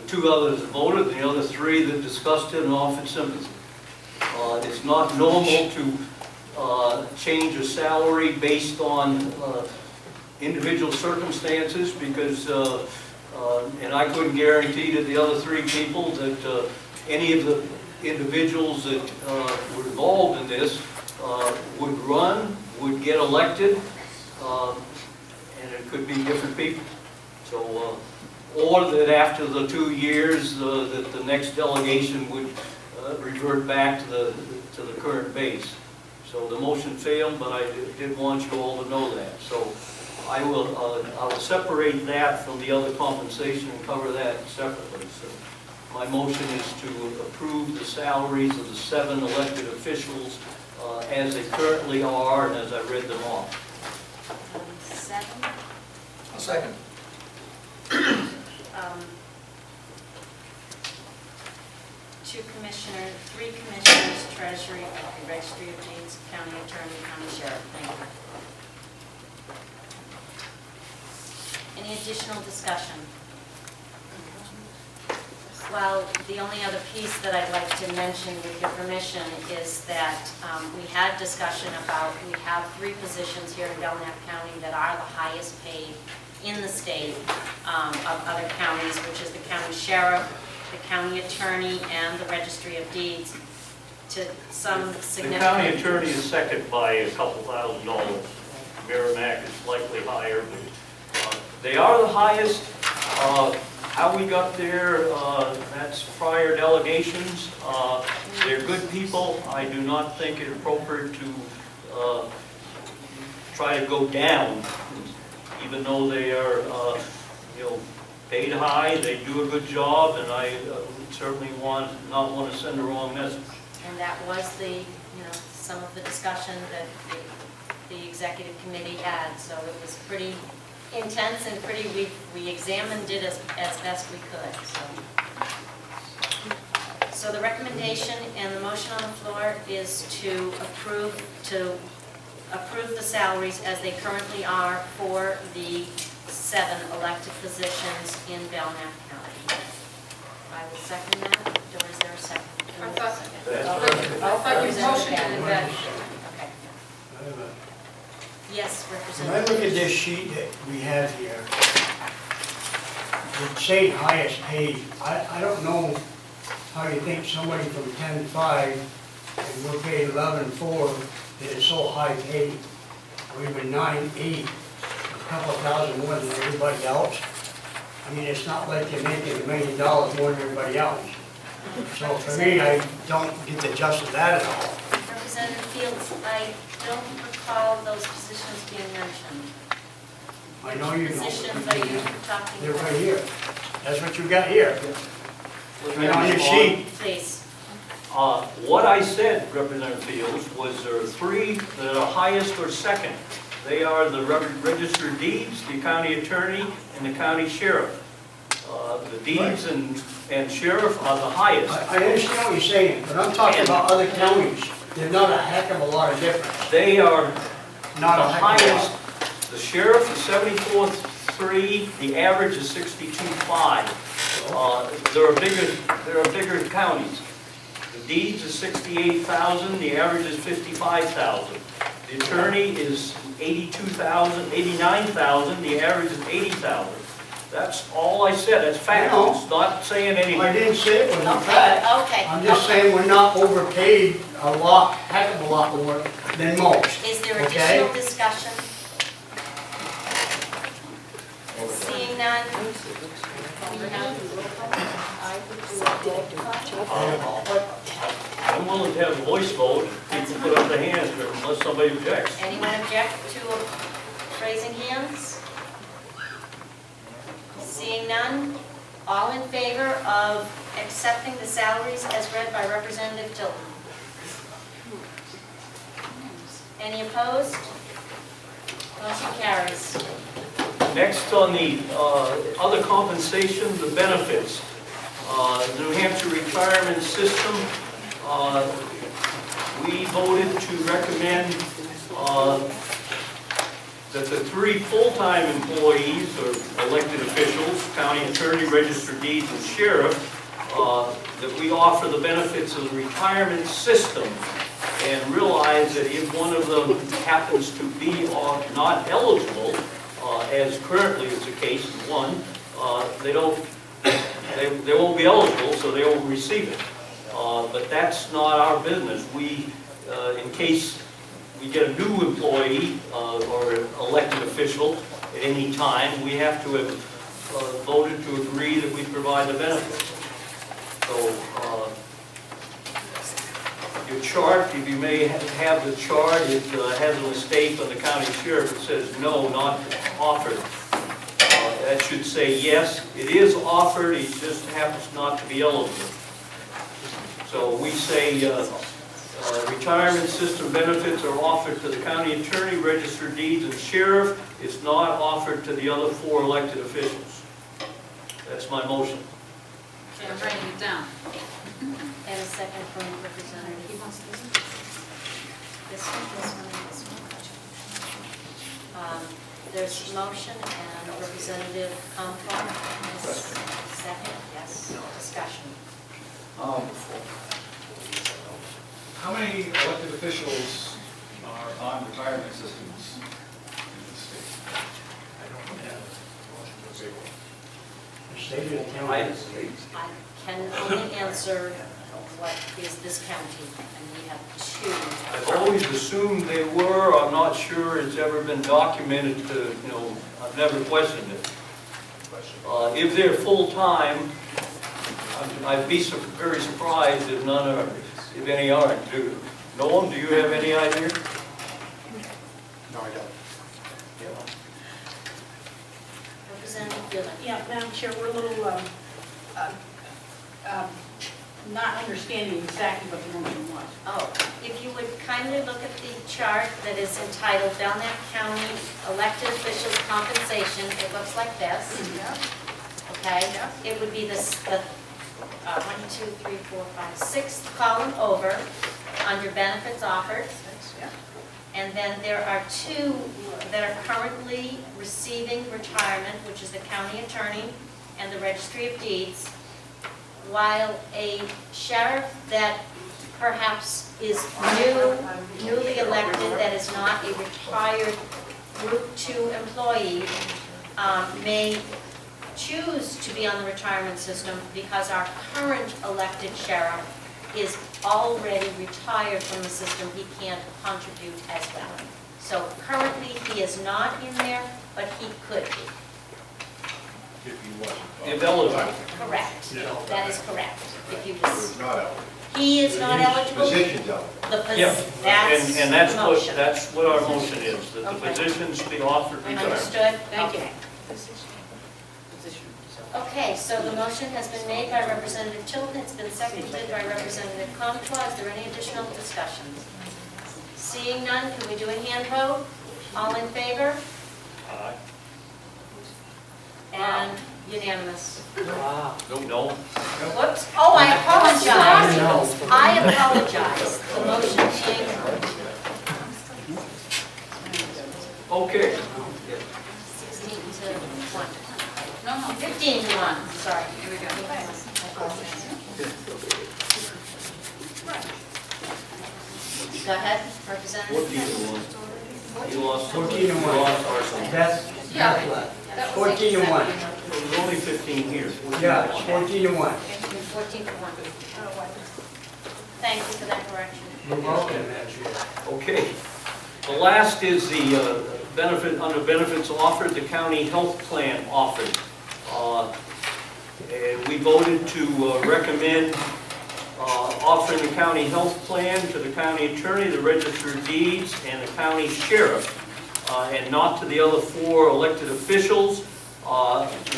two others that voted, and the other three that discussed it and offered sympathy. It's not normal to change a salary based on individual circumstances because, and I couldn't guarantee to the other three people that any of the individuals that were involved in this would run, would get elected, and it could be different people. So, or that after the 2 years, that the next delegation would revert back to the current base. So the motion failed, but I did want you all to know that. So I will separate that from the other compensation and cover that separately. So my motion is to approve the salaries of the 7 elected officials as they currently are and as I read them off. 7. I'll second. Three commissioners, treasury, registry of deeds, county attorney, county sheriff. Thank you. Any additional discussion? Well, the only other piece that I'd like to mention with your permission is that we had discussion about, we have 3 positions here in Belknap County that are the highest paid in the state of other counties, which is the county sheriff, the county attorney, and the registry of deeds. To some significant... The county attorney is second by a couple $1,000. Merrimack is slightly higher, but they are the highest. How we got there, that's prior delegations. They're good people. I do not think it appropriate to try to go down, even though they are, paid high. They do a good job, and I certainly not want to send the wrong message. And that was some of the discussion that the executive committee had. So it was pretty intense and we examined it as best we could. So the recommendation and the motion on the floor is to approve the salaries as they currently are for the 7 elected positions in Belknap County. I will second that. Or is there a second? I thought you motioned that. Okay. Yes, When I Representative. look at this sheet that we have here, it's saying highest paid. I don't know how you think somebody from 10.5 and we're paid 11.4 that is so high paid. We've been 9.8, a couple thousand more than everybody else. I mean, it's not like they're making $1 million more than everybody else. So for me, I don't get the gist of that at all. Representative Fields, I don't recall those positions being mentioned. I know you don't. Positions are you talking They're about? right here. That's what you got here. Right on your sheet. Please. What I said, Representative Fields, was there are 3 that are highest or second. They are the registered deeds, the county attorney, and the county sheriff. The deeds and sheriff are the highest. I understand what you're saying, but I'm talking about other counties. They're not a heck of a lot of difference. They are Not the a heck of a highest. lot. The sheriff is 74.3, the average is 62.5. There are bigger counties. The deeds is 68,000, the average is 55,000. The attorney is 82,000, 89,000, the average is 80,000. That's all I said, that's fact, it's not saying anything. I didn't say it was a fact. Okay. I'm just saying we're not overpaid a lot, heck of a lot more than most. Is there okay? additional discussion? Seeing none? I'm willing to have a voice vote, people put up their hands, unless somebody objects. Anyone object to raising hands? Seeing none? All in favor of accepting the salaries as read by Representative Tilton? Any opposed? Motion carries. Next on the other compensation, the benefits. The New Hampshire retirement system, we voted to recommend that the 3 full-time employees or elected officials, county attorney, registered deeds, and sheriff, that we offer the benefits of the retirement system, and realize that if one of them happens to be not eligible, as currently is the case in one, they won't be eligible, so they won't receive it. But that's not our business. We, in case we get a new employee or an elected official at any time, we have to have voted to agree that we provide the benefits. So your chart, if you may have the chart, it has a mistake on the county sheriff. It says no, not offered. That should say yes, it is offered, he just happens not to be eligible. So we say retirement system benefits are offered to the county attorney, registered deeds, and sheriff. It's not offered to the other 4 elected officials. That's my motion. Okay, I'm writing it down. And a second from Representative. He wants this one, this one, and this one. There's a motion and Representative Comeau. Second, yes, discussion. How many elected officials are on retirement systems in the state? I can only answer what is this county, and we have 2. I've always assumed they were. I'm not sure it's ever been documented to, I've never questioned it. If they're full-time, I'd be very surprised if none are, if any aren't. Noam, do you have any idea? No, I don't. Representative Dillon. Yeah, Madam Chair, we're a little not understanding exactly what the motion was. Oh, if you would kindly look at the chart that is entitled Belknap County Elected Officials Compensation, it looks like this. Okay? It would be this, the 6th column over under benefits offered. And then there are 2 that are currently receiving retirement, which is the county attorney and the registry of deeds, while a sheriff that perhaps is newly elected, that is not a retired Group 2 employee, may choose to be on the retirement system because our current elected sheriff is already retired from the system. He can't contribute as well. So currently he is not in there, but he could be. If eligible. Correct. Yeah. That is correct. If you just, Not eligible. he is not eligible. Position's eligible. Yeah, and that's the what, motion. that's what our motion is, that the Okay. positions be offered retirement. Understood? Thank you. Okay. Okay, so the motion has been made by Representative Tilton, it's been seconded by Representative Comeau. Is there any additional discussion? Seeing none, can we do a hand vote? All in favor? Aye. And unanimous. No. Whoops, oh, I apologize. I apologize. The motion being, Okay. 16 to 1. No, 15 to 1, sorry. Here we go. Go ahead, Representative. You lost. 14 to 1. You lost Arson. That's, That was 14 to 1. It was only 15 here. Yeah, 14 to 1. 14 to 1. Thank you for that correction. You're welcome, Madam Chair. Okay. The last is the benefit, under benefits offered, the county health plan offered. And we voted to recommend offering the county health plan to the county attorney, the register of deeds, and the county sheriff, and not to the other 4 elected officials.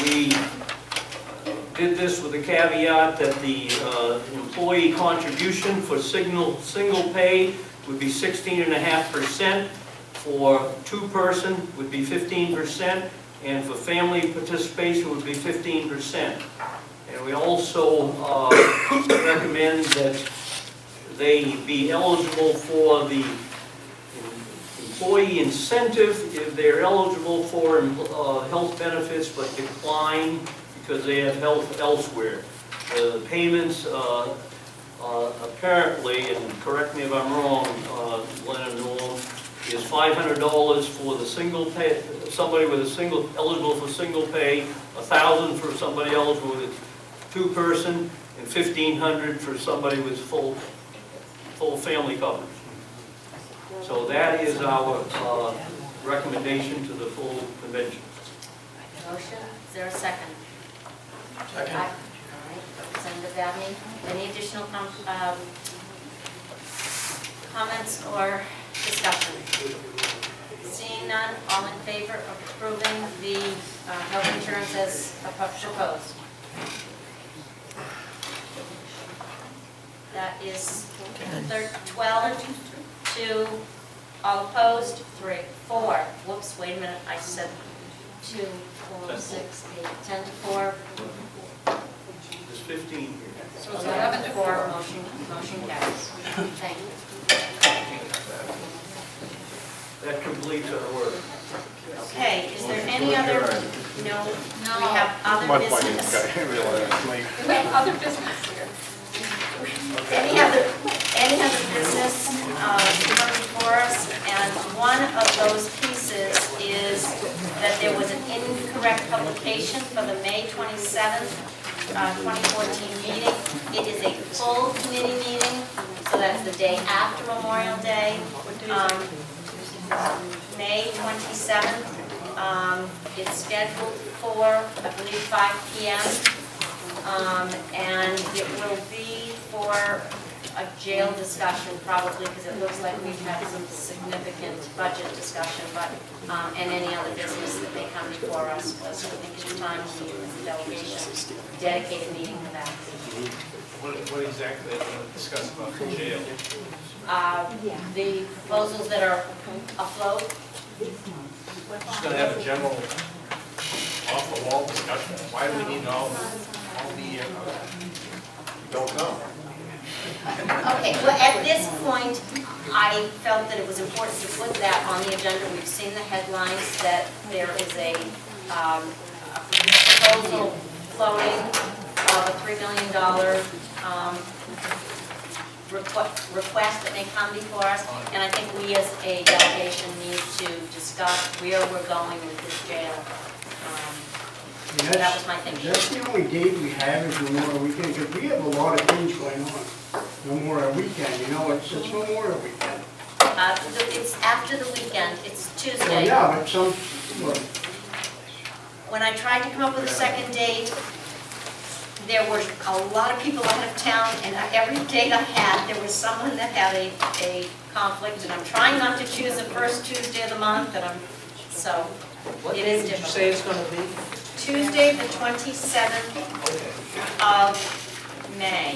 We did this with the caveat that the employee contribution for single pay would be 16.5%, for 2-person would be 15%, and for family participation would be 15%. And And we also recommend that they be eligible for the employee incentive if they're eligible for health benefits but decline because they have health elsewhere. The payments apparently, and correct me if I'm wrong, Glenn and Norm, is $500 for the single pay, somebody with a single, eligible for single pay, $1,000 for somebody eligible with two-person, and $1,500 for somebody with full family coverage. So that is our recommendation to the full convention. Motion, is there a second? Second. All right, Representative Dabney, any additional comments or discussion? Seeing none, all in favor of approving the health insurance as proposed? That is 12 to, all opposed, 3, 4. Whoops, wait a minute, I said 2, 4, 6, 8, 10 to 4. There's 15 here. So it's 11 to 4, motion carries. Thank you. That completes our work. Okay, is there any other, no, we have other business. We have other business here. Any other business coming before us? And one of those pieces is that there was an incorrect publication for the May 27th, 2014 meeting. It is a full committee meeting, so that's the day after Memorial Day. May 27th. It's scheduled for, I believe, 5 p.m. And it will be for a jail discussion probably, because it looks like we've had some significant budget discussion, but and any other business that may come before us. So I think it's time to use the delegation, dedicated meeting for that. What exactly are they going to discuss about the jail? The proposals that are afloat. Just going to have a general off-the-wall discussion. Why do we need all the, Don't know. Okay, well, at this point, I felt that it was important to put that on the agenda. We've seen the headlines that there is a proposal floating of a $3 million request that may come before us, and I think we as a delegation need to discuss where we're going with this jail. So that was my thinking. That's the only date we have is Memorial Weekend, because we have a lot of things going on. Memorial Weekend, you know, it's Memorial Weekend. It's after the weekend, it's Well, Tuesday. yeah, but some, well, When I tried to come up with a second date, there were a lot of people out of town, and every date I had, there was someone that had a conflict, and I'm trying not to choose the first Tuesday of the month, and so it is difficult. What did you say it's going to be? Tuesday, the 27th of May.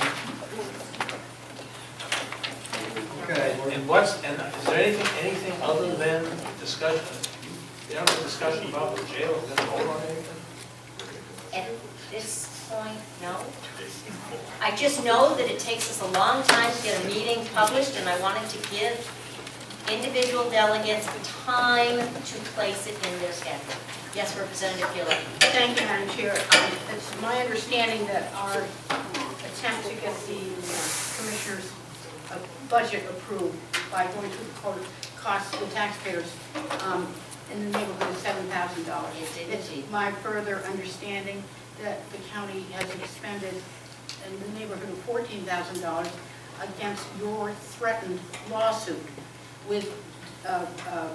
Okay. And is there anything other than discussion? You have a discussion about the jail? Are we going to vote on anything? At this point, no. I just know that it takes us a long time to get a meeting published, and I wanted to give individual delegates time to place it in their schedule. Yes, Representative Gillett. Thank you, Madam Chair. It's my understanding that our attempt to get the commissioner's budget approved by going through the code costs the taxpayers in the neighborhood of $7,000. It's my further understanding that the county has expended in the neighborhood of $14,000 against your threatened lawsuit with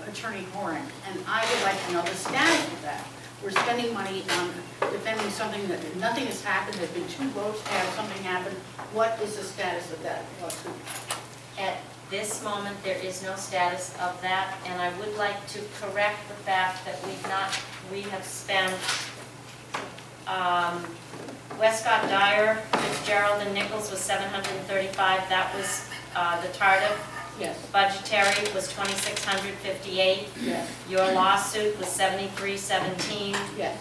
Attorney Horan, and I would like to know the status of that. We're spending money on defending something that nothing has happened. There's been 2 votes to have something happen. What is the status of that lawsuit? At this moment, there is no status of that, and I would like to correct the fact that we have spent Westcott, Dyer, Fitzgerald, and Nichols was $735. That was the Tardif Yes. Budgetary was $2,658. Yes. Your lawsuit was $73.17. Yes.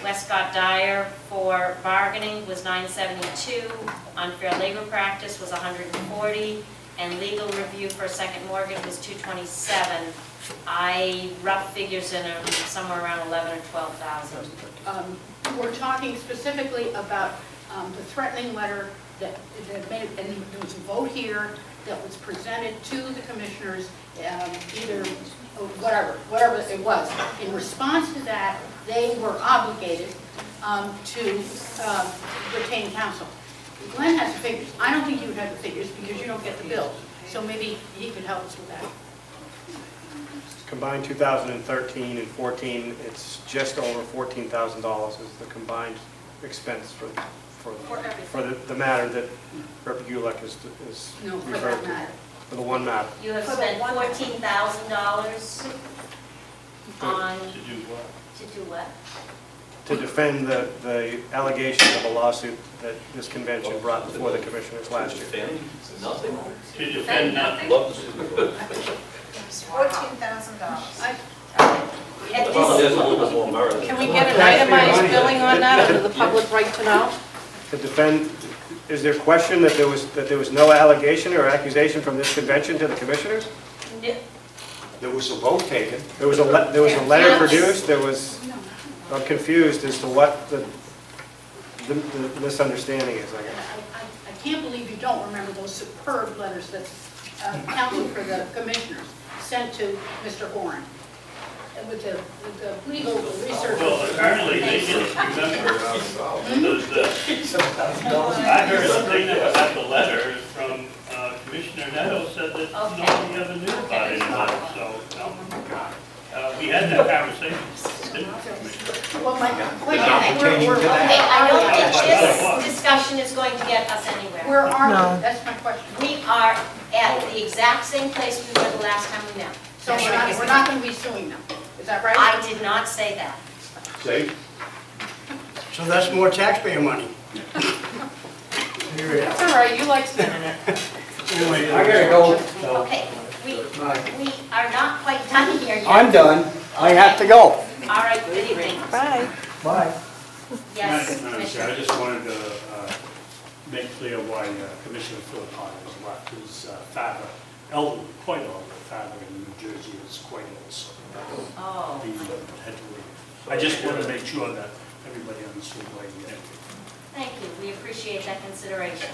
Westcott Dyer for bargaining was $972. Unfair labor practice was $140. And legal review for a second mortgage was $227. Rough figures in somewhere around 11 or 12,000. We're talking specifically about the threatening letter that made, and there was a vote here that was presented to the commissioners, either, whatever it was. In response to that, they were obligated to retain counsel. Glenn has the figures. I don't think you have the figures because you don't get the bills. So maybe he could help us with that. Combined 2013 and 14, it's just over $14,000 is the combined expense for the matter that Rep. Gulek is referring to. For the one matter. You have spent $14,000 on... To do what? To do what? To defend the allegations of a lawsuit that this convention brought before the commissioners last year. Nothing. To defend nothing. $14,000. Can we get an itemized billing on that under the public right to know? To defend, is there a question that there was no allegation or accusation from this convention to the commissioners? No. There was a vote taken. There was a letter produced. I'm confused as to what the misunderstanding is, I guess. I can't believe you don't remember those superb letters that counsel for the commissioners sent to Mr. Horn with the legal research. Well, apparently they didn't remember. I heard something about the letter from Commissioner Netto said that nobody ever knew about it. So we had that conversation. Well, my question, I don't think this discussion is going to get us anywhere. where are we? That's my question. We are at the exact same place we were the last time we met. So we're not going to be suing them. Is that right? I did not say that. See? So that's more taxpayer money. Here it It's is. all right, you like spending it. Anyway, I gotta go. Okay, we are not quite done here yet. I'm done. I have to go. All right, good evening. Bye. Bye. Yes, Madam Chair, Commissioner. I just wanted to make clear why Commissioner Philip has left. His father, elderly, quite elderly father in New Jersey is quite ill, so Oh. he had to leave. I just wanted to make sure that everybody understood why he had to. Thank you, we appreciate that consideration.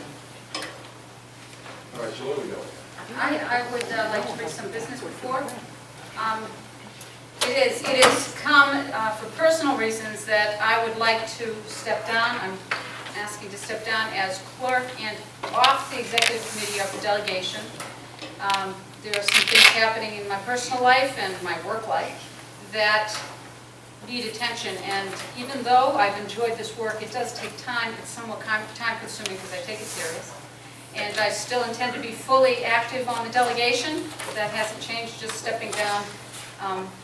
All right, so what are we doing? I would like to bring some business before. It has come for personal reasons that I would like to step down. I'm asking to step down as clerk and off the executive committee of the delegation. There are some things happening in my personal life and my work life that need attention, and even though I've enjoyed this work, it does take time. It's somewhat time consuming because I take it serious. And I still intend to be fully active on the delegation. That hasn't changed, just stepping down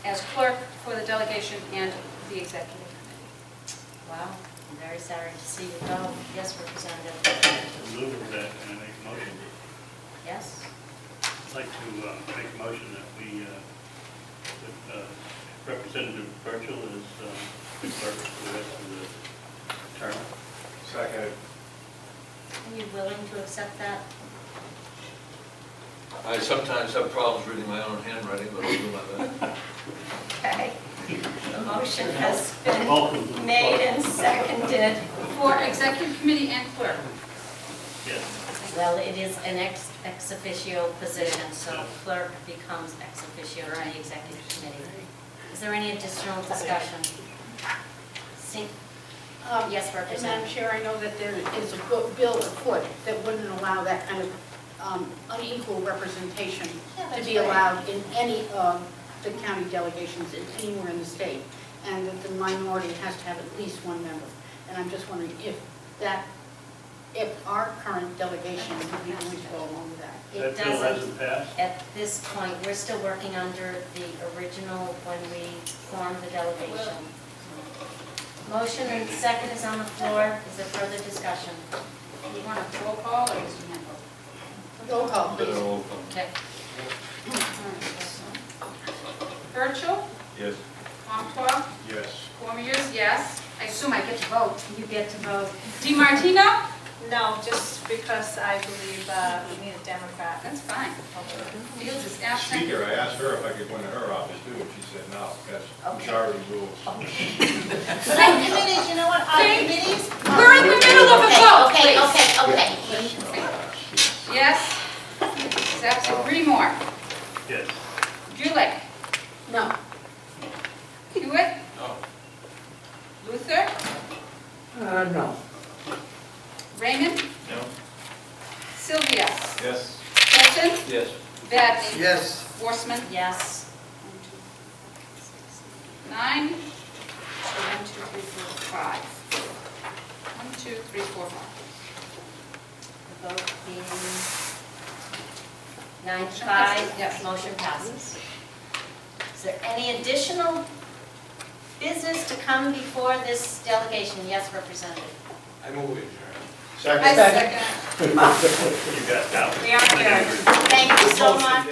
as clerk for the delegation and the executive committee. Wow, I'm very sorry to see you go. Yes, Representative. In lieu of that, can I make a motion? Yes? I'd like to make a motion that we, that Representative Burchell is clerk for the rest of the term. Second. Are you willing to accept that? I sometimes have problems reading my own handwriting, but I'll do my best. Okay. The motion has been made and seconded. For executive committee and clerk. Yes. Well, it is an ex officio position, so clerk becomes ex officio to the executive committee. Is there any additional discussion? Yes, Madam Representative. Chair, I know that there is a bill afoot that wouldn't allow that kind of unequal representation to be allowed in any of the county delegations anywhere in the state, and that the minority has to have at least one member. And I'm just wondering if our current delegation would be going to go along with that. It That bill doesn't, hasn't passed? at this point, we're still working under the original when we formed the delegation. Motion and second is on the floor. Is there further discussion? You want a roll call or just a hand vote? Roll call, please. Okay. Virtual, Yes. Comtois, Yes. Cormiers, yes. I assume I get to vote. You get to vote. DiMartino? No, just because I believe we need a Democrat. That's fine. Fields is absent. Speaker, I asked her if I could go into her office too, and she said no, that's majority rules. Committees, you know what, our committees? We're in the middle of a vote, Okay, please. okay. Yes. Is absent. Remore. Yes. Julik. No. Hewitt. No. Luther. No. Raymond. No. Sylvia. Yes. Hilton. Yes. Badney. Yes. Forsman. Yes. 9. 1, 2, 3, 4, 5. 1, 2, 3, 4, 5. The vote being 9 to Motion 5. passes, yes. Motion passes. Is there any additional business to come before this delegation? Yes, Representative. I move it. I second. You got that. We are adjourned. Thank you so much.